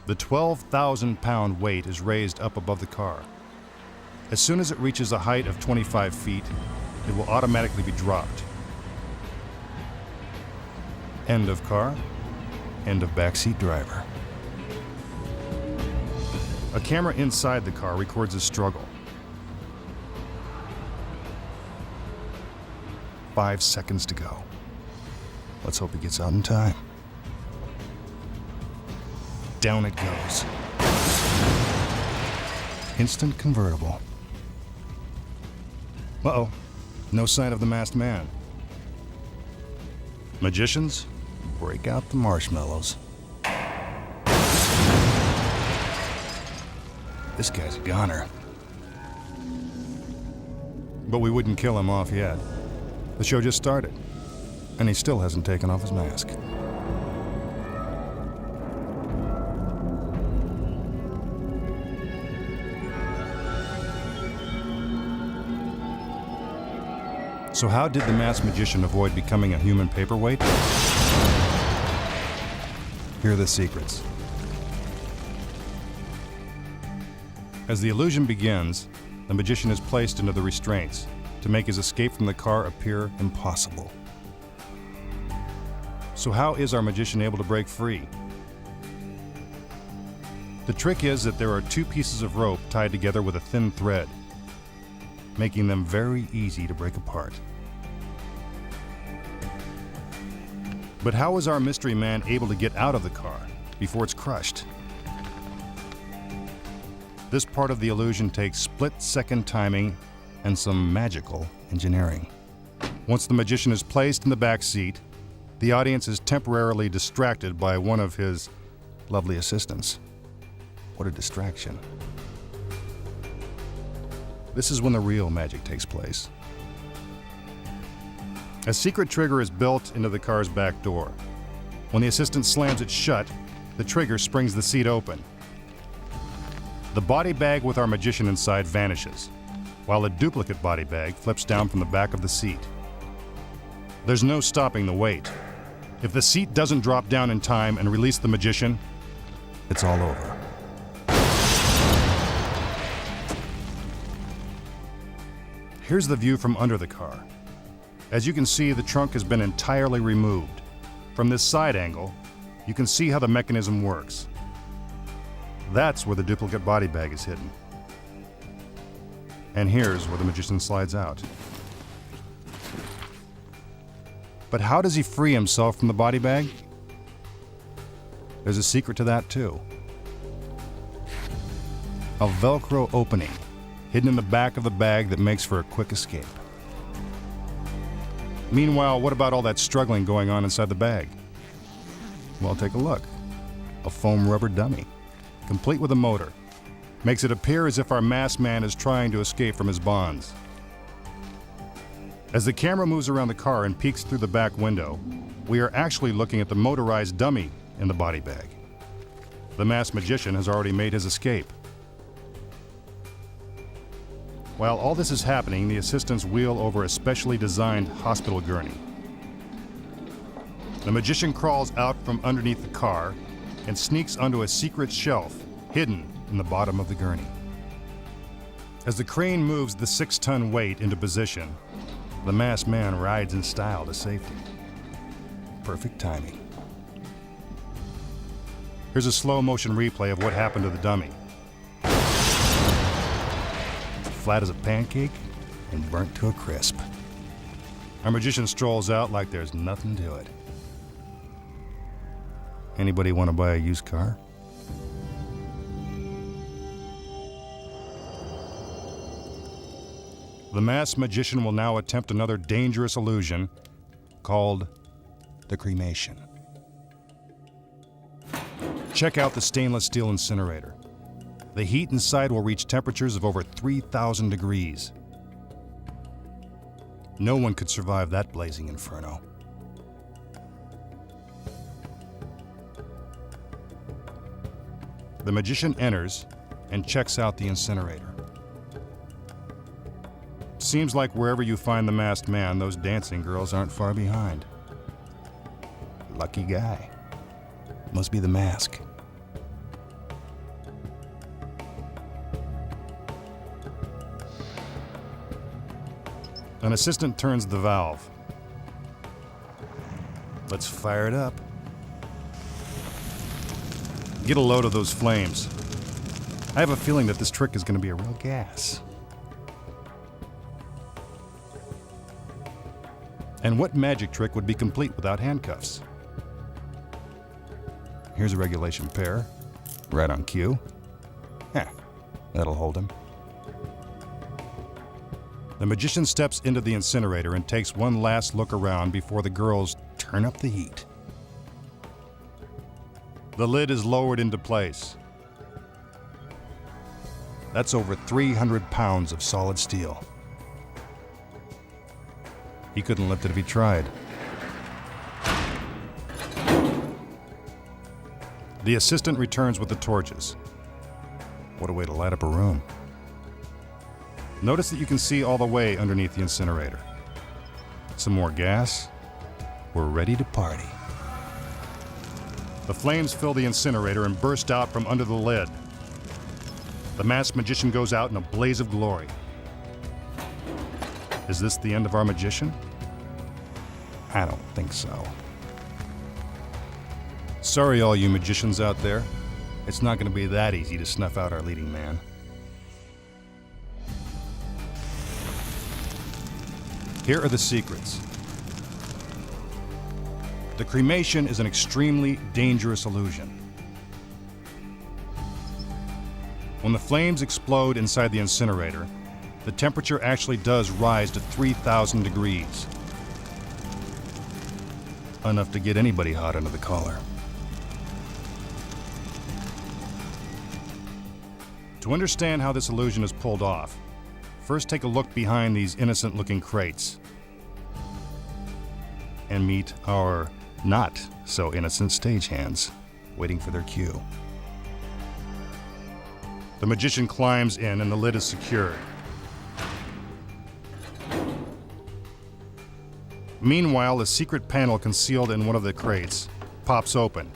The 12,000-pound weight is raised up above the car. As soon as it reaches a height of 25 feet, it will automatically be dropped. End of car, end of backseat driver. A camera inside the car records his struggle. 5 seconds to go. Let's hope he gets out in time. Down it goes. Instant convertible. Uh-oh, no sign of the masked man. Magicians, break out the marshmallows. This guy's a goner. But we wouldn't kill him off yet. The show just started, and he still hasn't taken off his mask. So how did the masked magician avoid becoming a human paperweight? Here are the secrets. As the illusion begins, the magician is placed into the restraints to make his escape from the car appear impossible. So how is our magician able to break free? The trick is that there are two pieces of rope tied together with a thin thread, making them very easy to break apart. But how is our mystery man able to get out of the car before it's crushed? This part of the illusion takes split-second timing and some magical engineering. Once the magician is placed in the back seat, the audience is temporarily distracted by one of his lovely assistants. What a distraction. This is when the real magic takes place. A secret trigger is built into the car's back door. When the assistant slams it shut, the trigger springs the seat open. The body bag with our magician inside vanishes, while a duplicate body bag flips down from the back of the seat. There's no stopping the weight. If the seat doesn't drop down in time and release the magician, it's all over. Here's the view from under the car. As you can see, the trunk has been entirely removed. From this side angle, you can see how the mechanism works. That's where the duplicate body bag is hidden. And here's where the magician slides out. But how does he free himself from the body bag? There's a secret to that too. A Velcro opening hidden in the back of the bag that makes for a quick escape. Meanwhile, what about all that struggling going on inside the bag? Well, take a look. A foam rubber dummy, complete with a motor, makes it appear as if our masked man is trying to escape from his bonds. As the camera moves around the car and peeks through the back window, we are actually looking at the motorized dummy in the body bag. The masked magician has already made his escape. While all this is happening, the assistants wheel over a specially designed hospital gurney. The magician crawls out from underneath the car and sneaks onto a secret shelf hidden in the bottom of the gurney. As the crane moves the 6-ton weight into position, the masked man rides in style to safety. Perfect timing. Here's a slow-motion replay of what happened to the dummy. Flat as a pancake and burnt to a crisp. Our magician strolls out like there's nothing to it. Anybody want to buy a used car? The masked magician will now attempt another dangerous illusion called the cremation. Check out the stainless steel incinerator. The heat inside will reach temperatures of over 3,000 degrees. No one could survive that blazing inferno. The magician enters and checks out the incinerator. Seems like wherever you find the masked man, those dancing girls aren't far behind. Lucky guy. Must be the mask. An assistant turns the valve. Let's fire it up. Get a load of those flames. I have a feeling that this trick is going to be a real gas. And what magic trick would be complete without handcuffs? Here's a regulation pair, right on cue. That'll hold him. The magician steps into the incinerator and takes one last look around before the girls turn up the heat. The lid is lowered into place. That's over 300 pounds of solid steel. He couldn't lift it if he tried. The assistant returns with the torches. What a way to light up a room. Notice that you can see all the way underneath the incinerator. Some more gas. We're ready to party. The flames fill the incinerator and burst out from under the lid. The masked magician goes out in a blaze of glory. Is this the end of our magician? I don't think so. Sorry, all you magicians out there. It's not going to be that easy to snuff out our leading man. Here are the secrets. The cremation is an extremely dangerous illusion. When the flames explode inside the incinerator, the temperature actually does rise to 3,000 degrees. Enough to get anybody hot under the collar. To understand how this illusion is pulled off, first take a look behind these innocent-looking crates and meet our not-so-innocent stagehands waiting for their cue. The magician climbs in and the lid is secured. Meanwhile, a secret panel concealed in one of the crates pops open,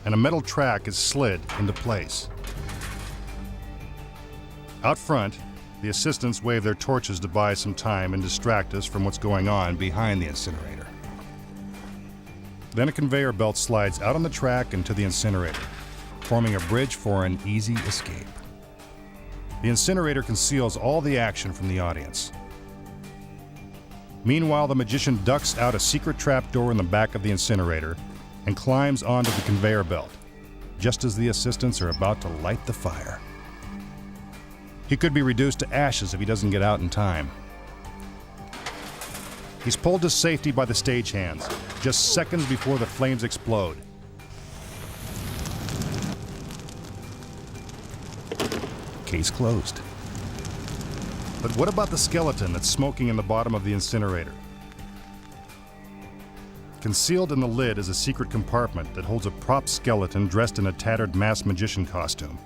and a metal track is slid into place. Out front, the assistants wave their torches to buy some time and distract us from what's going on behind the incinerator. Then a conveyor belt slides out on the track and to the incinerator, forming a bridge for an easy escape. The incinerator conceals all the action from the audience. Meanwhile, the magician ducks out a secret trapdoor in the back of the incinerator and climbs onto the conveyor belt, just as the assistants are about to light the fire. He could be reduced to ashes if he doesn't get out in time. He's pulled to safety by the stagehands, just seconds before the flames explode. Case closed. But what about the skeleton that's smoking in the bottom of the incinerator? Concealed in the lid is a secret compartment that holds a prop skeleton dressed in a tattered masked magician costume.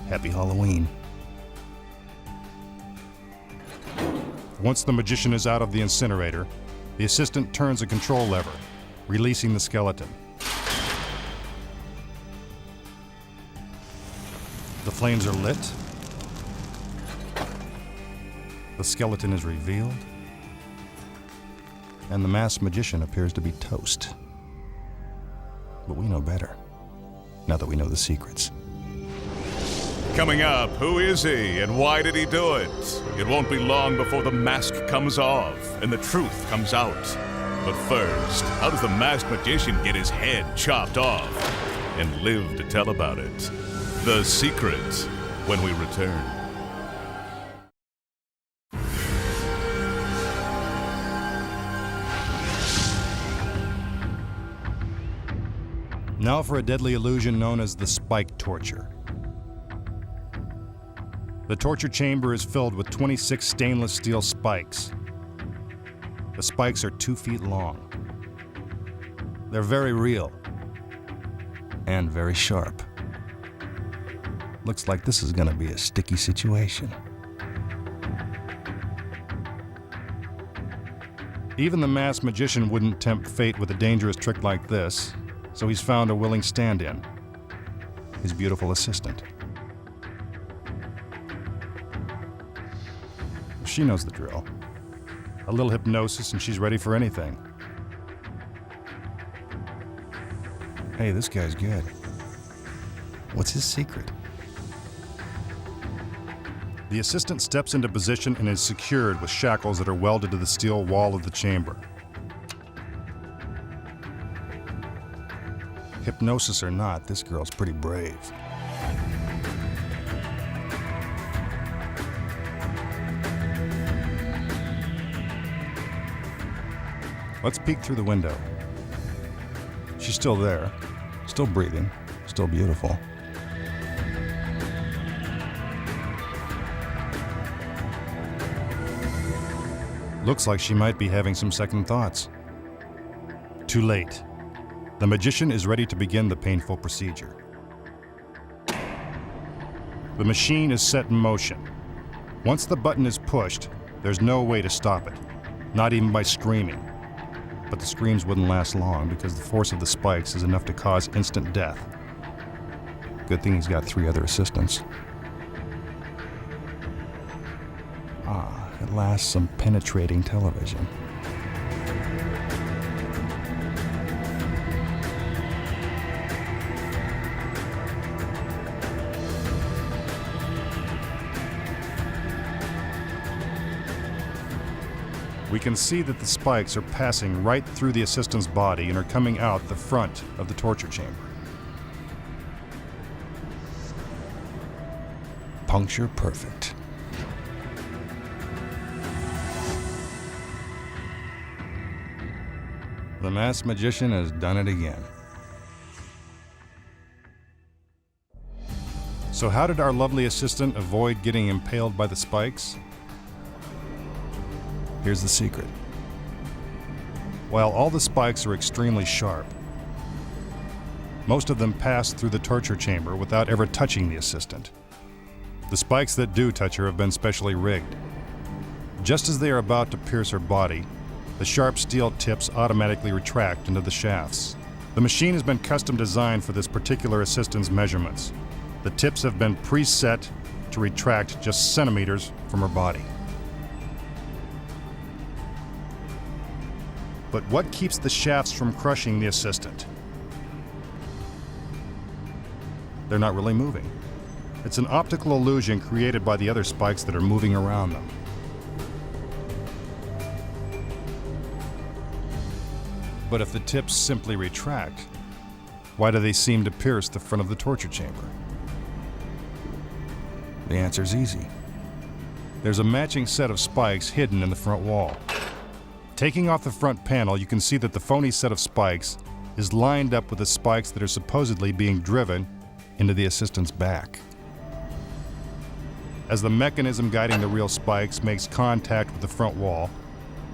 Happy Halloween. Once the magician is out of the incinerator, the assistant turns a control lever, releasing the skeleton. The flames are lit. The skeleton is revealed. And the masked magician appears to be toast. But we know better, now that we know the secrets. Coming up, who is he and why did he do it? It won't be long before the mask comes off and the truth comes out. But first, how does the masked magician get his head chopped off and live to tell about it? The secret, when we return. Now for a deadly illusion known as the spike torture. The torture chamber is filled with 26 stainless steel spikes. The spikes are 2 feet long. They're very real and very sharp. Looks like this is going to be a sticky situation. Even the masked magician wouldn't tempt fate with a dangerous trick like this, so he's found a willing stand-in, his beautiful assistant. She knows the drill. A little hypnosis and she's ready for anything. Hey, this guy's good. What's his secret? The assistant steps into position and is secured with shackles that are welded to the steel wall of the chamber. Hypnosis or not, this girl's pretty brave. Let's peek through the window. She's still there, still breathing, still beautiful. Looks like she might be having some second thoughts. Too late. The magician is ready to begin the painful procedure. The machine is set in motion. Once the button is pushed, there's no way to stop it, not even by screaming. But the screams wouldn't last long because the force of the spikes is enough to cause instant death. Good thing he's got 3 other assistants. At last, some penetrating television. We can see that the spikes are passing right through the assistant's body and are coming out the front of the torture chamber. Puncture perfect. The masked magician has done it again. So how did our lovely assistant avoid getting impaled by the spikes? Here's the secret. While all the spikes are extremely sharp, most of them pass through the torture chamber without ever touching the assistant. The spikes that do touch her have been specially rigged. Just as they are about to pierce her body, the sharp steel tips automatically retract into the shafts. The machine has been custom designed for this particular assistant's measurements. The tips have been preset to retract just centimeters from her body. But what keeps the shafts from crushing the assistant? They're not really moving. It's an optical illusion created by the other spikes that are moving around them. But if the tips simply retract, why do they seem to pierce the front of the torture chamber? The answer's easy. There's a matching set of spikes hidden in the front wall. Taking off the front panel, you can see that the phony set of spikes is lined up with the spikes that are supposedly being driven into the assistant's back. As the mechanism guiding the real spikes makes contact with the front wall,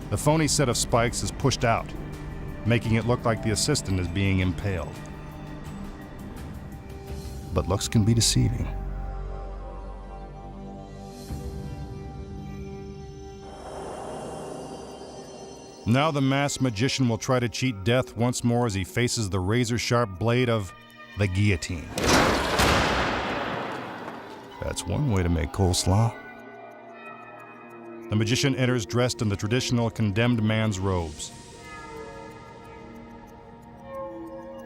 the phony set of spikes is pushed out, making it look like the assistant is being impaled. But looks can be deceiving. Now the masked magician will try to cheat death once more as he faces the razor-sharp blade of the guillotine. That's one way to make coleslaw. The magician enters dressed in the traditional condemned man's robes.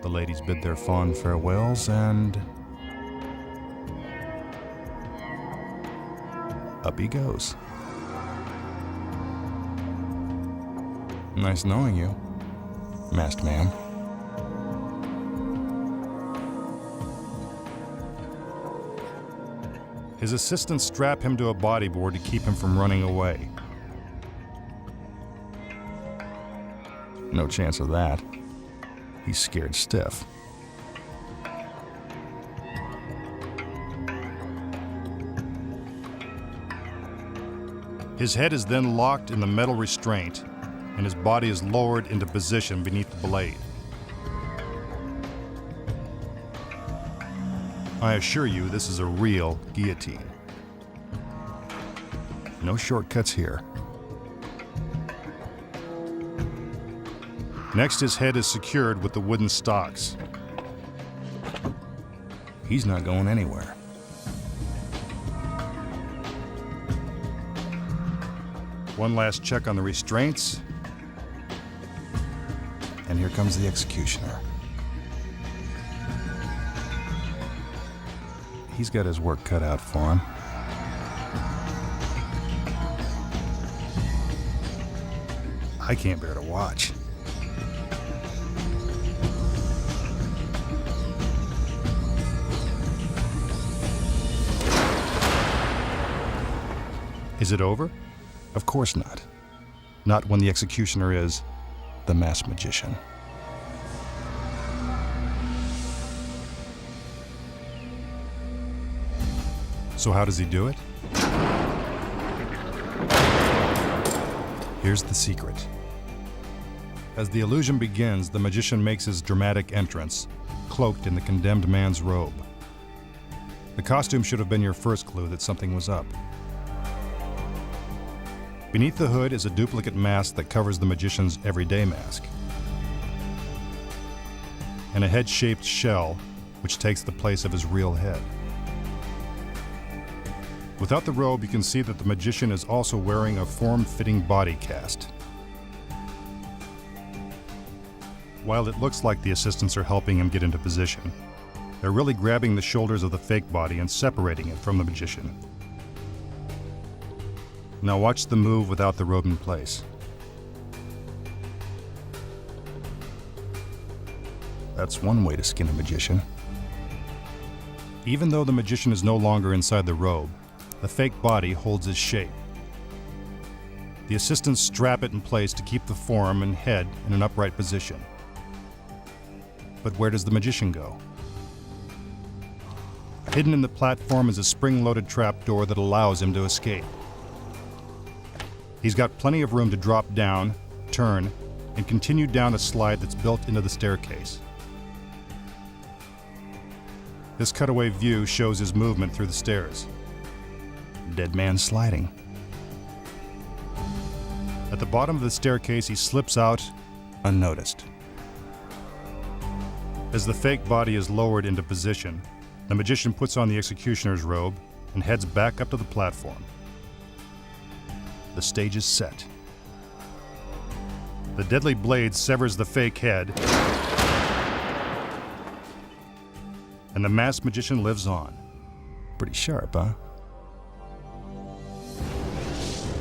The ladies bid their fond farewells and up he goes. Nice knowing you, masked man. His assistants strap him to a bodyboard to keep him from running away. No chance of that. He's scared stiff. His head is then locked in the metal restraint, and his body is lowered into position beneath the blade. I assure you, this is a real guillotine. No shortcuts here. Next, his head is secured with the wooden stocks. He's not going anywhere. One last check on the restraints, and here comes the executioner. He's got his work cut out for him. I can't bear to watch. Is it over? Of course not. Not when the executioner is the masked magician. So how does he do it? Here's the secret. As the illusion begins, the magician makes his dramatic entrance, cloaked in the condemned man's robe. The costume should have been your first clue that something was up. Beneath the hood is a duplicate mask that covers the magician's everyday mask, and a head-shaped shell which takes the place of his real head. Without the robe, you can see that the magician is also wearing a form-fitting body cast. While it looks like the assistants are helping him get into position, they're really grabbing the shoulders of the fake body and separating it from the magician. Now watch the move without the robe in place. That's one way to skin a magician. Even though the magician is no longer inside the robe, the fake body holds his shape. The assistants strap it in place to keep the form and head in an upright position. But where does the magician go? Hidden in the platform is a spring-loaded trapdoor that allows him to escape. He's got plenty of room to drop down, turn, and continue down a slide that's built into the staircase. This cutaway view shows his movement through the stairs. Dead man sliding. At the bottom of the staircase, he slips out unnoticed. As the fake body is lowered into position, the magician puts on the executioner's robe and heads back up to the platform. The stage is set. The deadly blade severs the fake head, and the masked magician lives on. Pretty sharp, huh?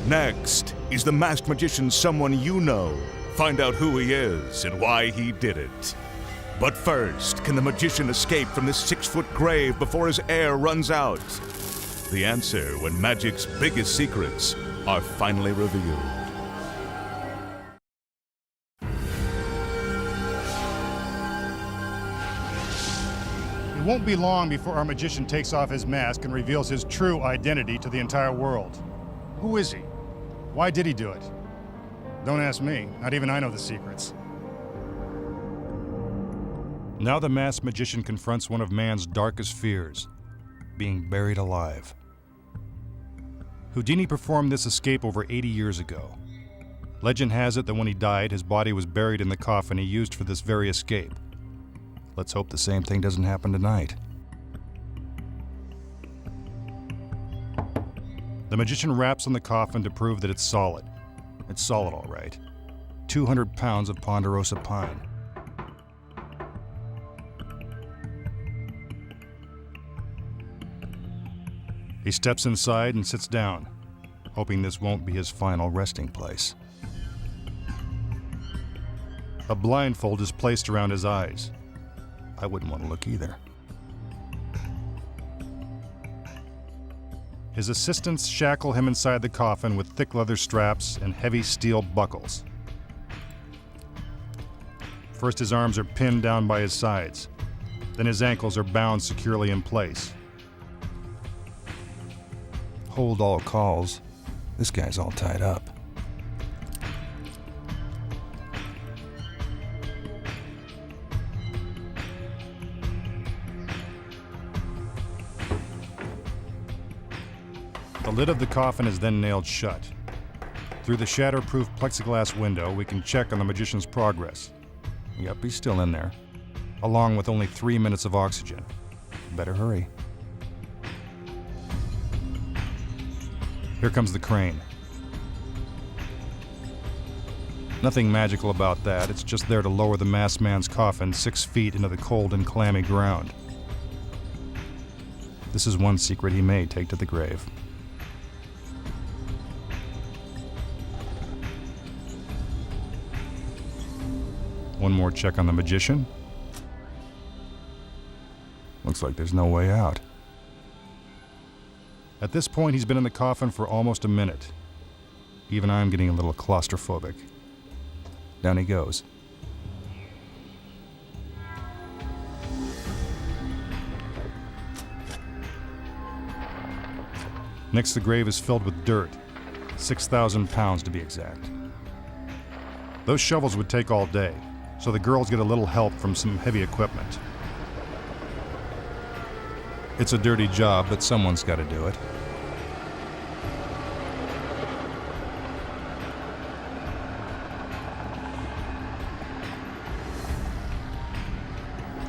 Next, is the masked magician someone you know? Find out who he is and why he did it. But first, can the magician escape from this 6-foot grave before his air runs out? The answer when magic's biggest secrets are finally revealed. It won't be long before our magician takes off his mask and reveals his true identity to the entire world. Who is he? Why did he do it? Don't ask me. Not even I know the secrets. Now the masked magician confronts one of man's darkest fears, being buried alive. Houdini performed this escape over 80 years ago. Legend has it that when he died, his body was buried in the coffin he used for this very escape. Let's hope the same thing doesn't happen tonight. The magician raps on the coffin to prove that it's solid. It's solid, all right. 200 pounds of ponderosa pine. He steps inside and sits down, hoping this won't be his final resting place. A blindfold is placed around his eyes. I wouldn't want to look either. His assistants shackle him inside the coffin with thick leather straps and heavy steel buckles. First, his arms are pinned down by his sides. Then his ankles are bound securely in place. Hold all calls. This guy's all tied up. The lid of the coffin is then nailed shut. Through the shatterproof plexiglass window, we can check on the magician's progress. Yep, he's still in there, along with only 3 minutes of oxygen. Better hurry. Here comes the crane. Nothing magical about that, it's just there to lower the masked man's coffin 6 feet into the cold and clammy ground. This is one secret he may take to the grave. One more check on the magician. Looks like there's no way out. At this point, he's been in the coffin for almost a minute. Even I'm getting a little claustrophobic. Down he goes. Next, the grave is filled with dirt. 6,000 pounds to be exact. Those shovels would take all day, so the girls get a little help from some heavy equipment. It's a dirty job, but someone's got to do it.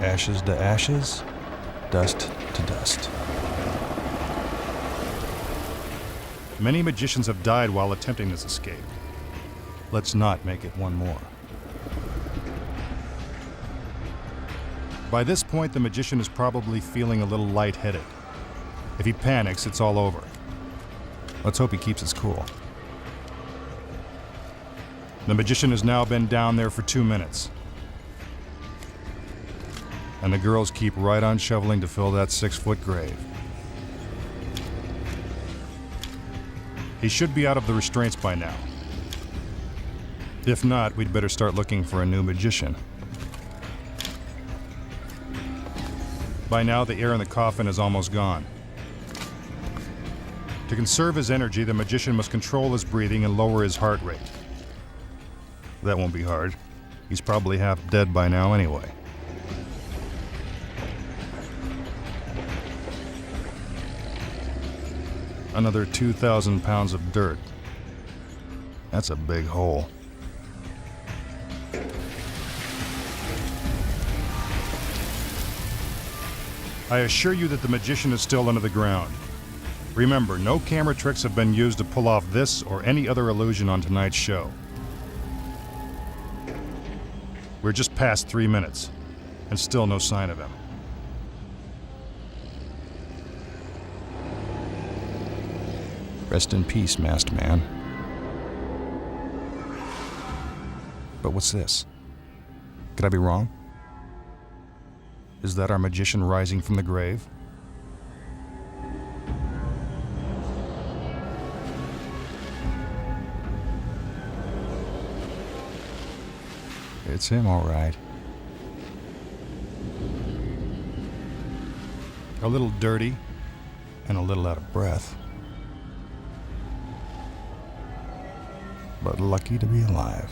Ashes to ashes, dust to dust. Many magicians have died while attempting this escape. Let's not make it one more. By this point, the magician is probably feeling a little lightheaded. If he panics, it's all over. Let's hope he keeps his cool. The magician has now been down there for 2 minutes. And the girls keep right on shoveling to fill that 6-foot grave. He should be out of the restraints by now. If not, we'd better start looking for a new magician. By now, the air in the coffin is almost gone. To conserve his energy, the magician must control his breathing and lower his heart rate. That won't be hard. He's probably half dead by now anyway. Another 2,000 pounds of dirt. That's a big hole. I assure you that the magician is still under the ground. Remember, no camera tricks have been used to pull off this or any other illusion on tonight's show. We're just past 3 minutes, and still no sign of him. Rest in peace, masked man. But what's this? Could I be wrong? Is that our magician rising from the grave? It's him, all right. A little dirty and a little out of breath. But lucky to be alive.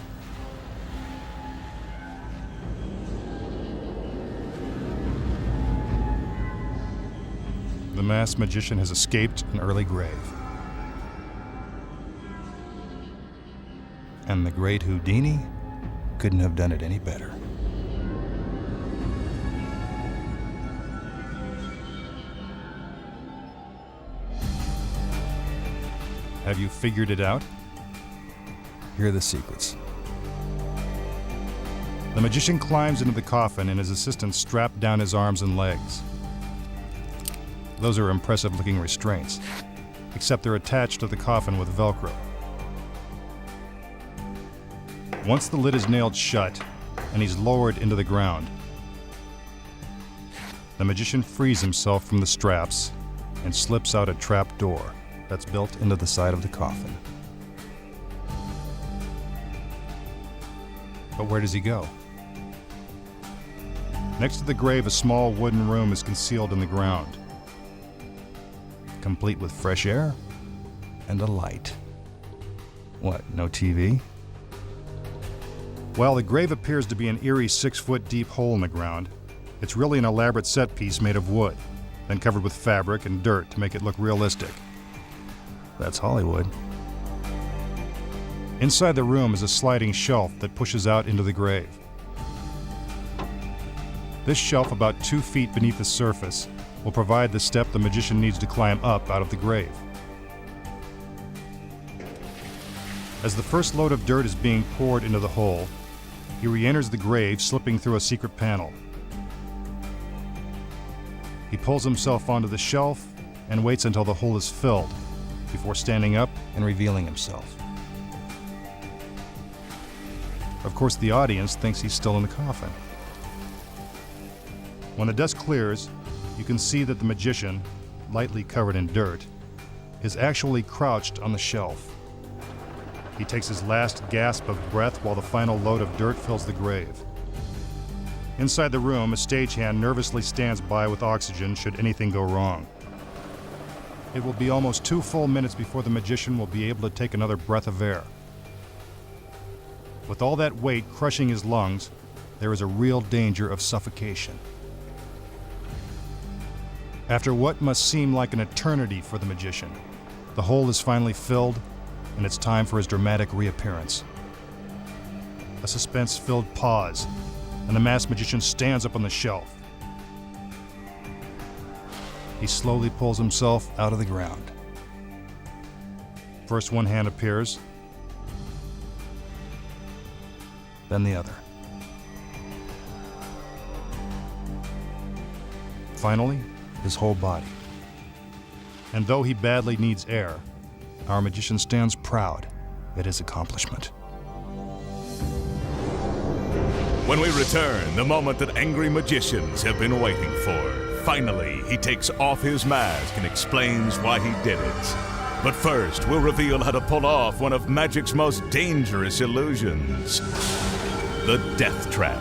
The masked magician has escaped an early grave. And the great Houdini couldn't have done it any better. Have you figured it out? Here are the secrets. The magician climbs into the coffin and his assistants strap down his arms and legs. Those are impressive-looking restraints, except they're attached to the coffin with Velcro. Once the lid is nailed shut and he's lowered into the ground, the magician frees himself from the straps and slips out a trap door that's built into the side of the coffin. But where does he go? Next to the grave, a small wooden room is concealed in the ground, complete with fresh air and a light. What, no TV? While the grave appears to be an eerie 6-foot deep hole in the ground, it's really an elaborate set piece made of wood, then covered with fabric and dirt to make it look realistic. That's Hollywood. Inside the room is a sliding shelf that pushes out into the grave. This shelf, about 2 feet beneath the surface, will provide the step the magician needs to climb up out of the grave. As the first load of dirt is being poured into the hole, he re-enters the grave, slipping through a secret panel. He pulls himself onto the shelf and waits until the hole is filled before standing up and revealing himself. Of course, the audience thinks he's still in the coffin. When the dust clears, you can see that the magician, lightly covered in dirt, is actually crouched on the shelf. He takes his last gasp of breath while the final load of dirt fills the grave. Inside the room, a stagehand nervously stands by with oxygen should anything go wrong. It will be almost 2 full minutes before the magician will be able to take another breath of air. With all that weight crushing his lungs, there is a real danger of suffocation. After what must seem like an eternity for the magician, the hole is finally filled, and it's time for his dramatic reappearance. A suspense-filled pause, and the masked magician stands up on the shelf. He slowly pulls himself out of the ground. First one hand appears, then the other. Finally, his whole body. And though he badly needs air, our magician stands proud at his accomplishment. When we return, the moment that angry magicians have been waiting for. Finally, he takes off his mask and explains why he did it. But first, we'll reveal how to pull off one of magic's most dangerous illusions, the Death Trap.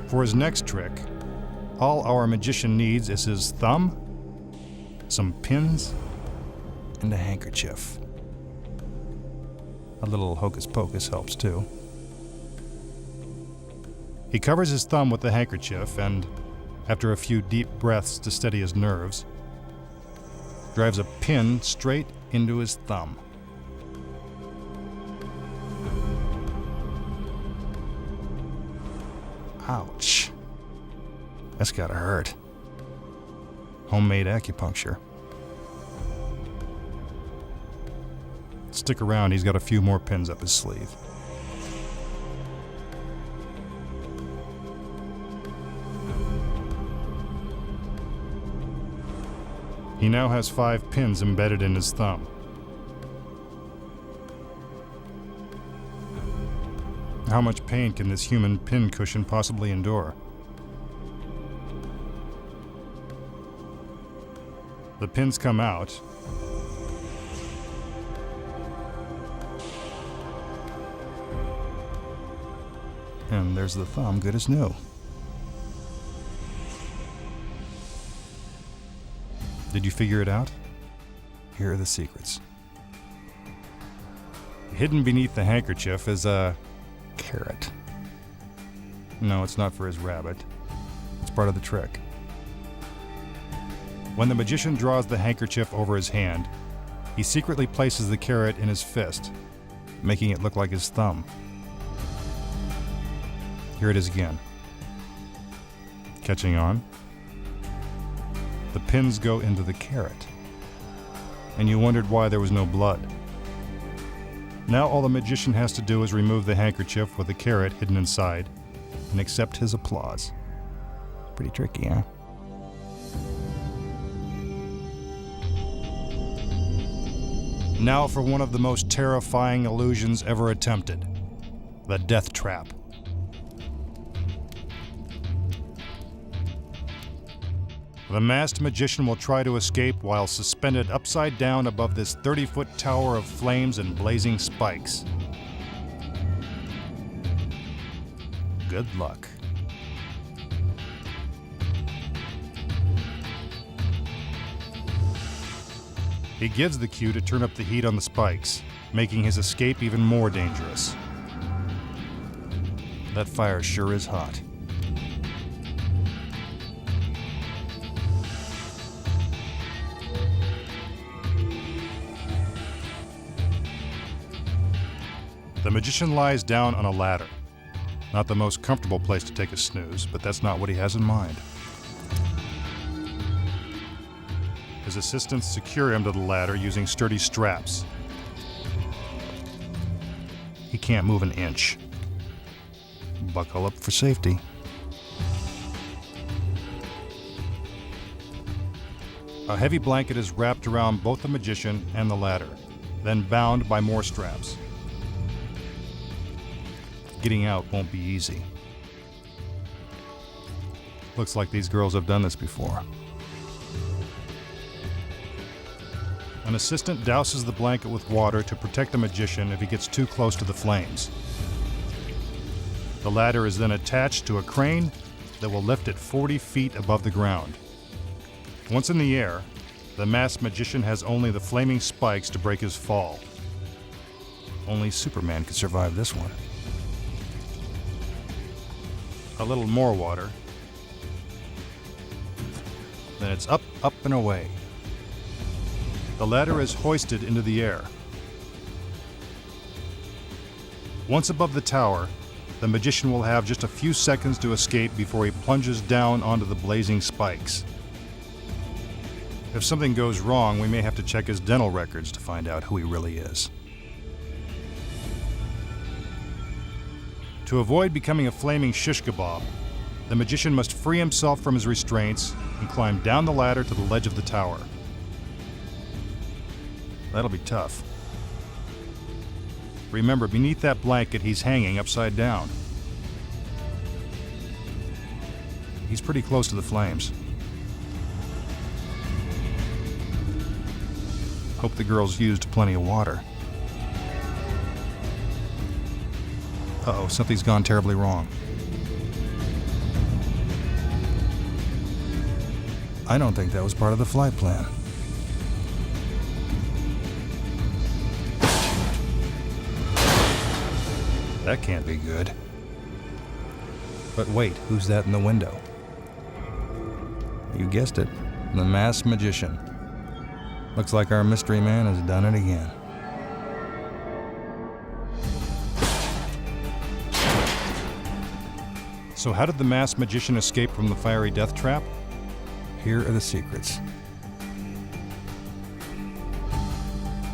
For his next trick, all our magician needs is his thumb, some pins, and a handkerchief. A little hocus pocus helps too. He covers his thumb with the handkerchief and, after a few deep breaths to steady his nerves, drives a pin straight into his thumb. Ouch. That's gotta hurt. Homemade acupuncture. Stick around, he's got a few more pins up his sleeve. He now has 5 pins embedded in his thumb. How much pain can this human pin cushion possibly endure? The pins come out. And there's the thumb, good as new. Did you figure it out? Here are the secrets. Hidden beneath the handkerchief is a carrot. No, it's not for his rabbit. It's part of the trick. When the magician draws the handkerchief over his hand, he secretly places the carrot in his fist, making it look like his thumb. Here it is again. Catching on? The pins go into the carrot, and you wondered why there was no blood. Now all the magician has to do is remove the handkerchief with the carrot hidden inside and accept his applause. Pretty tricky, huh? Now for one of the most terrifying illusions ever attempted, the Death Trap. The masked magician will try to escape while suspended upside down above this 30-foot tower of flames and blazing spikes. Good luck. He gives the cue to turn up the heat on the spikes, making his escape even more dangerous. That fire sure is hot. The magician lies down on a ladder. Not the most comfortable place to take a snooze, but that's not what he has in mind. His assistants secure him to the ladder using sturdy straps. He can't move an inch. Buckle up for safety. A heavy blanket is wrapped around both the magician and the ladder, then bound by more straps. Getting out won't be easy. Looks like these girls have done this before. An assistant douses the blanket with water to protect the magician if he gets too close to the flames. The ladder is then attached to a crane that will lift it 40 feet above the ground. Once in the air, the masked magician has only the flaming spikes to break his fall. Only Superman could survive this one. A little more water. Then it's up, up, and away. The ladder is hoisted into the air. Once above the tower, the magician will have just a few seconds to escape before he plunges down onto the blazing spikes. If something goes wrong, we may have to check his dental records to find out who he really is. To avoid becoming a flaming shish kebab, the magician must free himself from his restraints and climb down the ladder to the ledge of the tower. That'll be tough. Remember, beneath that blanket, he's hanging upside down. He's pretty close to the flames. Hope the girls used plenty of water. Uh-oh, something's gone terribly wrong. I don't think that was part of the flight plan. That can't be good. But wait, who's that in the window? You guessed it, the masked magician. Looks like our mystery man has done it again. So how did the masked magician escape from the fiery death trap? Here are the secrets.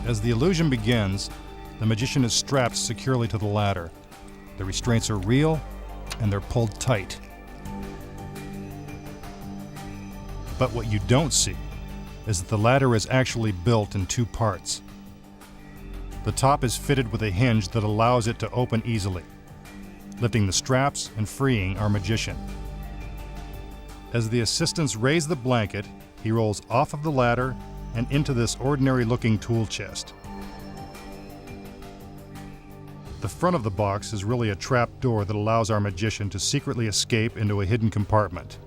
As the illusion begins, the magician is strapped securely to the ladder. The restraints are real, and they're pulled tight. But what you don't see is that the ladder is actually built in two parts. The top is fitted with a hinge that allows it to open easily, lifting the straps and freeing our magician. As the assistants raise the blanket, he rolls off of the ladder and into this ordinary-looking tool chest. The front of the box is really a trap door that allows our magician to secretly escape into a hidden compartment.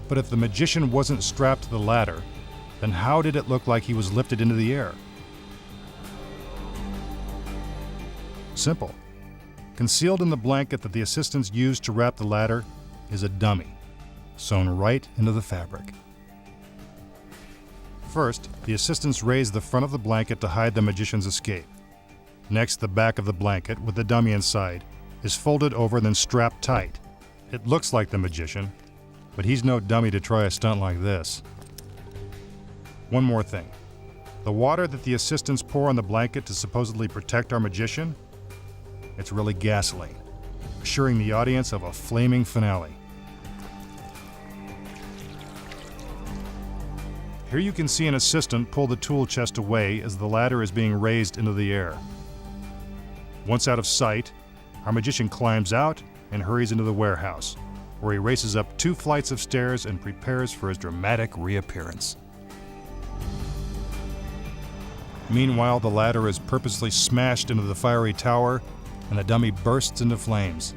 But if the magician wasn't strapped to the ladder, then how did it look like he was lifted into the air? Simple. Concealed in the blanket that the assistants used to wrap the ladder is a dummy, sewn right into the fabric. First, the assistants raise the front of the blanket to hide the magician's escape. Next, the back of the blanket, with the dummy inside, is folded over and then strapped tight. It looks like the magician, but he's no dummy to try a stunt like this. One more thing. The water that the assistants pour on the blanket to supposedly protect our magician, it's really gasoline, assuring the audience of a flaming finale. Here you can see an assistant pull the tool chest away as the ladder is being raised into the air. Once out of sight, our magician climbs out and hurries into the warehouse, where he races up 2 flights of stairs and prepares for his dramatic reappearance. Meanwhile, the ladder is purposely smashed into the fiery tower, and the dummy bursts into flames,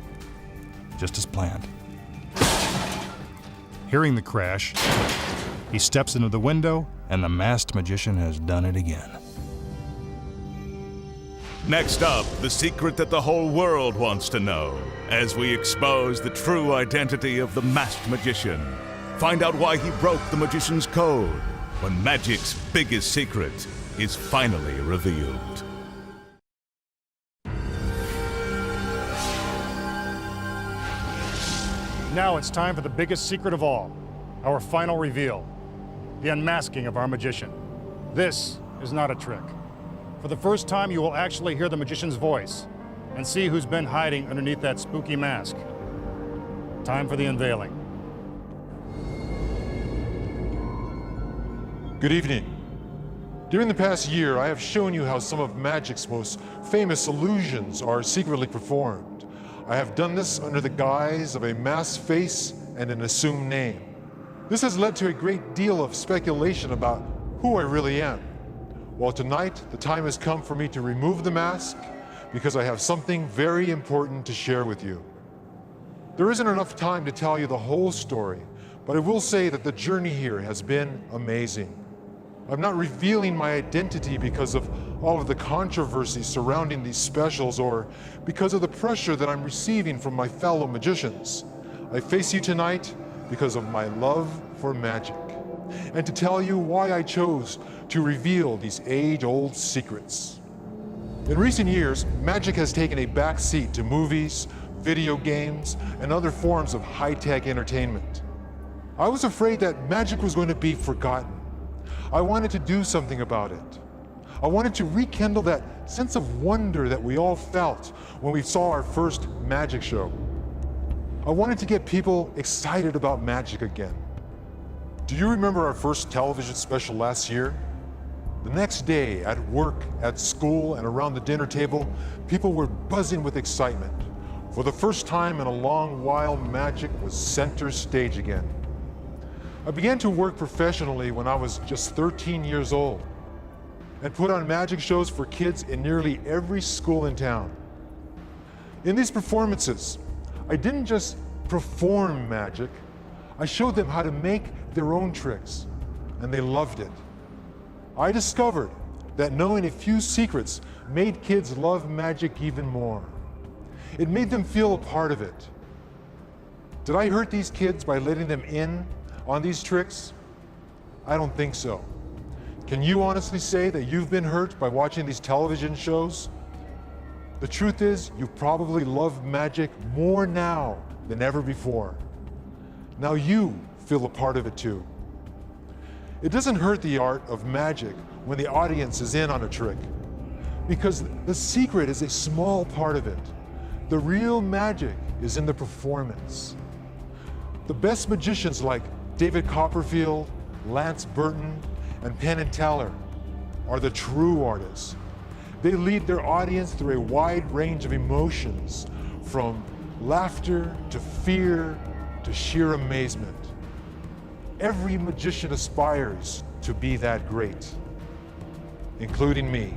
just as planned. Hearing the crash, he steps into the window, and the masked magician has done it again. Next up, the secret that the whole world wants to know, as we expose the true identity of the masked magician. Find out why he broke the magician's code, when magic's biggest secret is finally revealed. Now it's time for the biggest secret of all, our final reveal, the unmasking of our magician. This is not a trick. For the first time, you will actually hear the magician's voice and see who's been hiding underneath that spooky mask. Time for the unveiling. Good evening. During the past year, I have shown you how some of magic's most famous illusions are secretly performed. I have done this under the guise of a masked face and an assumed name. This has led to a great deal of speculation about who I really am. Well, tonight, the time has come for me to remove the mask because I have something very important to share with you. There isn't enough time to tell you the whole story, but I will say that the journey here has been amazing. I'm not revealing my identity because of all of the controversy surrounding these specials or because of the pressure that I'm receiving from my fellow magicians. I face you tonight because of my love for magic and to tell you why I chose to reveal these age-old secrets. In recent years, magic has taken a back seat to movies, video games, and other forms of high-tech entertainment. I was afraid that magic was going to be forgotten. I wanted to do something about it. I wanted to rekindle that sense of wonder that we all felt when we saw our first magic show. I wanted to get people excited about magic again. Do you remember our first television special last year? The next day, at work, at school, and around the dinner table, people were buzzing with excitement. For the first time in a long while, magic was center stage again. I began to work professionally when I was just 13 years old and put on magic shows for kids in nearly every school in town. In these performances, I didn't just perform magic, I showed them how to make their own tricks, and they loved it. I discovered that knowing a few secrets made kids love magic even more. It made them feel a part of it. Did I hurt these kids by letting them in on these tricks? I don't think so. Can you honestly say that you've been hurt by watching these television shows? The truth is, you probably love magic more now than ever before. Now you feel a part of it too. It doesn't hurt the art of magic when the audience is in on a trick, because the secret is a small part of it. The real magic is in the performance. The best magicians like David Copperfield, Lance Burton, and Penn and Teller are the true artists. They lead their audience through a wide range of emotions, from laughter to fear to sheer amazement. Every magician aspires to be that great, including me.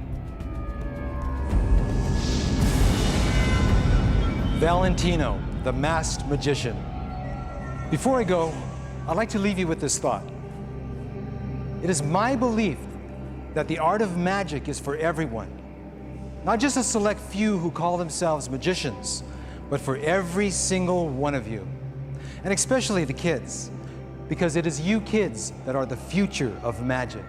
Valentino, the masked magician. Before I go, I'd like to leave you with this thought. It is my belief that the art of magic is for everyone, not just a select few who call themselves magicians, but for every single one of you, and especially the kids, because it is you kids that are the future of magic.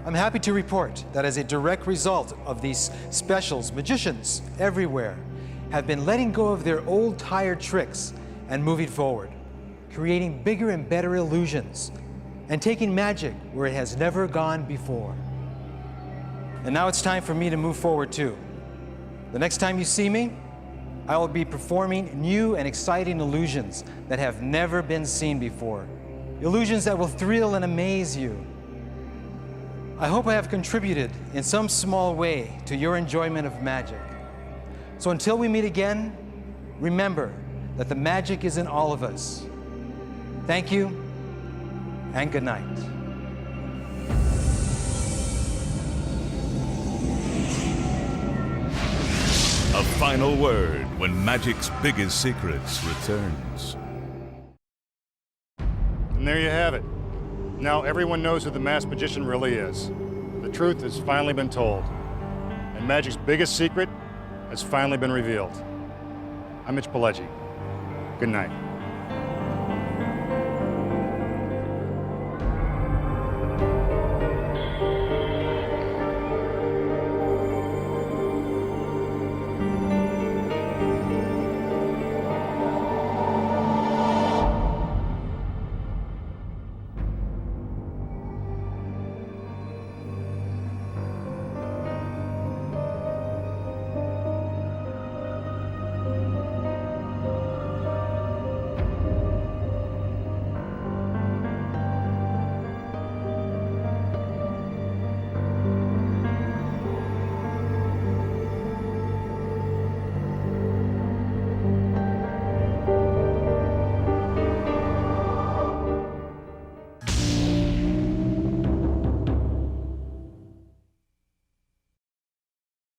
I'm happy to report that as a direct result of these specials, magicians everywhere have been letting go of their old tired tricks and moving forward, creating bigger and better illusions, and taking magic where it has never gone before. And now it's time for me to move forward too. The next time you see me, I will be performing new and exciting illusions that have never been seen before. Illusions that will thrill and amaze you. I hope I have contributed in some small way to your enjoyment of magic. So until we meet again, remember that the magic is in all of us. Thank you, and good night. A final word when magic's biggest secrets returns. And there you have it. Now everyone knows who the masked magician really is. The truth has finally been told. And magic's biggest secret has finally been revealed. I'm Mitch Pileggi. Good night.